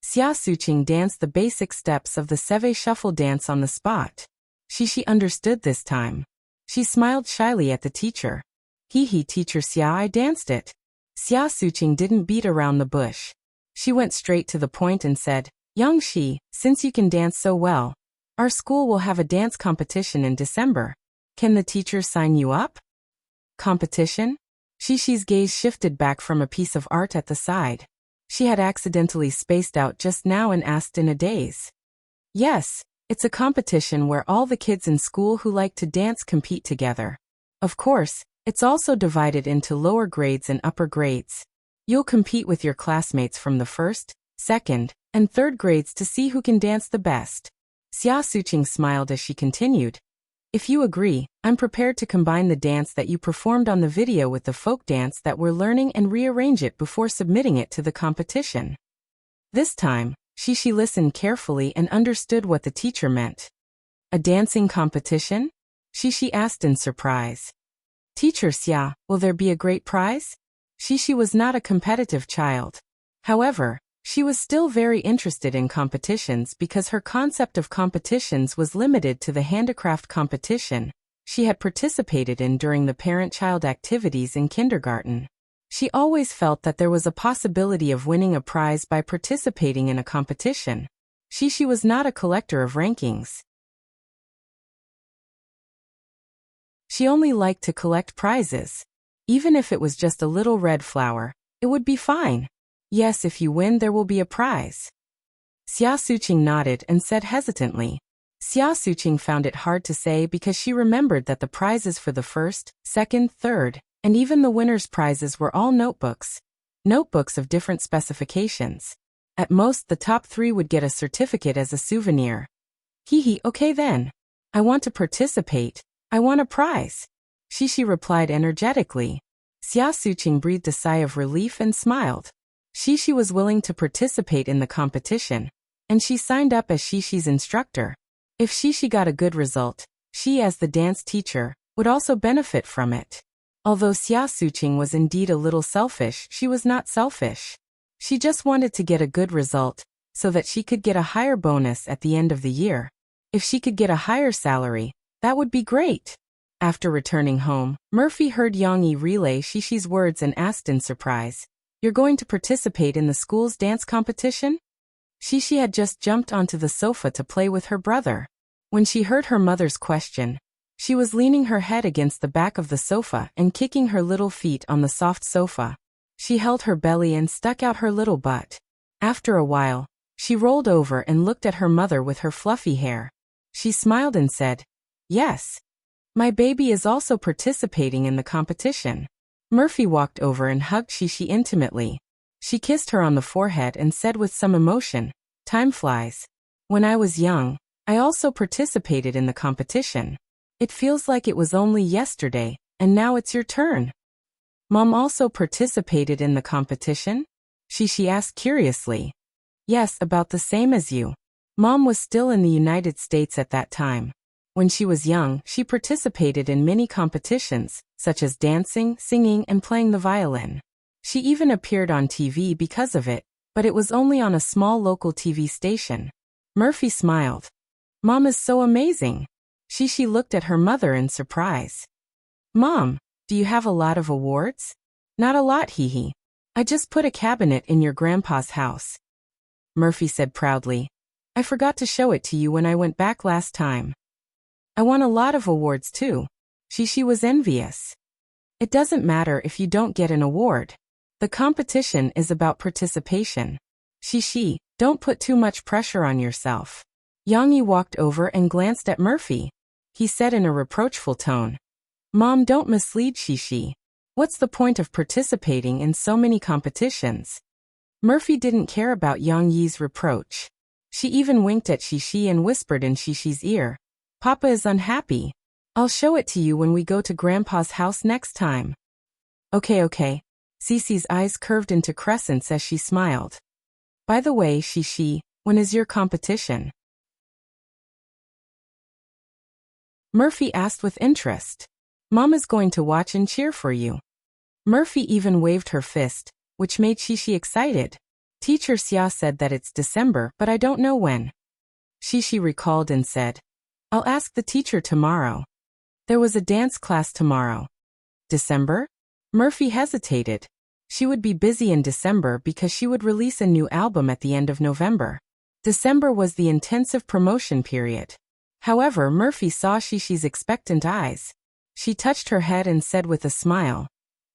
Xia Suqing danced the basic steps of the Seve shuffle dance on the spot. Shishi understood this time. She smiled shyly at the teacher. Hee, teacher Xia, I danced it. Xia Suqing didn't beat around the bush. She went straight to the point and said, Yang Shi, since you can dance so well, our school will have a dance competition in December. Can the teacher sign you up? Competition? Shishi's gaze shifted back from a piece of art at the side. She had accidentally spaced out just now and asked in a daze. Yes, it's a competition where all the kids in school who like to dance compete together. Of course, it's also divided into lower grades and upper grades. You'll compete with your classmates from the first, second, and third grades to see who can dance the best. Xia Suqing smiled as she continued. If you agree, I'm prepared to combine the dance that you performed on the video with the folk dance that we're learning and rearrange it before submitting it to the competition. This time, Shishi listened carefully and understood what the teacher meant. A dancing competition? Shishi asked in surprise. Teacher Xia, will there be a great prize? Shishi was not a competitive child. However, she was still very interested in competitions because her concept of competitions was limited to the handicraft competition she had participated in during the parent-child activities in kindergarten. She always felt that there was a possibility of winning a prize by participating in a competition. Shishi was not a collector of rankings. She only liked to collect prizes. Even if it was just a little red flower, it would be fine. Yes, if you win there will be a prize. Xia Suqing nodded and said hesitantly. Xia Suqing found it hard to say because she remembered that the prizes for the first, second, third, and even the winner's prizes were all notebooks. Notebooks of different specifications. At most the top 3 would get a certificate as a souvenir. Okay then. I want to participate. I want a prize. Shishi replied energetically. Xia Suqing breathed a sigh of relief and smiled. Shishi was willing to participate in the competition, and she signed up as Shishi's instructor. If Shishi got a good result, she as the dance teacher would also benefit from it. Although Xia Suqing was indeed a little selfish, she was not selfish. She just wanted to get a good result, so that she could get a higher bonus at the end of the year. If she could get a higher salary, that would be great. After returning home, Murphy heard Yang Yi relay Shishi's words and asked in surprise, "You're going to participate in the school's dance competition?" Shishi had just jumped onto the sofa to play with her brother. When she heard her mother's question, she was leaning her head against the back of the sofa and kicking her little feet on the soft sofa. She held her belly and stuck out her little butt. After a while, she rolled over and looked at her mother with her fluffy hair. She smiled and said, "Yes. My baby is also participating in the competition." Murphy walked over and hugged Shishi intimately. She kissed her on the forehead and said with some emotion, "Time flies. When I was young, I also participated in the competition. It feels like it was only yesterday, and now it's your turn." Mom also participated in the competition? Shishi asked curiously. Yes, about the same as you. Mom was still in the United States at that time. When she was young, she participated in many competitions, such as dancing, singing, and playing the violin. She even appeared on TV because of it, but it was only on a small local TV station. Murphy smiled. Mom is so amazing. Shishi looked at her mother in surprise. Mom, do you have a lot of awards? Not a lot, hee. I just put a cabinet in your grandpa's house. Murphy said proudly. I forgot to show it to you when I went back last time. I won a lot of awards too. Shishi was envious. It doesn't matter if you don't get an award. The competition is about participation. Shishi, don't put too much pressure on yourself. Yang Yi walked over and glanced at Murphy. He said in a reproachful tone. Mom, don't mislead Shishi. What's the point of participating in so many competitions? Murphy didn't care about Yang Yi's reproach. She even winked at Shishi and whispered in Shishi's ear. Papa is unhappy. I'll show it to you when we go to Grandpa's house next time. Okay. Cece's eyes curved into crescents as she smiled. By the way, Shishi, when is your competition? Murphy asked with interest. Mom is going to watch and cheer for you. Murphy even waved her fist, which made Shishi excited. Teacher Xia said that it's December, but I don't know when. Shishi recalled and said, I'll ask the teacher tomorrow. There was a dance class tomorrow. December? Murphy hesitated. She would be busy in December because she would release a new album at the end of November. December was the intensive promotion period. However, Murphy saw Shishi's expectant eyes. She touched her head and said with a smile,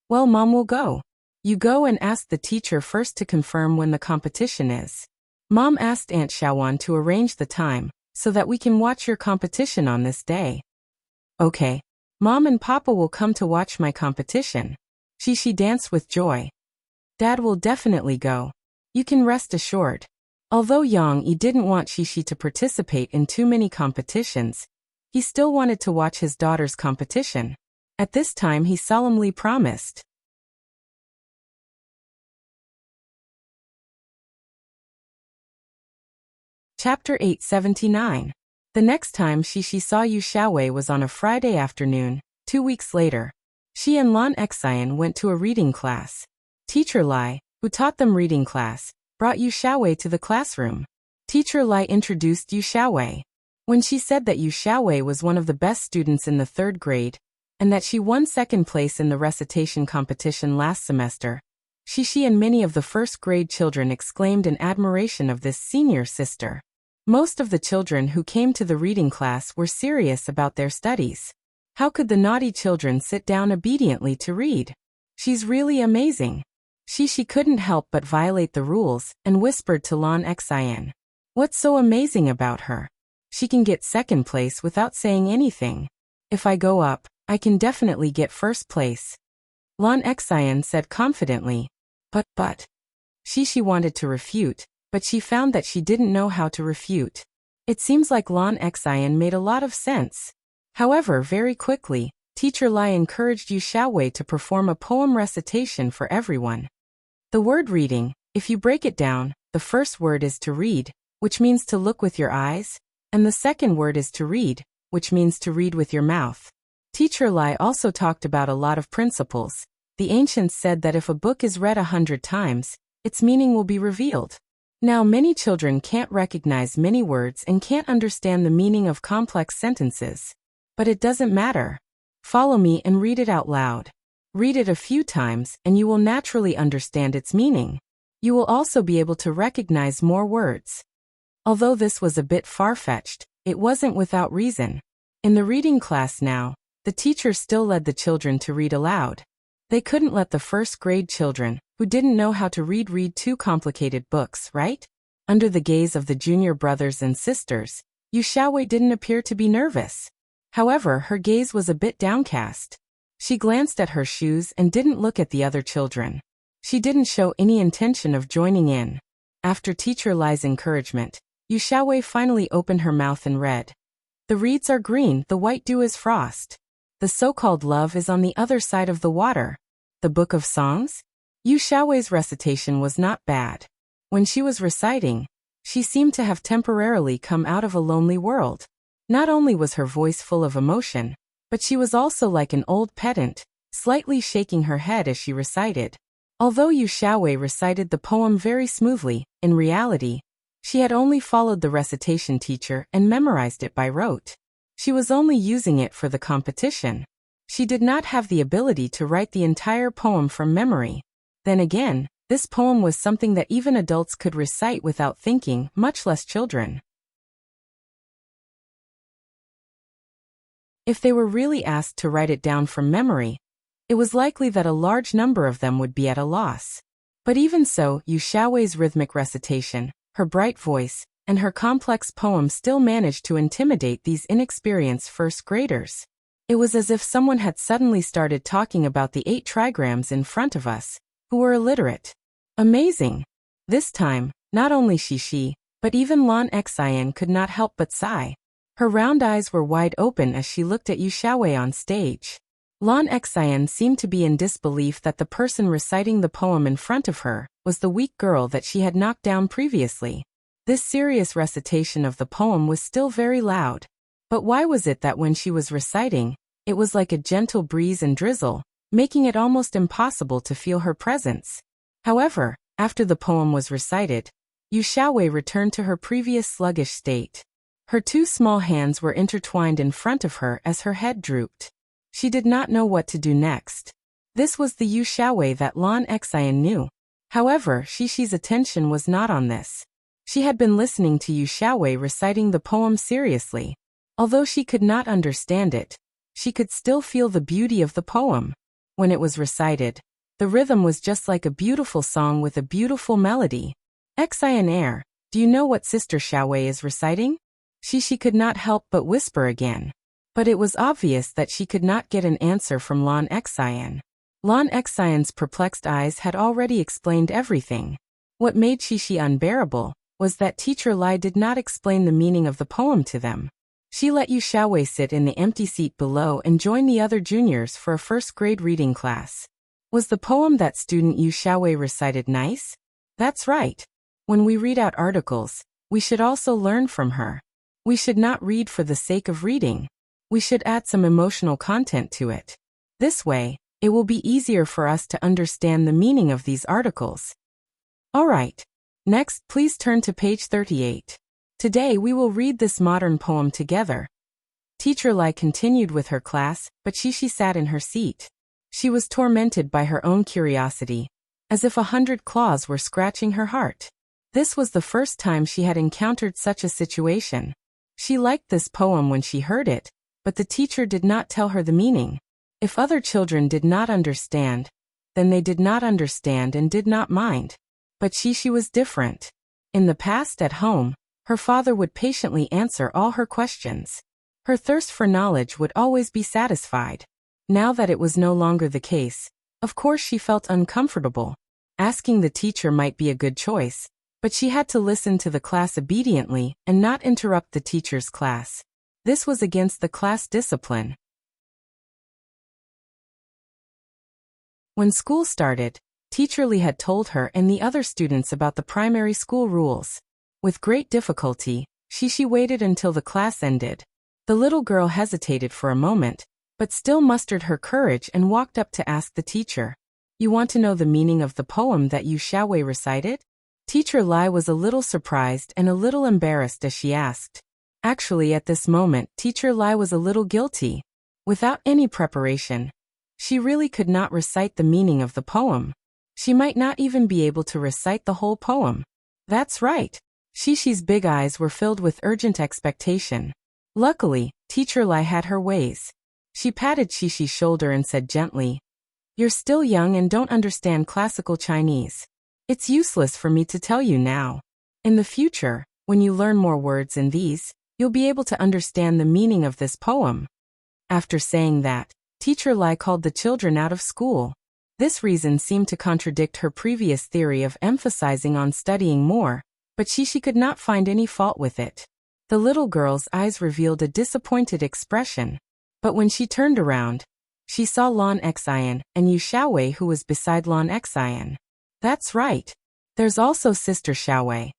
Well, Mom will go. You go and ask the teacher first to confirm when the competition is. Mom asked Aunt Xiaowan to arrange the time, so that we can watch your competition on this day. Okay. Mom and Papa will come to watch my competition. Shishi danced with joy. Dad will definitely go. You can rest assured. Although Yang Yi didn't want Shishi to participate in too many competitions, he still wanted to watch his daughter's competition. At this time he solemnly promised. Chapter 879. The next time Shishi saw Yu Xiaowei was on a Friday afternoon, 2 weeks later. She and Lan Xian went to a reading class. Teacher Lai, who taught them reading class, brought Yu Xiaowei to the classroom. Teacher Lai introduced Yu Xiaowei. When she said that Yu Xiaowei was one of the best students in the 3rd grade, and that she won 2nd place in the recitation competition last semester, Shishi and many of the 1st grade children exclaimed in admiration of this senior sister. Most of the children who came to the reading class were serious about their studies. How could the naughty children sit down obediently to read? She's really amazing. Shishi couldn't help but violate the rules and whispered to Lan Xian. What's so amazing about her? She can get 2nd place without saying anything. If I go up, I can definitely get 1st place. Lan Xian said confidently. But. Shishi wanted to refute, but she found that she didn't know how to refute. It seems like Lan Xian made a lot of sense. However, very quickly, Teacher Lai encouraged Yu Xiaowei to perform a poem recitation for everyone. The word reading, if you break it down, the first word is to read, which means to look with your eyes, and the second word is to read, which means to read with your mouth. Teacher Lai also talked about a lot of principles. The ancients said that if a book is read 100 times, its meaning will be revealed. Now many children can't recognize many words and can't understand the meaning of complex sentences. But it doesn't matter. Follow me and read it out loud. Read it a few times and you will naturally understand its meaning. You will also be able to recognize more words. Although this was a bit far-fetched, it wasn't without reason. In the reading class now, the teacher still led the children to read aloud. They couldn't let the 1st grade children, who didn't know how to read too complicated books, right? Under the gaze of the junior brothers and sisters, Yu Xiaowei didn't appear to be nervous. However, her gaze was a bit downcast. She glanced at her shoes and didn't look at the other children. She didn't show any intention of joining in. After Teacher Lai's encouragement, Yu Xiaowei finally opened her mouth and read. The reeds are green, the white dew is frost. The so-called love is on the other side of the water. The Book of Songs? Yu Xiaowei's recitation was not bad. When she was reciting, she seemed to have temporarily come out of a lonely world. Not only was her voice full of emotion, but she was also like an old pedant, slightly shaking her head as she recited. Although Yu Xiaowei recited the poem very smoothly, in reality, she had only followed the recitation teacher and memorized it by rote. She was only using it for the competition. She did not have the ability to write the entire poem from memory. Then again, this poem was something that even adults could recite without thinking, much less children. If they were really asked to write it down from memory, it was likely that a large number of them would be at a loss. But even so, Yu Xiaowei's rhythmic recitation, her bright voice, and her complex poem still managed to intimidate these inexperienced 1st graders. It was as if someone had suddenly started talking about the 8 trigrams in front of us, who were illiterate. Amazing! This time, not only Shishi, but even Lan Xian could not help but sigh. Her round eyes were wide open as she looked at Yu Xiaowei on stage. Lan Xian seemed to be in disbelief that the person reciting the poem in front of her was the weak girl that she had knocked down previously. This serious recitation of the poem was still very loud. But why was it that when she was reciting, it was like a gentle breeze and drizzle, making it almost impossible to feel her presence? However, after the poem was recited, Yu Xiaowei returned to her previous sluggish state. Her 2 small hands were intertwined in front of her as her head drooped. She did not know what to do next. This was the Yu Xiaowei that Lan Xian knew. However, Shishi's attention was not on this. She had been listening to Yu Xiaowei reciting the poem seriously. Although she could not understand it, she could still feel the beauty of the poem. When it was recited, the rhythm was just like a beautiful song with a beautiful melody. Xian air, do you know what Sister Xiaowei is reciting? Shishi could not help but whisper again. But it was obvious that she could not get an answer from Lan Xian. Lan Xian's perplexed eyes had already explained everything. What made Shishi unbearable was that Teacher Lai did not explain the meaning of the poem to them. She let Yu Xiaowei sit in the empty seat below and join the other juniors for a first-grade reading class. Was the poem that student Yu Xiaowei recited nice? That's right. When we read out articles, we should also learn from her. We should not read for the sake of reading. We should add some emotional content to it. This way, it will be easier for us to understand the meaning of these articles. Alright. Next, please turn to page 38. Today we will read this modern poem together. Teacher Lai continued with her class, but Shishi sat in her seat. She was tormented by her own curiosity, as if 100 claws were scratching her heart. This was the first time she had encountered such a situation. She liked this poem when she heard it, but the teacher did not tell her the meaning. If other children did not understand, then they did not understand and did not mind. But Shishi was different. In the past at home, her father would patiently answer all her questions. Her thirst for knowledge would always be satisfied. Now that it was no longer the case, of course she felt uncomfortable. Asking the teacher might be a good choice, but she had to listen to the class obediently and not interrupt the teacher's class. This was against the class discipline. When school started, Teacher Li had told her and the other students about the primary school rules. With great difficulty, Shishi waited until the class ended. The little girl hesitated for a moment, but still mustered her courage and walked up to ask the teacher, "You want to know the meaning of the poem that Yu Xiaowei recited?" Teacher Lai was a little surprised and a little embarrassed as she asked. Actually, at this moment, Teacher Lai was a little guilty. Without any preparation, she really could not recite the meaning of the poem. She might not even be able to recite the whole poem. That's right. Shishi's big eyes were filled with urgent expectation. Luckily, Teacher Lai had her ways. She patted Shishi's shoulder and said gently, "You're still young and don't understand classical Chinese. It's useless for me to tell you now. In the future, when you learn more words in these, you'll be able to understand the meaning of this poem." After saying that, Teacher Lai called the children out of school. This reason seemed to contradict her previous theory of emphasizing on studying more, but Shishi could not find any fault with it. The little girl's eyes revealed a disappointed expression. But when she turned around, she saw Lan Xian and Yu Xiaowei, who was beside Lan Xian. That's right. There's also Sister Xiaowei.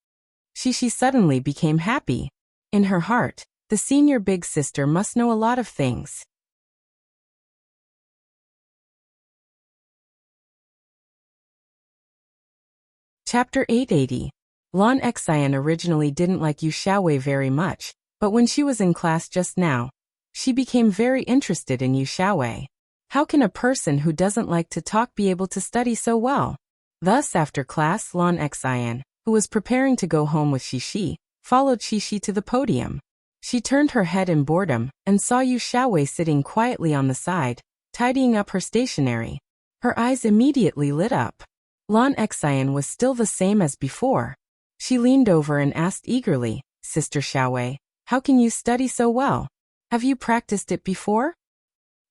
Shishi suddenly became happy. In her heart, the senior big sister must know a lot of things. Chapter 880. Lan Xian originally didn't like Yu Xiaowei very much, but when she was in class just now, she became very interested in Yu Xiaowei. How can a person who doesn't like to talk be able to study so well? Thus, after class, Lan Xian, who was preparing to go home with Shishi, followed Shishi to the podium. She turned her head in boredom and saw Yu Xiaowei sitting quietly on the side, tidying up her stationery. Her eyes immediately lit up. Lan Xian was still the same as before. She leaned over and asked eagerly, "Sister Xiaowei, how can you study so well? Have you practiced it before?"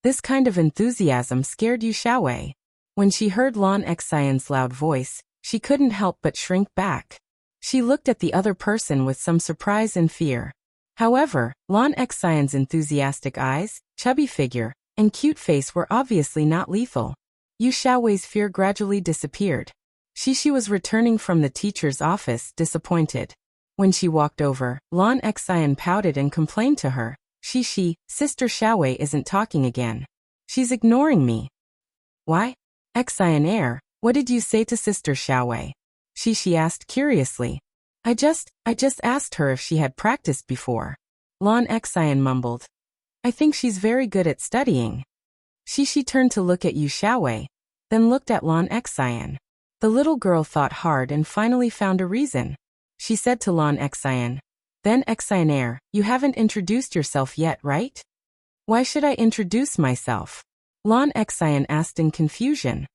This kind of enthusiasm scared Yu Xiaowei. When she heard Lan Xian's loud voice, she couldn't help but shrink back. She looked at the other person with some surprise and fear. However, Lan Xian's enthusiastic eyes, chubby figure, and cute face were obviously not lethal. Yu Xiaowei's fear gradually disappeared. Shishi was returning from the teacher's office, disappointed. When she walked over, Lan Xian pouted and complained to her, "Shishi, Sister Xiaowei isn't talking again. She's ignoring me." "Why? Xian, what did you say to Sister Xiaowei?" Shishi asked curiously. I just asked her if she had practiced before." Lan Xian mumbled. "I think she's very good at studying." Shishi turned to look at Yu Xiaowei, then looked at Lan Xian. The little girl thought hard and finally found a reason. She said to Lan Xian, "Then Xian, you haven't introduced yourself yet, right?" "Why should I introduce myself?" Lan Xian asked in confusion.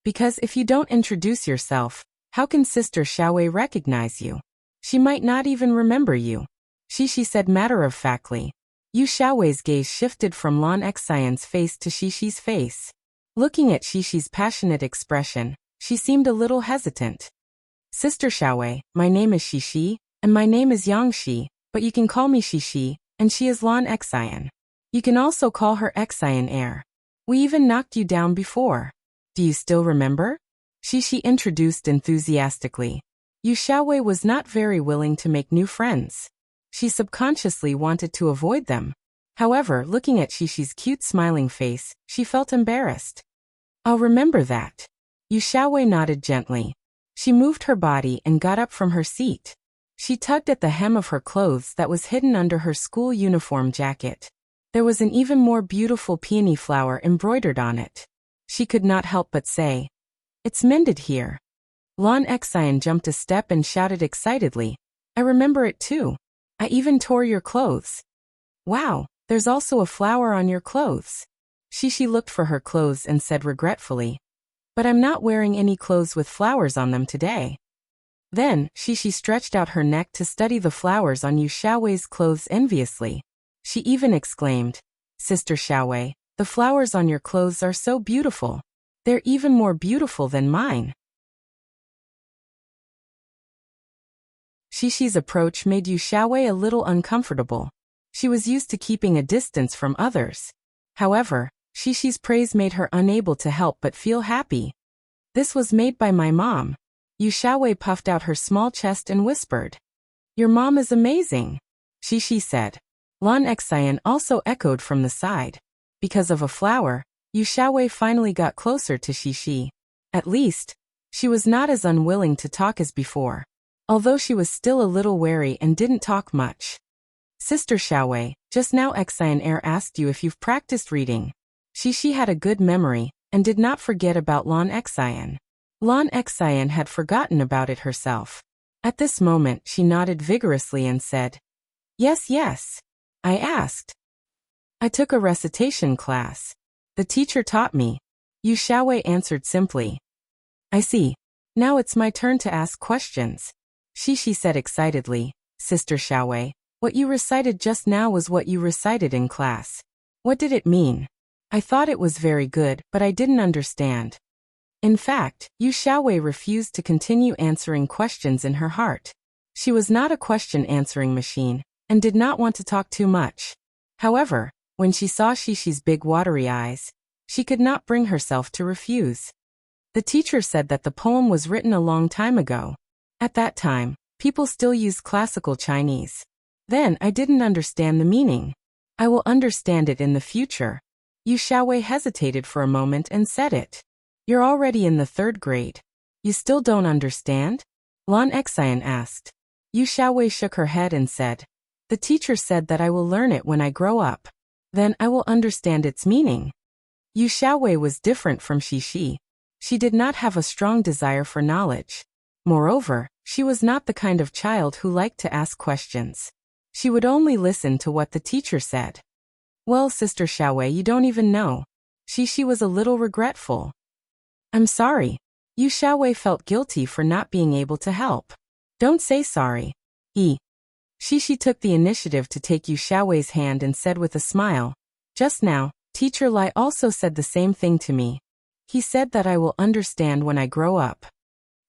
"Because if you don't introduce yourself, how can Sister Xiaowei recognize you? She might not even remember you," Shishi said matter-of-factly. Yu Xiaowei's gaze shifted from Lan Xian's face to Shishi's face. Looking at Shishi's passionate expression, she seemed a little hesitant. Sister Xiaowei, my name is Shishi, and my name is Yangxi, but you can call me Shishi, and she is Lan Xian. You can also call her Xian Air. We even knocked you down before. Do you still remember? Shishi introduced enthusiastically. Yu Xiaowei was not very willing to make new friends. She subconsciously wanted to avoid them. However, looking at Shishi's cute smiling face, she felt embarrassed. I'll remember that. Yu Xiaowei nodded gently. She moved her body and got up from her seat. She tugged at the hem of her clothes that was hidden under her school uniform jacket. There was an even more beautiful peony flower embroidered on it. She could not help but say, "It's mended here." Lan Xian jumped a step and shouted excitedly, "I remember it too. I even tore your clothes." "Wow, there's also a flower on your clothes." Shishi looked for her clothes and said regretfully, "But I'm not wearing any clothes with flowers on them today." Then, Shishi stretched out her neck to study the flowers on Yu Xiaowei's clothes enviously. She even exclaimed, "Sister Xiaowei, the flowers on your clothes are so beautiful. They're even more beautiful than mine." Shishi's approach made Yu Xiaowei a little uncomfortable. She was used to keeping a distance from others. However, Shishi's praise made her unable to help but feel happy. "This was made by my mom." Yu Xiaowei puffed out her small chest and whispered, "Your mom is amazing," Shishi said. Lan Xian also echoed from the side. Because of a flower, Yu Xiaowei finally got closer to Shishi. At least, she was not as unwilling to talk as before, although she was still a little wary and didn't talk much. "Sister Xiaowei, just now Xian Air asked you if you've practiced reading." Shishi had a good memory, and did not forget about Lan Xian. Lan Xian had forgotten about it herself. At this moment she nodded vigorously and said, "Yes, yes. I asked. I took a recitation class. The teacher taught me." Yu Xiaowei answered simply. "I see. Now it's my turn to ask questions." Shishi said excitedly, "Sister Xiaowei, what you recited just now was what you recited in class. What did it mean? I thought it was very good, but I didn't understand." In fact, Yu Xiaowei refused to continue answering questions in her heart. She was not a question-answering machine, and did not want to talk too much. However, when she saw Shishi's big watery eyes, she could not bring herself to refuse. The teacher said that the poem was written a long time ago. At that time, people still used classical Chinese. Then I didn't understand the meaning. I will understand it in the future. Yu Xiaowei hesitated for a moment and said it. "You're already in the 3rd grade. You still don't understand?" Lan Xian asked. Yu Xiaowei shook her head and said, "The teacher said that I will learn it when I grow up. Then I will understand its meaning." Yu Xiaowei was different from Shishi. She did not have a strong desire for knowledge. Moreover, she was not the kind of child who liked to ask questions. She would only listen to what the teacher said. "Well, Sister Xiaowei, you don't even know." Shishi was a little regretful. "I'm sorry." Yu Xiaowei felt guilty for not being able to help. "Don't say sorry." Shishi took the initiative to take Yu Xiaowei's hand and said with a smile, "Just now, Teacher Lai also said the same thing to me. He said that I will understand when I grow up."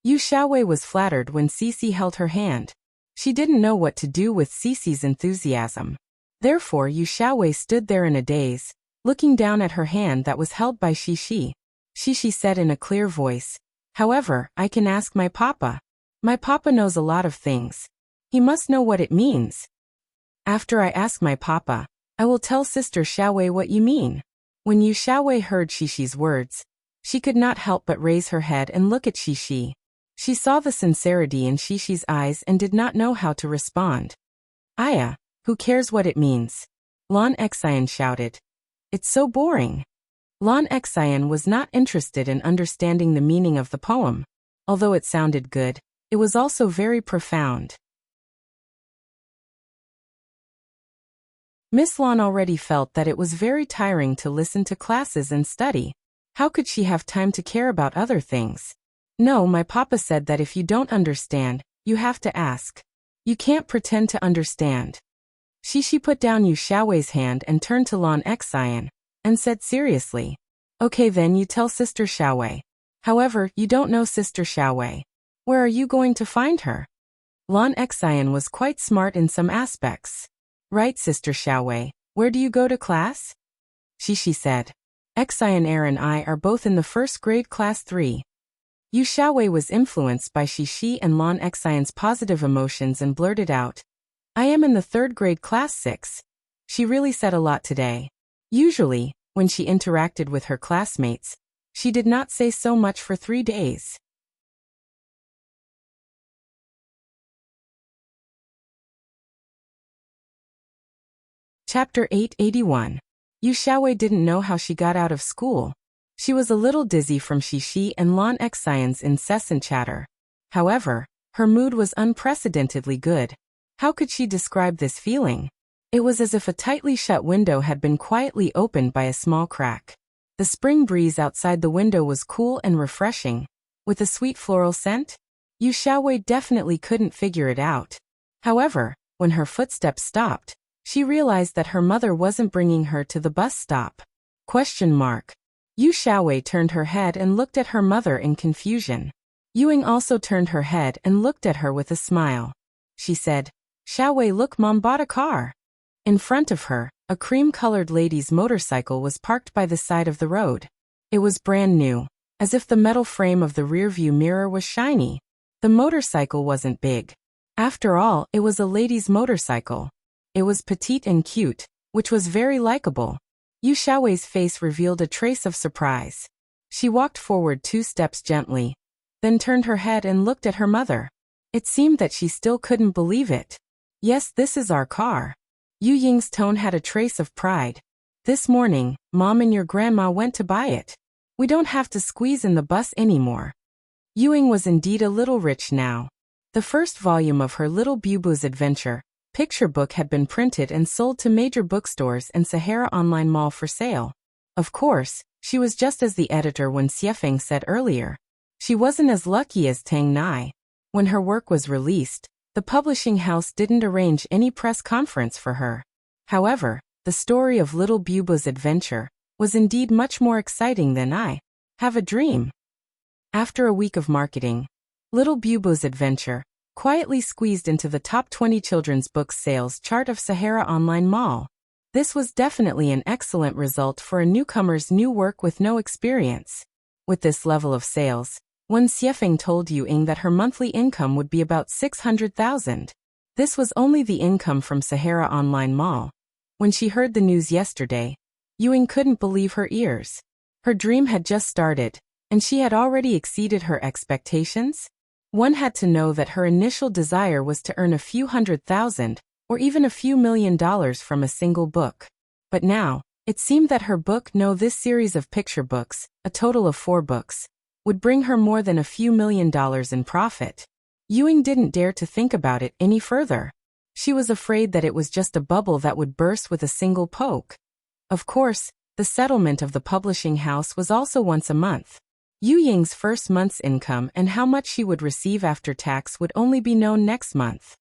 Yu Xiaowei was flattered when Sisi held her hand. She didn't know what to do with Sisi's enthusiasm. Therefore Yu Xiaowei stood there in a daze, looking down at her hand that was held by Shishi. Shishi said in a clear voice, "However, I can ask my papa. My papa knows a lot of things. He must know what it means. After I ask my papa, I will tell Sister Xiaowei what you mean." When Yu Xiaowei heard Shishi's words, she could not help but raise her head and look at Shishi. She saw the sincerity in Shishi's eyes and did not know how to respond. "Aya, who cares what it means?" Lan Xian shouted. "It's so boring." Lan Xian was not interested in understanding the meaning of the poem. Although it sounded good, it was also very profound. Miss Lan already felt that it was very tiring to listen to classes and study. How could she have time to care about other things? "No, my papa said that if you don't understand, you have to ask. You can't pretend to understand." Shishi put down Yu Xiaowei's hand and turned to Lan Xian, and said seriously, "Okay then, you tell Sister Xiaowei. However, you don't know Sister Xiaowei." Where are you going to find her? Lan Xian was quite smart in some aspects. Right, Sister Xiaowei, where do you go to class? She said. Xian and I are both in the first grade class 3. Yu Xiaowei was influenced by Shi and Lan Xian's positive emotions and blurted out, I am in the third grade class 6. She really said a lot today. Usually, when she interacted with her classmates, she did not say so much for 3 days. Chapter 881. Yu Xiaowei didn't know how she got out of school. She was a little dizzy from Shi and Lan Xian's incessant chatter. However, her mood was unprecedentedly good. How could she describe this feeling? It was as if a tightly shut window had been quietly opened by a small crack. The spring breeze outside the window was cool and refreshing, with a sweet floral scent. Yu Xiaowei definitely couldn't figure it out. However, when her footsteps stopped, she realized that her mother wasn't bringing her to the bus stop. Yu Xiaowei turned her head and looked at her mother in confusion. Yuing also turned her head and looked at her with a smile. She said, Xiaowei, look, Mom bought a car. In front of her, a cream-colored lady's motorcycle was parked by the side of the road. It was brand new, as if the metal frame of the rearview mirror was shiny. The motorcycle wasn't big. After all, it was a lady's motorcycle. It was petite and cute, which was very likable. Yu Xiaowei's face revealed a trace of surprise. She walked forward 2 steps gently, then turned her head and looked at her mother. It seemed that she still couldn't believe it. Yes, this is our car. Yu Ying's tone had a trace of pride. This morning, Mom and your grandma went to buy it. We don't have to squeeze in the bus anymore. Yu Ying was indeed a little rich now. The first volume of her Little Bubu's Adventure picture book had been printed and sold to major bookstores and Sahara Online Mall for sale. Of course, she was just as the editor when Xiefeng said earlier. She wasn't as lucky as Tang Nai. When her work was released, the publishing house didn't arrange any press conference for her. However, the story of Little Bubu's Adventure was indeed much more exciting than I Have a Dream. After a week of marketing, Little Bubu's Adventure quietly squeezed into the top 20 children's books sales chart of Sahara Online Mall. This was definitely an excellent result for a newcomer's new work with no experience. With this level of sales, Wen Xiefeng told Yu Ying that her monthly income would be about 600,000. This was only the income from Sahara Online Mall. When she heard the news yesterday, Yu Ying couldn't believe her ears. Her dream had just started, and she had already exceeded her expectations. One had to know that her initial desire was to earn a few $100,000, or even a few $1 million from a single book. But now, it seemed that her book, this series of picture books, a total of 4 books, would bring her more than a few $1 million in profit. Yu Ying didn't dare to think about it any further. She was afraid that it was just a bubble that would burst with a single poke. Of course, the settlement of the publishing house was also once a month. Yu Ying's first month's income and how much she would receive after tax would only be known next month.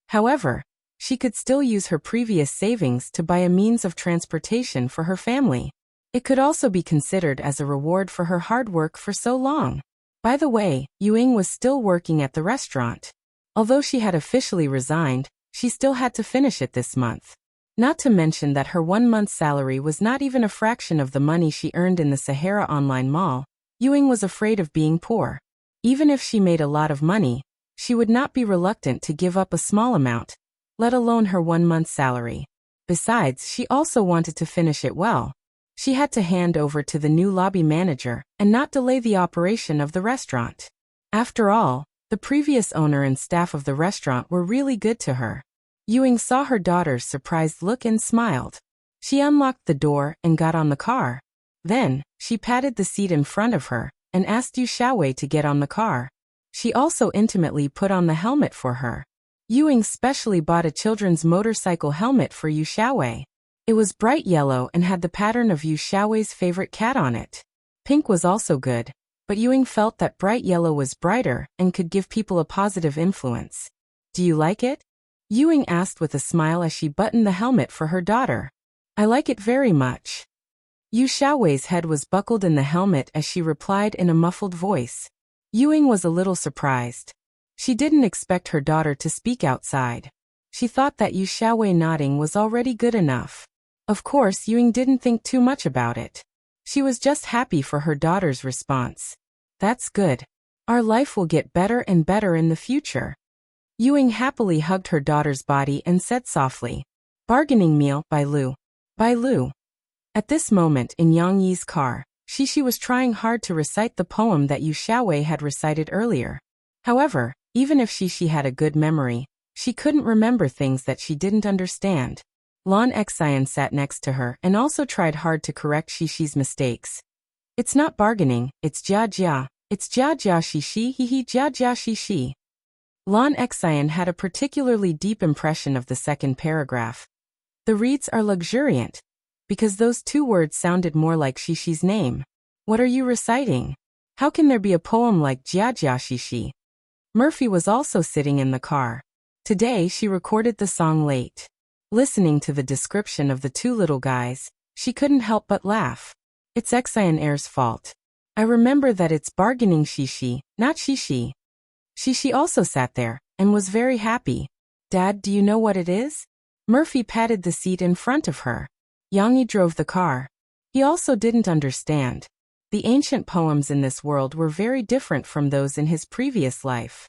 However, she could still use her previous savings to buy a means of transportation for her family. It could also be considered as a reward for her hard work for so long. By the way, Yu Ying was still working at the restaurant. Although she had officially resigned, she still had to finish it this month. Not to mention that her 1 month's salary was not even a fraction of the money she earned in the Sahara Online Mall. Yu Ying was afraid of being poor. Even if she made a lot of money, she would not be reluctant to give up a small amount, let alone her 1 month's salary. Besides, she also wanted to finish it well. She had to hand over to the new lobby manager and not delay the operation of the restaurant. After all, the previous owner and staff of the restaurant were really good to her. Yu Ying saw her daughter's surprised look and smiled. She unlocked the door and got on the car. Then, she patted the seat in front of her and asked Yu Xiaowei to get on the car. She also intimately put on the helmet for her. Yu Ying specially bought a children's motorcycle helmet for Yu Xiaowei. It was bright yellow and had the pattern of Yu Xiaowei's favorite cat on it. Pink was also good, but Yu Ying felt that bright yellow was brighter and could give people a positive influence. Do you like it? Yu Ying asked with a smile as she buttoned the helmet for her daughter. I like it very much. Yu Xiaowei's head was buckled in the helmet as she replied in a muffled voice. Yuing was a little surprised. She didn't expect her daughter to speak outside. She thought that Yu Xiaowei nodding was already good enough. Of course, Yuing didn't think too much about it. She was just happy for her daughter's response. That's good. Our life will get better and better in the future. Yuing happily hugged her daughter's body and said softly, Bargaining meal, by Lu. By Lu. At this moment in Yang Yi's car, Xixi was trying hard to recite the poem that Yu Xiaowei had recited earlier. However, even if Xixi had a good memory, she couldn't remember things that she didn't understand. Lan Xian sat next to her and also tried hard to correct Xixi's mistakes. It's not bargaining, it's jia jia. It's jia jia Xixi, he jia jia Xixi. Lan Xian had a particularly deep impression of the second paragraph. The reeds are luxuriant, because those two words sounded more like Xixi's name. What are you reciting? How can there be a poem like jia jia Xixi? Murphy was also sitting in the car. Today she recorded the song late. Listening to the description of the two little guys, she couldn't help but laugh. It's Xian Air's fault. I remember that it's bargaining Xixi, not Xixi. Xixi also sat there, and was very happy. Dad, do you know what it is? Murphy patted the seat in front of her. Yang Yi drove the car. He also didn't understand. The ancient poems in this world were very different from those in his previous life.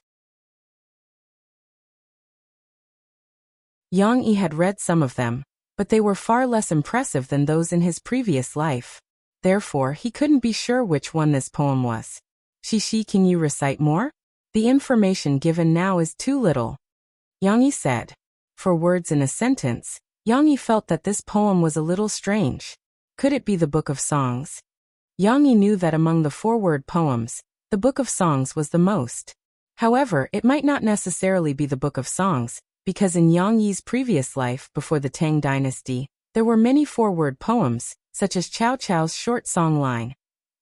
Yang Yi had read some of them, but they were far less impressive than those in his previous life. Therefore, he couldn't be sure which one this poem was. Xixi, can you recite more? The information given now is too little. Yang Yi said. For words in a sentence, Yang Yi felt that this poem was a little strange. Could it be the Book of Songs? Yang Yi knew that among the 4-word poems, the Book of Songs was the most. However, it might not necessarily be the Book of Songs, because in Yang Yi's previous life before the Tang dynasty, there were many 4-word poems, such as Chow Chow's short song line.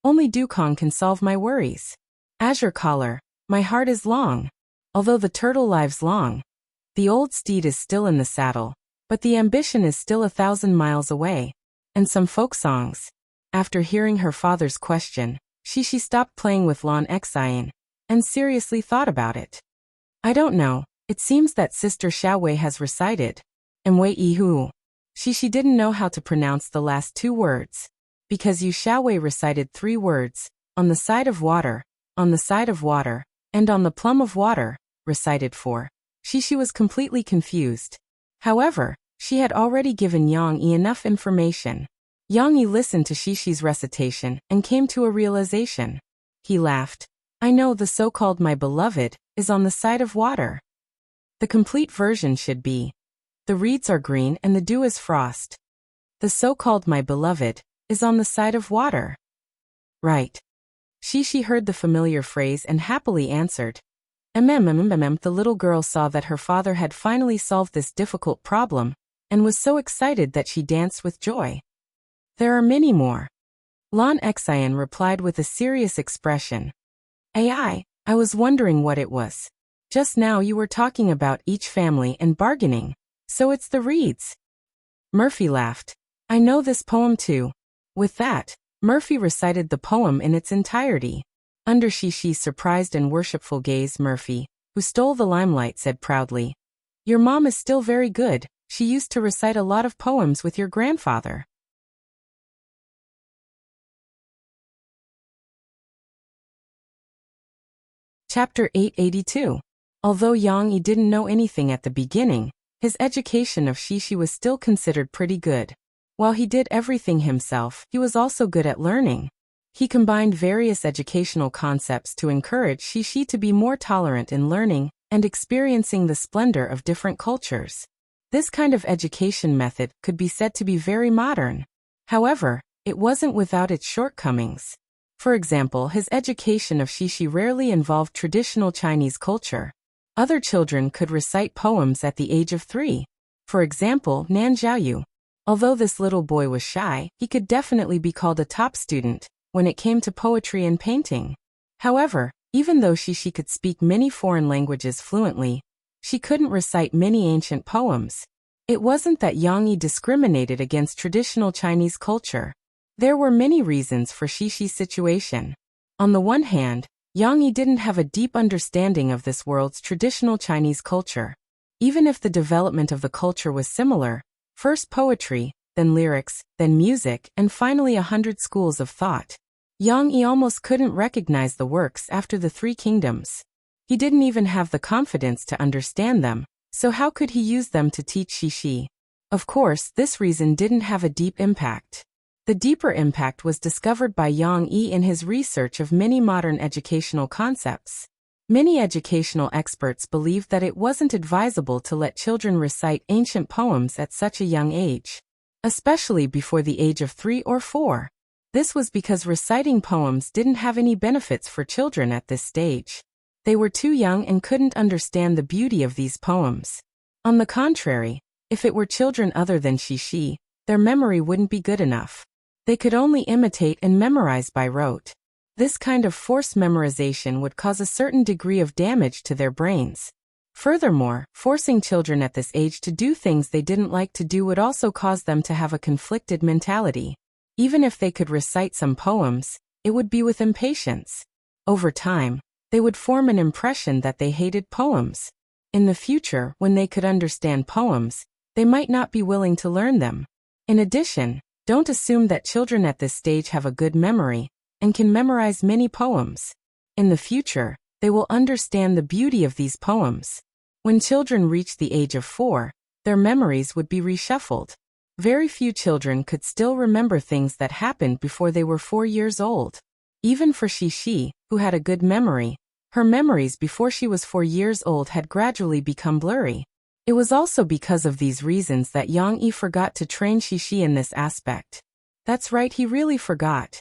Only Dukong can solve my worries. Azure Collar, my heart is long. Although the turtle lives long. The old steed is still in the saddle, but the ambition is still 1,000 miles away. And some folk songs. After hearing her father's question, Xixi stopped playing with Lan Xian, and seriously thought about it. I don't know, it seems that Sister Xiaowei has recited. And Wei Yihu. Xixi didn't know how to pronounce the last 2 words. Because Yu Xiaowei recited 3 words, on the side of water, on the side of water, and on the plum of water, recited 4. Xixi was completely confused. However, she had already given Yang Yi enough information. Yang Yi listened to Xixi's recitation and came to a realization. He laughed. I know the so-called my beloved is on the side of water. The complete version should be, the reeds are green and the dew is frost. The so-called my beloved is on the side of water. Right. Xixi heard the familiar phrase and happily answered. The little girl saw that her father had finally solved this difficult problem, and was so excited that she danced with joy. There are many more. Lan Xian replied with a serious expression. I was wondering what it was. Just now you were talking about each family and bargaining, so it's the reeds. Murphy laughed. I know this poem too. With that, Murphy recited the poem in its entirety. Under Xixi's surprised and worshipful gaze, Murphy, who stole the limelight, said proudly, Your mom is still very good. She used to recite a lot of poems with your grandfather. Chapter 882. Although Yang Yi didn't know anything at the beginning, his education of Xixi was still considered pretty good. While he did everything himself, he was also good at learning. He combined various educational concepts to encourage Xixi to be more tolerant in learning and experiencing the splendor of different cultures. This kind of education method could be said to be very modern. However, it wasn't without its shortcomings. For example, his education of Xixi rarely involved traditional Chinese culture. Other children could recite poems at the age of 3. For example, Nan Zhaoyu. Although this little boy was shy, he could definitely be called a top student when it came to poetry and painting. However, even though Xixi could speak many foreign languages fluently, she couldn't recite many ancient poems. It wasn't that Yang Yi discriminated against traditional Chinese culture. There were many reasons for Xixi situation. On the one hand, Yang Yi didn't have a deep understanding of this world's traditional Chinese culture. Even if the development of the culture was similar, first poetry, then lyrics, then music, and finally 100 schools of thought, Yang Yi almost couldn't recognize the works after the Three Kingdoms. He didn't even have the confidence to understand them, so how could he use them to teach Xixi? Of course, this reason didn't have a deep impact. The deeper impact was discovered by Yang Yi in his research of many modern educational concepts. Many educational experts believed that it wasn't advisable to let children recite ancient poems at such a young age, especially before the age of 3 or 4. This was because reciting poems didn't have any benefits for children at this stage. They were too young and couldn't understand the beauty of these poems. On the contrary, if it were children other than Xixi, their memory wouldn't be good enough. They could only imitate and memorize by rote. This kind of forced memorization would cause a certain degree of damage to their brains. Furthermore, forcing children at this age to do things they didn't like to do would also cause them to have a conflicted mentality. Even if they could recite some poems, it would be with impatience. Over time, they would form an impression that they hated poems. In the future, when they could understand poems, they might not be willing to learn them. In addition, don't assume that children at this stage have a good memory and can memorize many poems. In the future, they will understand the beauty of these poems. When children reach the age of 4, their memories would be reshuffled. Very few children could still remember things that happened before they were 4 years old. Even for Xixi, who had a good memory, her memories before she was 4 years old had gradually become blurry. It was also because of these reasons that Yang Yi forgot to train Xixi in this aspect. That's right, he really forgot.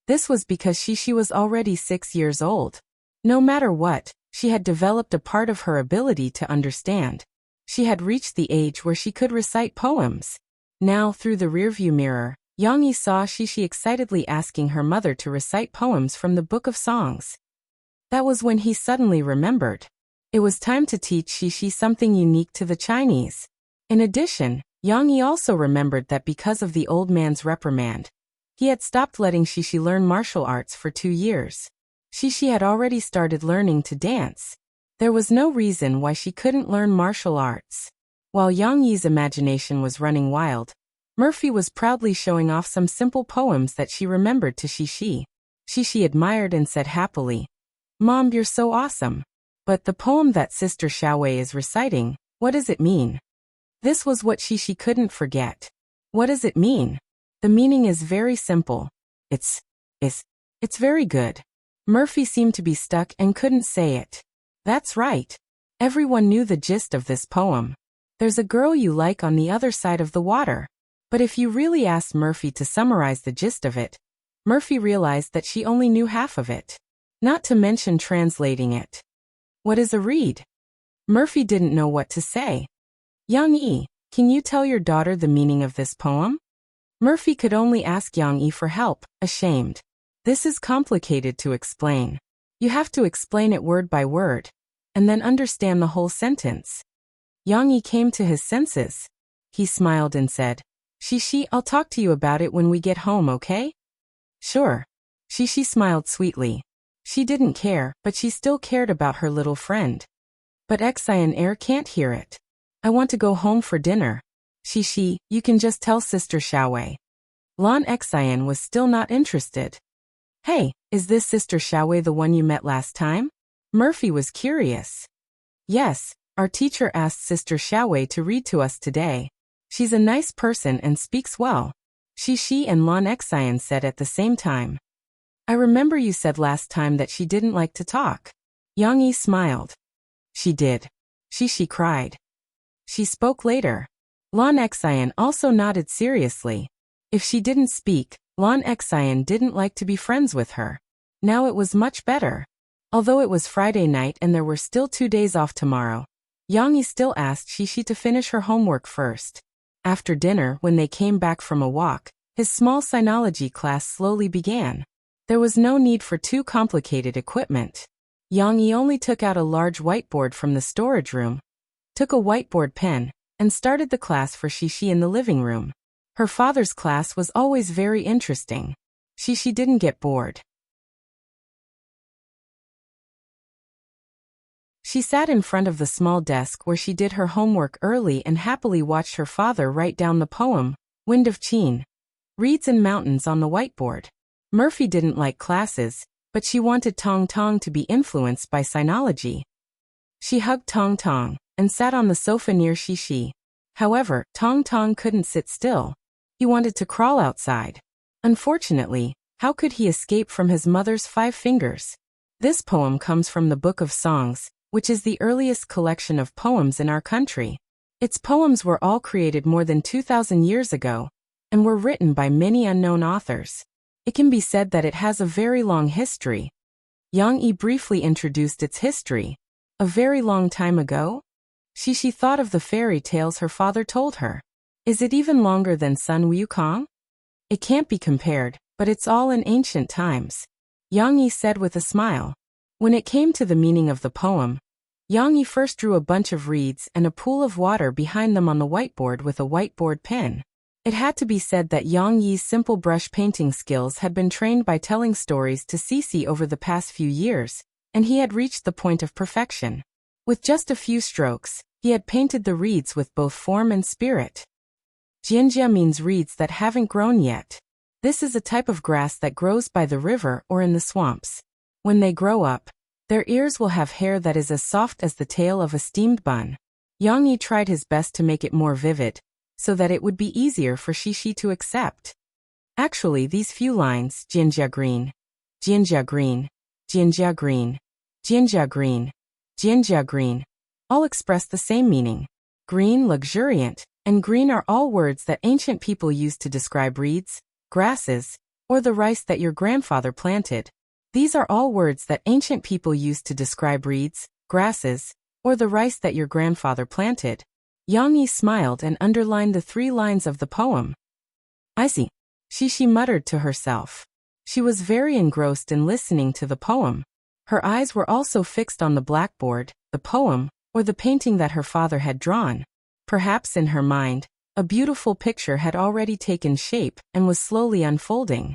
This was because Xixi was already 6 years old. No matter what, she had developed a part of her ability to understand. She had reached the age where she could recite poems. Now, through the rearview mirror, Yang Yi saw Xixi excitedly asking her mother to recite poems from the Book of Songs. That was when he suddenly remembered. It was time to teach Xixi something unique to the Chinese. In addition, Yang Yi also remembered that because of the old man's reprimand, he had stopped letting Xixi learn martial arts for 2 years. Xixi had already started learning to dance. There was no reason why she couldn't learn martial arts. While Yang Yi's imagination was running wild, Murphy was proudly showing off some simple poems that she remembered to Xixi. Xixi admired and said happily, "Mom, you're so awesome. But the poem that Sister Xiaowei is reciting, what does it mean?" This was what Xixi couldn't forget. What does it mean? The meaning is very simple. It's very good. Murphy seemed to be stuck and couldn't say it. That's right. Everyone knew the gist of this poem. There's a girl you like on the other side of the water. But if you really asked Murphy to summarize the gist of it, Murphy realized that she only knew half of it. Not to mention translating it. What is a reed? Murphy didn't know what to say. Yang Yi, can you tell your daughter the meaning of this poem? Murphy could only ask Yang Yi for help, ashamed. This is complicated to explain. You have to explain it word by word, and then understand the whole sentence. Yang Yi came to his senses. He smiled and said, "Xixi, I'll talk to you about it when we get home, okay?" Sure. Xixi smiled sweetly. She didn't care, but she still cared about her little friend. But Xian Air can't hear it. I want to go home for dinner. Xixi, you can just tell Sister Xiaowei. Lan Xian was still not interested. Hey, is this Sister Xiaowei the one you met last time? Murphy was curious. Yes, our teacher asked Sister Xiaowei to read to us today. She's a nice person and speaks well. Xixi and Lan Xian said at the same time. I remember you said last time that she didn't like to talk. Yang Yi smiled. She did. Xixi cried. She spoke later. Lan Xian also nodded seriously. If she didn't speak, Lan Xian didn't like to be friends with her. Now it was much better. Although it was Friday night and there were still 2 days off tomorrow, Yang Yi still asked Xixi to finish her homework first. After dinner, when they came back from a walk, his small sinology class slowly began. There was no need for too complicated equipment. Yang Yi only took out a large whiteboard from the storage room, took a whiteboard pen, and started the class for Xixi in the living room. Her father's class was always very interesting. She didn't get bored. She sat in front of the small desk where she did her homework early and happily watched her father write down the poem, Wind of Chine, Reeds and Mountains, on the whiteboard. Murphy didn't like classes, but she wanted Tong Tong to be influenced by sinology. She hugged Tong Tong and sat on the sofa near Shi. However, Tong Tong couldn't sit still. He wanted to crawl outside. Unfortunately, how could he escape from his mother's 5 fingers? This poem comes from the Book of Songs, which is the earliest collection of poems in our country. Its poems were all created more than 2,000 years ago, and were written by many unknown authors. It can be said that it has a very long history. Yang Yi briefly introduced its history. A very long time ago? She thought of the fairy tales her father told her. Is it even longer than Sun Wukong? It can't be compared, but it's all in ancient times, Yang Yi said with a smile. When it came to the meaning of the poem, Yang Yi first drew a bunch of reeds and a pool of water behind them on the whiteboard with a whiteboard pen. It had to be said that Yang Yi's simple brush painting skills had been trained by telling stories to Cici over the past few years, and he had reached the point of perfection. With just a few strokes, he had painted the reeds with both form and spirit. Jianjia means reeds that haven't grown yet. This is a type of grass that grows by the river or in the swamps. When they grow up, their ears will have hair that is as soft as the tail of a steamed bun. Yang Yi tried his best to make it more vivid, so that it would be easier for Shi to accept. Actually, these few lines, Jianjia green, Jianjia green, Jianjia green, Jianjia green, Jianjia green, all express the same meaning. Green, luxuriant, and green are all words that ancient people used to describe reeds, grasses, or the rice that your grandfather planted. These are all words that ancient people used to describe reeds, grasses, or the rice that your grandfather planted. Yang Yi smiled and underlined the 3 lines of the poem. I see, Shi muttered to herself. She was very engrossed in listening to the poem. Her eyes were also fixed on the blackboard, the poem, or the painting that her father had drawn. Perhaps in her mind, a beautiful picture had already taken shape and was slowly unfolding.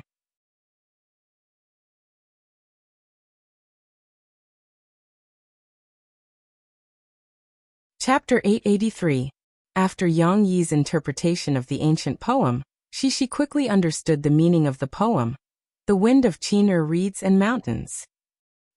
Chapter 883. After Yang Yi's interpretation of the ancient poem, Shi quickly understood the meaning of the poem. The wind of Chine, reeds and mountains.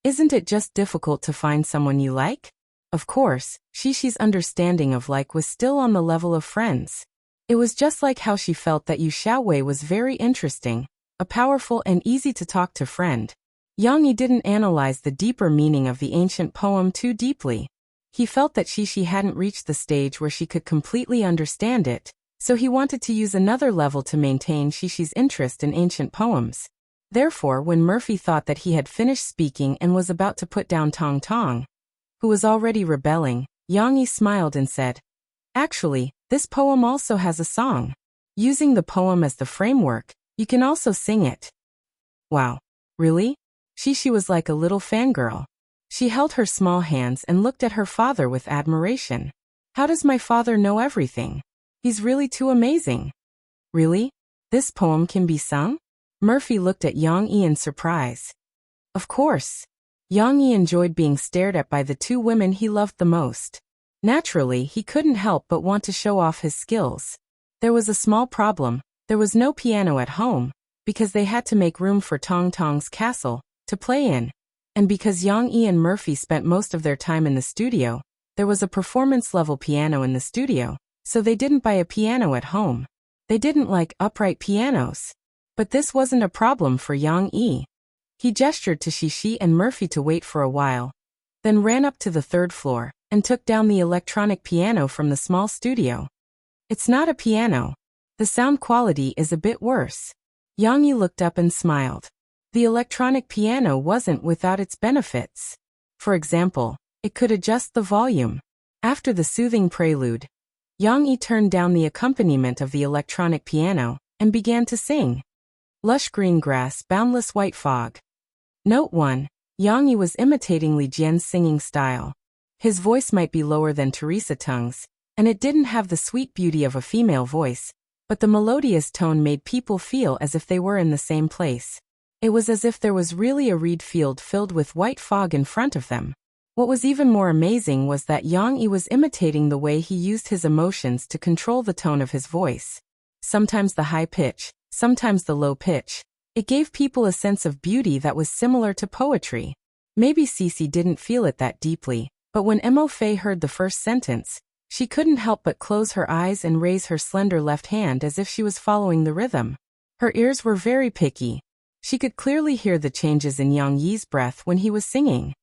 Isn't it just difficult to find someone you like? Of course, Shishi's understanding of like was still on the level of friends. It was just like how she felt that Yu Xiaowei was very interesting, a powerful and easy to talk to friend. Yang Yi didn't analyze the deeper meaning of the ancient poem too deeply. He felt that Shishi hadn't reached the stage where she could completely understand it, so he wanted to use another level to maintain Shishi's interest in ancient poems. Therefore, when Murphy thought that he had finished speaking and was about to put down Tong Tong, who was already rebelling, Yang Yi smiled and said, "Actually, this poem also has a song. Using the poem as the framework, you can also sing it." Wow, really? Shishi was like a little fangirl. She held her small hands and looked at her father with admiration. How does my father know everything? He's really too amazing. Really? This poem can be sung? Murphy looked at Yang Yi in surprise. Of course. Yang Yi enjoyed being stared at by the 2 women he loved the most. Naturally, he couldn't help but want to show off his skills. There was a small problem. There was no piano at home, because they had to make room for Tong Tong's castle to play in. And because Yang Yi and Murphy spent most of their time in the studio, there was a performance-level piano in the studio, so they didn't buy a piano at home. They didn't like upright pianos. But this wasn't a problem for Yang Yi. He gestured to Shishi and Murphy to wait for a while, then ran up to the 3rd floor and took down the electronic piano from the small studio. It's not a piano. The sound quality is a bit worse. Yang Yi looked up and smiled. The electronic piano wasn't without its benefits. For example, it could adjust the volume. After the soothing prelude, Yang Yi turned down the accompaniment of the electronic piano and began to sing. Lush green grass, boundless white fog. Note 1. Yang Yi was imitating Li Jian's singing style. His voice might be lower than Teresa Tung's, and it didn't have the sweet beauty of a female voice, but the melodious tone made people feel as if they were in the same place. It was as if there was really a reed field filled with white fog in front of them. What was even more amazing was that Yang Yi was imitating the way he used his emotions to control the tone of his voice. Sometimes the high pitch, sometimes the low pitch. It gave people a sense of beauty that was similar to poetry. Maybe Cece didn't feel it that deeply, but when Mo Fei heard the first sentence, she couldn't help but close her eyes and raise her slender left hand as if she was following the rhythm. Her ears were very picky. She could clearly hear the changes in Yang Yi's breath when he was singing.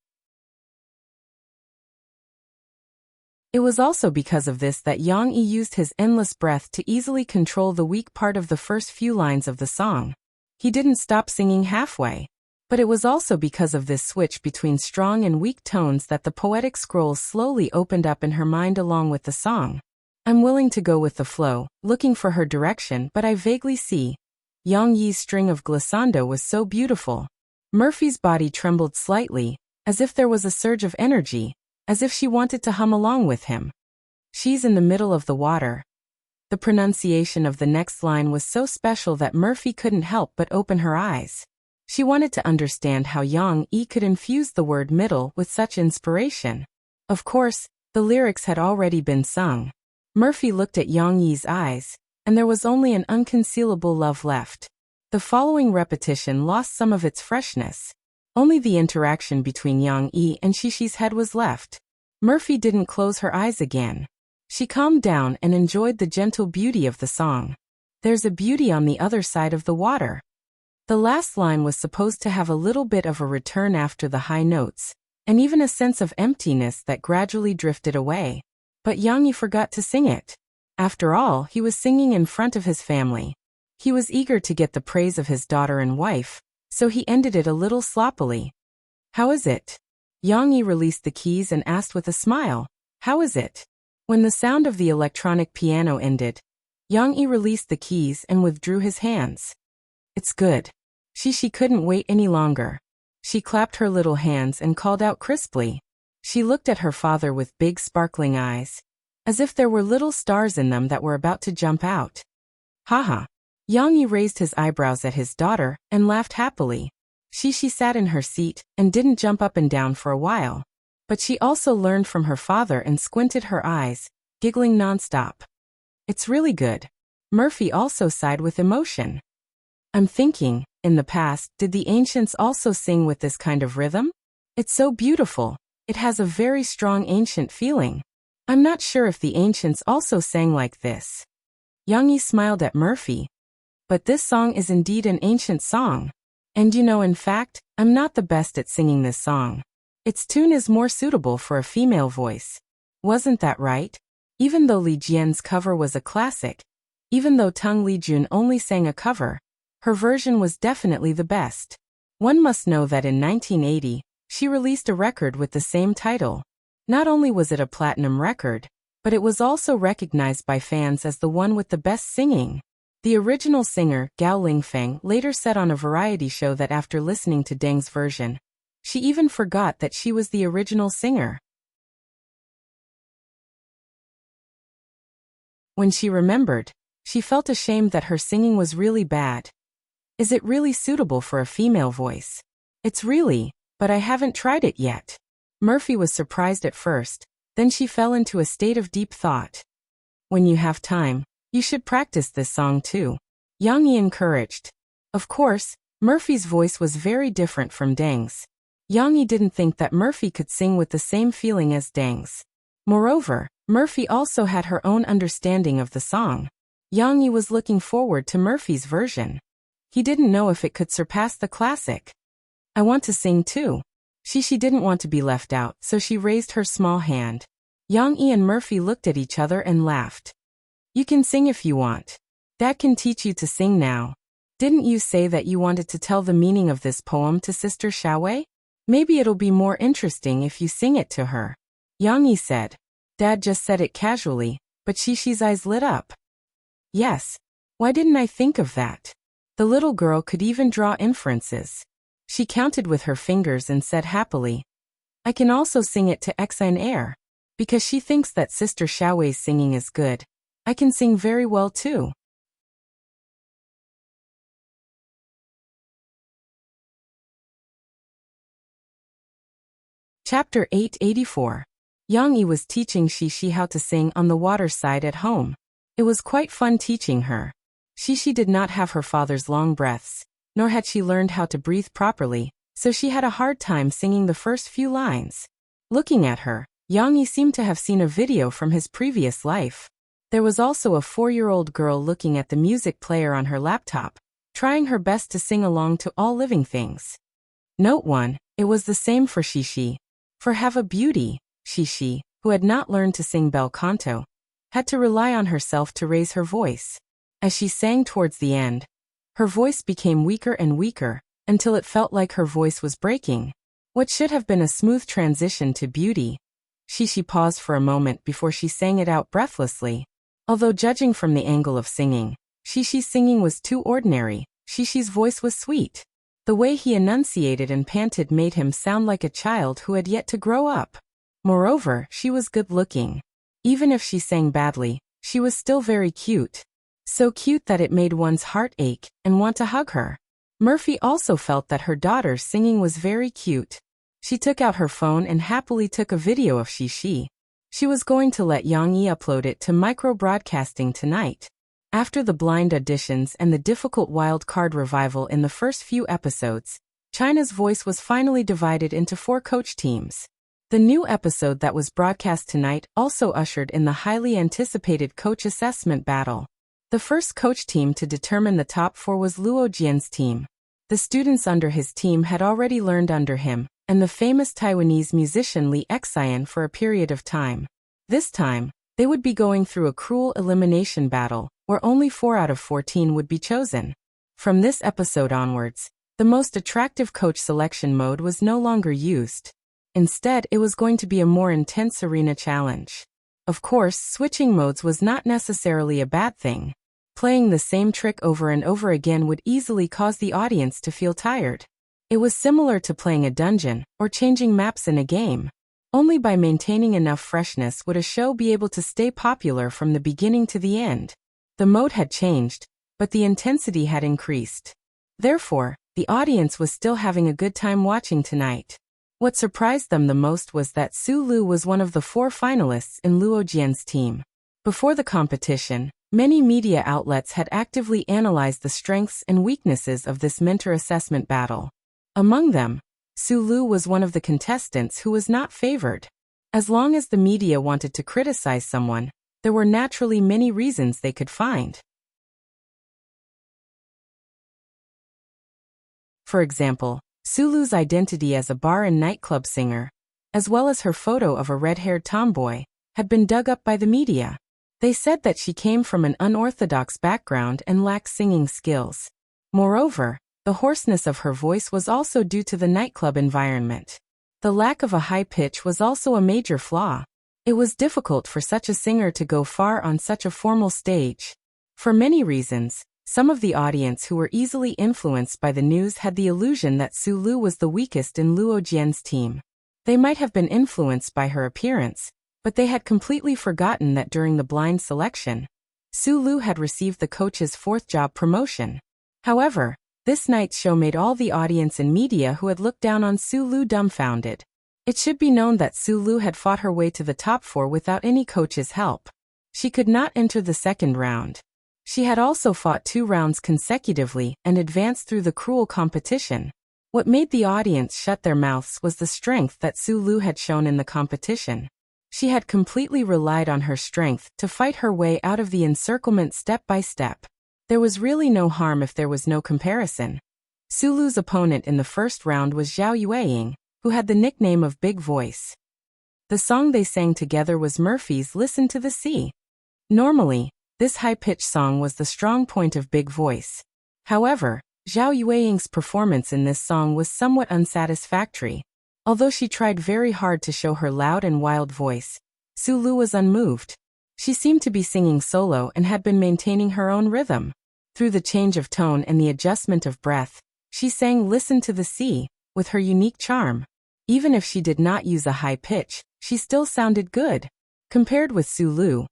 It was also because of this that Yang Yi used his endless breath to easily control the weak part of the first few lines of the song. He didn't stop singing halfway. But it was also because of this switch between strong and weak tones that the poetic scrolls slowly opened up in her mind along with the song. I'm willing to go with the flow, looking for her direction, but I vaguely see. Yang Yi's string of glissando was so beautiful. Murphy's body trembled slightly, as if there was a surge of energy, as if she wanted to hum along with him. She's in the middle of the water. The pronunciation of the next line was so special that Murphy couldn't help but open her eyes. She wanted to understand how Yang Yi could infuse the word middle with such inspiration. Of course, the lyrics had already been sung. Murphy looked at Yang Yi's eyes, and there was only an unconcealable love left. The following repetition lost some of its freshness. Only the interaction between Yang Yi and Shishi's head was left. Murphy didn't close her eyes again. She calmed down and enjoyed the gentle beauty of the song. There's a beauty on the other side of the water. The last line was supposed to have a little bit of a return after the high notes, and even a sense of emptiness that gradually drifted away. But Yang Yi forgot to sing it. After all, he was singing in front of his family. He was eager to get the praise of his daughter and wife, so he ended it a little sloppily. How is it? Yang Yi released the keys and asked with a smile. How is it? When the sound of the electronic piano ended, Yang Yi released the keys and withdrew his hands. It's good. She couldn't wait any longer. She clapped her little hands and called out crisply. She looked at her father with big sparkling eyes, as if there were little stars in them that were about to jump out. Haha. Yang Yi raised his eyebrows at his daughter and laughed happily. She sat in her seat and didn't jump up and down for a while. But she also learned from her father and squinted her eyes, giggling nonstop. It's really good. Murphy also sighed with emotion. I'm thinking, in the past, did the ancients also sing with this kind of rhythm? It's so beautiful. It has a very strong ancient feeling. I'm not sure if the ancients also sang like this. Yang Yi smiled at Murphy. But this song is indeed an ancient song. And in fact, I'm not the best at singing this song. Its tune is more suitable for a female voice. Wasn't that right? Even though Li Jian's cover was a classic, even though Teng Lijun only sang a cover, her version was definitely the best. One must know that in 1980, she released a record with the same title. Not only was it a platinum record, but it was also recognized by fans as the one with the best singing. The original singer, Gao Lingfeng, later said on a variety show that after listening to Deng's version, she even forgot that she was the original singer. When she remembered, she felt ashamed that her singing was really bad. Is it really suitable for a female voice? It's really, but I haven't tried it yet. Murphy was surprised at first, then she fell into a state of deep thought. When you have time, you should practice this song too. Yang Yi encouraged. Of course, Murphy's voice was very different from Deng's. Yang Yi didn't think that Murphy could sing with the same feeling as Deng's. Moreover, Murphy also had her own understanding of the song. Yang Yi was looking forward to Murphy's version. He didn't know if it could surpass the classic. I want to sing too. She didn't want to be left out, so she raised her small hand. Yang Yi and Murphy looked at each other and laughed. You can sing if you want. Dad can teach you to sing now. Didn't you say that you wanted to tell the meaning of this poem to Sister Xiaowei? Maybe it'll be more interesting if you sing it to her. Yang Yi said. Dad just said it casually, but Shishi's eyes lit up. Yes. Why didn't I think of that? The little girl could even draw inferences. She counted with her fingers and said happily, I can also sing it to Exine Air. Because she thinks that Sister Xiaowei's singing is good. I can sing very well too. Chapter 884. Yang Yi was teaching Shishi how to sing on the water side at home. It was quite fun teaching her. Shishi did not have her father's long breaths, nor had she learned how to breathe properly, so she had a hard time singing the first few lines. Looking at her, Yang Yi seemed to have seen a video from his previous life. There was also a 4-year-old girl looking at the music player on her laptop, trying her best to sing along to All Living Things. Note 1. It was the same for Shishi. For Have a Beauty, Shishi, who had not learned to sing bel canto, had to rely on herself to raise her voice. As she sang towards the end, her voice became weaker and weaker, until it felt like her voice was breaking. What should have been a smooth transition to Beauty. Shishi paused for a moment before she sang it out breathlessly. Although judging from the angle of singing, Shishi's singing was too ordinary, Shishi's voice was sweet. The way he enunciated and panted made him sound like a child who had yet to grow up. Moreover, she was good-looking. Even if she sang badly, she was still very cute. So cute that it made one's heart ache and want to hug her. Murphy also felt that her daughter's singing was very cute. She took out her phone and happily took a video of Shishi. She was going to let Yang Yi upload it to micro-broadcasting tonight. After the blind auditions and the difficult wild card revival in the first few episodes, China's voice was finally divided into 4 coach teams. The new episode that was broadcast tonight also ushered in the highly anticipated coach assessment battle. The first coach team to determine the top 4 was Luo Jian's team. The students under his team had already learned under him, and the famous Taiwanese musician Li Xian for a period of time. This time, they would be going through a cruel elimination battle, where only 4 out of 14 would be chosen. From this episode onwards, the most attractive coach selection mode was no longer used. Instead, it was going to be a more intense arena challenge. Of course, switching modes was not necessarily a bad thing. Playing the same trick over and over again would easily cause the audience to feel tired. It was similar to playing a dungeon, or changing maps in a game. Only by maintaining enough freshness would a show be able to stay popular from the beginning to the end. The mode had changed, but the intensity had increased. Therefore, the audience was still having a good time watching tonight. What surprised them the most was that Su Lu was one of the 4 finalists in Luo Jian's team. Before the competition, many media outlets had actively analyzed the strengths and weaknesses of this mentor assessment battle. Among them, Su Lu was one of the contestants who was not favored. As long as the media wanted to criticize someone, there were naturally many reasons they could find. For example, Su Lu's identity as a bar and nightclub singer, as well as her photo of a red-haired tomboy, had been dug up by the media. They said that she came from an unorthodox background and lacked singing skills. Moreover, the hoarseness of her voice was also due to the nightclub environment. The lack of a high pitch was also a major flaw. It was difficult for such a singer to go far on such a formal stage. For many reasons, some of the audience who were easily influenced by the news had the illusion that Su Lu was the weakest in Luo Jian's team. They might have been influenced by her appearance, but they had completely forgotten that during the blind selection, Su Lu had received the coach's 4th job promotion. However, this night's show made all the audience and media who had looked down on Su Lu dumbfounded. It should be known that Su Lu had fought her way to the top 4 without any coach's help. She could not enter the second round. She had also fought 2 rounds consecutively and advanced through the cruel competition. What made the audience shut their mouths was the strength that Su Lu had shown in the competition. She had completely relied on her strength to fight her way out of the encirclement step by step. There was really no harm if there was no comparison. Su Lu's opponent in the first round was Zhao Yueying, who had the nickname of Big Voice. The song they sang together was Murphy's Listen to the Sea. Normally, this high-pitched song was the strong point of Big Voice. However, Zhao Yueying's performance in this song was somewhat unsatisfactory. Although she tried very hard to show her loud and wild voice, Su Lu was unmoved. She seemed to be singing solo and had been maintaining her own rhythm. Through the change of tone and the adjustment of breath, she sang Listen to the Sea, with her unique charm. Even if she did not use a high pitch, she still sounded good. Compared with Su Lu,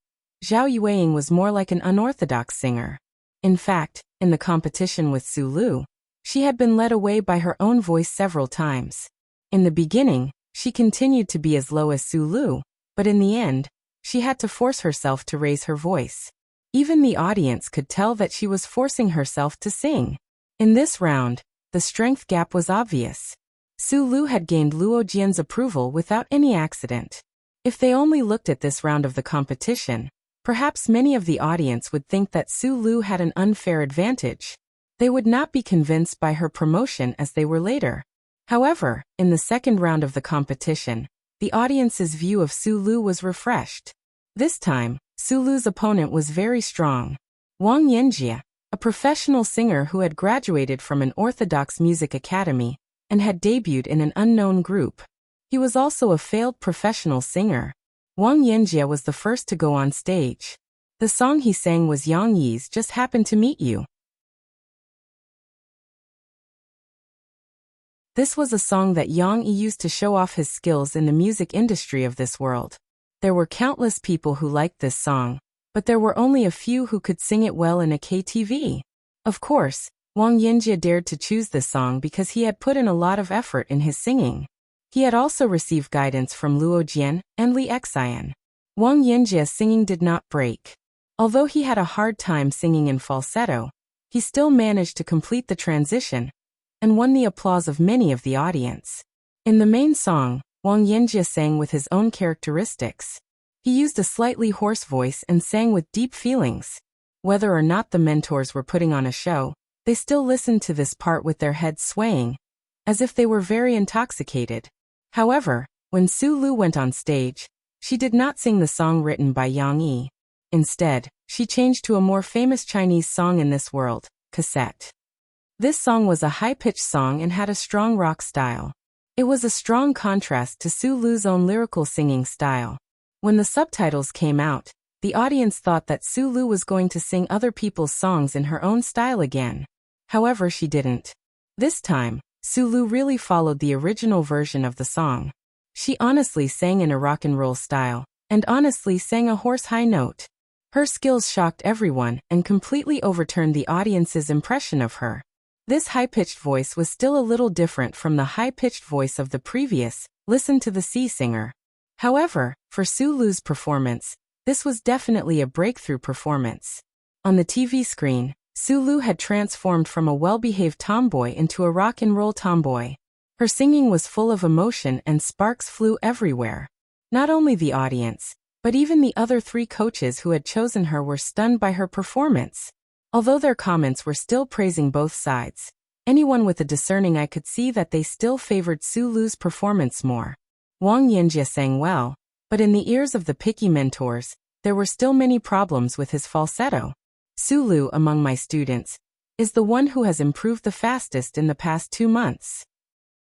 Zhao Yueying was more like an unorthodox singer. In fact, in the competition with Su Lu, she had been led away by her own voice several times. In the beginning, She continued to be as low as Sulu, but in the end, she had to force herself to raise her voice. Even the audience could tell that she was forcing herself to sing. In this round, the strength gap was obvious. Sulu had gained Luo Jian's approval without any accident. If they only looked at this round of the competition, perhaps many of the audience would think that Sulu had an unfair advantage. They would not be convinced by her promotion as they were later. However, in the second round of the competition, the audience's view of Sulu was refreshed. This time, Sulu's opponent was very strong. Wang Yanjie, a professional singer who had graduated from an orthodox music academy and had debuted in an unknown group. He was also a failed professional singer. Wang Yanjie was the first to go on stage. The song he sang was Yang Yi's Just Happened to Meet You. This was a song that Yang Yi used to show off his skills in the music industry of this world. There were countless people who liked this song, but there were only a few who could sing it well in a KTV. Of course, Wang Yanjie dared to choose this song because he had put in a lot of effort in his singing. He had also received guidance from Luo Jian and Li Xian. Wang Yanjie's singing did not break. Although he had a hard time singing in falsetto, he still managed to complete the transition and won the applause of many of the audience. In the main song, Wang Yanjie sang with his own characteristics. He used a slightly hoarse voice and sang with deep feelings. Whether or not the mentors were putting on a show, they still listened to this part with their heads swaying, as if they were very intoxicated. However, when Sulu went on stage, she did not sing the song written by Yang Yi. Instead, she changed to a more famous Chinese song in this world, Cassette. This song was a high-pitched song and had a strong rock style. It was a strong contrast to Sulu's own lyrical singing style. When the subtitles came out, the audience thought that Sulu was going to sing other people's songs in her own style again. However, she didn't. This time, Sulu really followed the original version of the song. She honestly sang in a rock and roll style, and honestly sang a hoarse high note. Her skills shocked everyone and completely overturned the audience's impression of her. This high-pitched voice was still a little different from the high-pitched voice of the previous, Listen to the Sea singer. However, for Sulu's performance, this was definitely a breakthrough performance. On the TV screen, Sulu had transformed from a well-behaved tomboy into a rock and roll tomboy. Her singing was full of emotion and sparks flew everywhere. Not only the audience, but even the other 3 coaches who had chosen her were stunned by her performance. Although their comments were still praising both sides, anyone with a discerning eye could see that they still favored Sulu's performance more. Wang Yanjie sang well, but in the ears of the picky mentors, there were still many problems with his falsetto. Sulu, among my students, is the one who has improved the fastest in the past 2 months.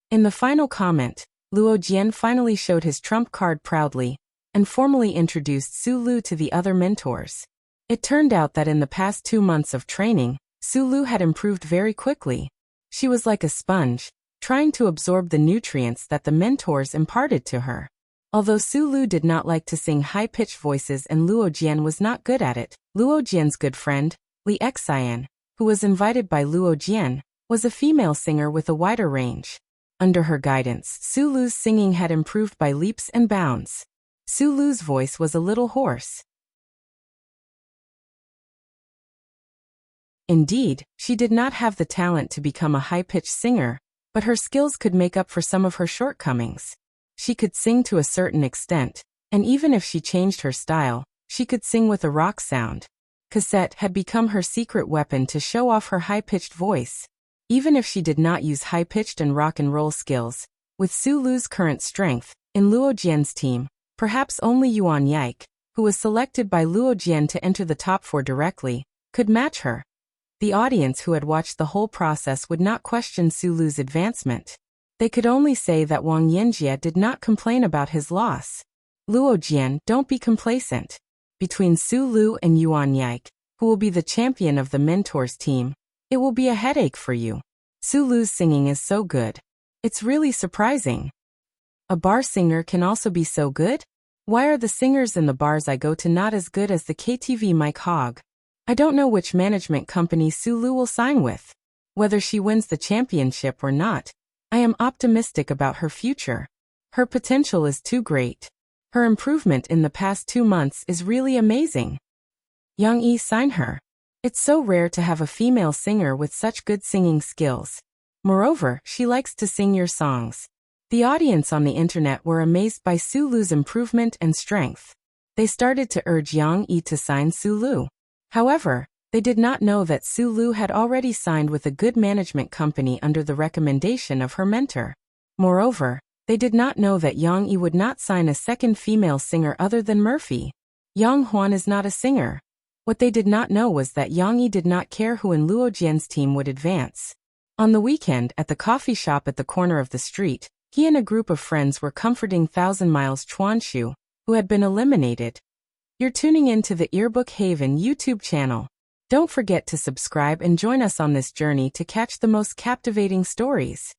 In the final comment, Luo Jian finally showed his trump card proudly and formally introduced Sulu to the other mentors. It turned out that in the past 2 months of training, Sulu had improved very quickly. She was like a sponge, trying to absorb the nutrients that the mentors imparted to her. Although Sulu did not like to sing high-pitched voices and Luo Jian was not good at it, Luo Jian's good friend, Li Xian, who was invited by Luo Jian, was a female singer with a wider range. Under her guidance, Sulu's singing had improved by leaps and bounds. Sulu's voice was a little hoarse. Indeed, she did not have the talent to become a high-pitched singer, but her skills could make up for some of her shortcomings. She could sing to a certain extent, and even if she changed her style, she could sing with a rock sound. Cassette had become her secret weapon to show off her high-pitched voice. Even if she did not use high-pitched and rock and roll skills, with Sulu's current strength, in Luo Jian's team, perhaps only Yuan Yike, who was selected by Luo Jian to enter the top 4 directly, could match her. The audience who had watched the whole process would not question Sulu's advancement. They could only say that Wang Yanjie did not complain about his loss. Luo Jian, don't be complacent. Between Sulu and Yuan Yike, who will be the champion of the mentors team, it will be a headache for you. Sulu's singing is so good. It's really surprising. A bar singer can also be so good? Why are the singers in the bars I go to not as good as the KTV Mike Hogg? I don't know which management company Sulu will sign with. Whether she wins the championship or not, I am optimistic about her future. Her potential is too great. Her improvement in the past 2 months is really amazing. Young E sign her. It's so rare to have a female singer with such good singing skills. Moreover, she likes to sing your songs. The audience on the internet were amazed by Sulu's improvement and strength. They started to urge Yang E to sign Sulu. However, they did not know that Sulu had already signed with a good management company under the recommendation of her mentor. Moreover, they did not know that Yang E would not sign a second female singer other than Murphy. Yang Huan is not a singer. What they did not know was that Yang E did not care who in Luo Jian's team would advance. On the weekend, at the coffee shop at the corner of the street, he and a group of friends were comforting Thousand Miles Chuanshu, who had been eliminated. You're tuning in to the Earbook Haven YouTube channel. Don't forget to subscribe and join us on this journey to catch the most captivating stories.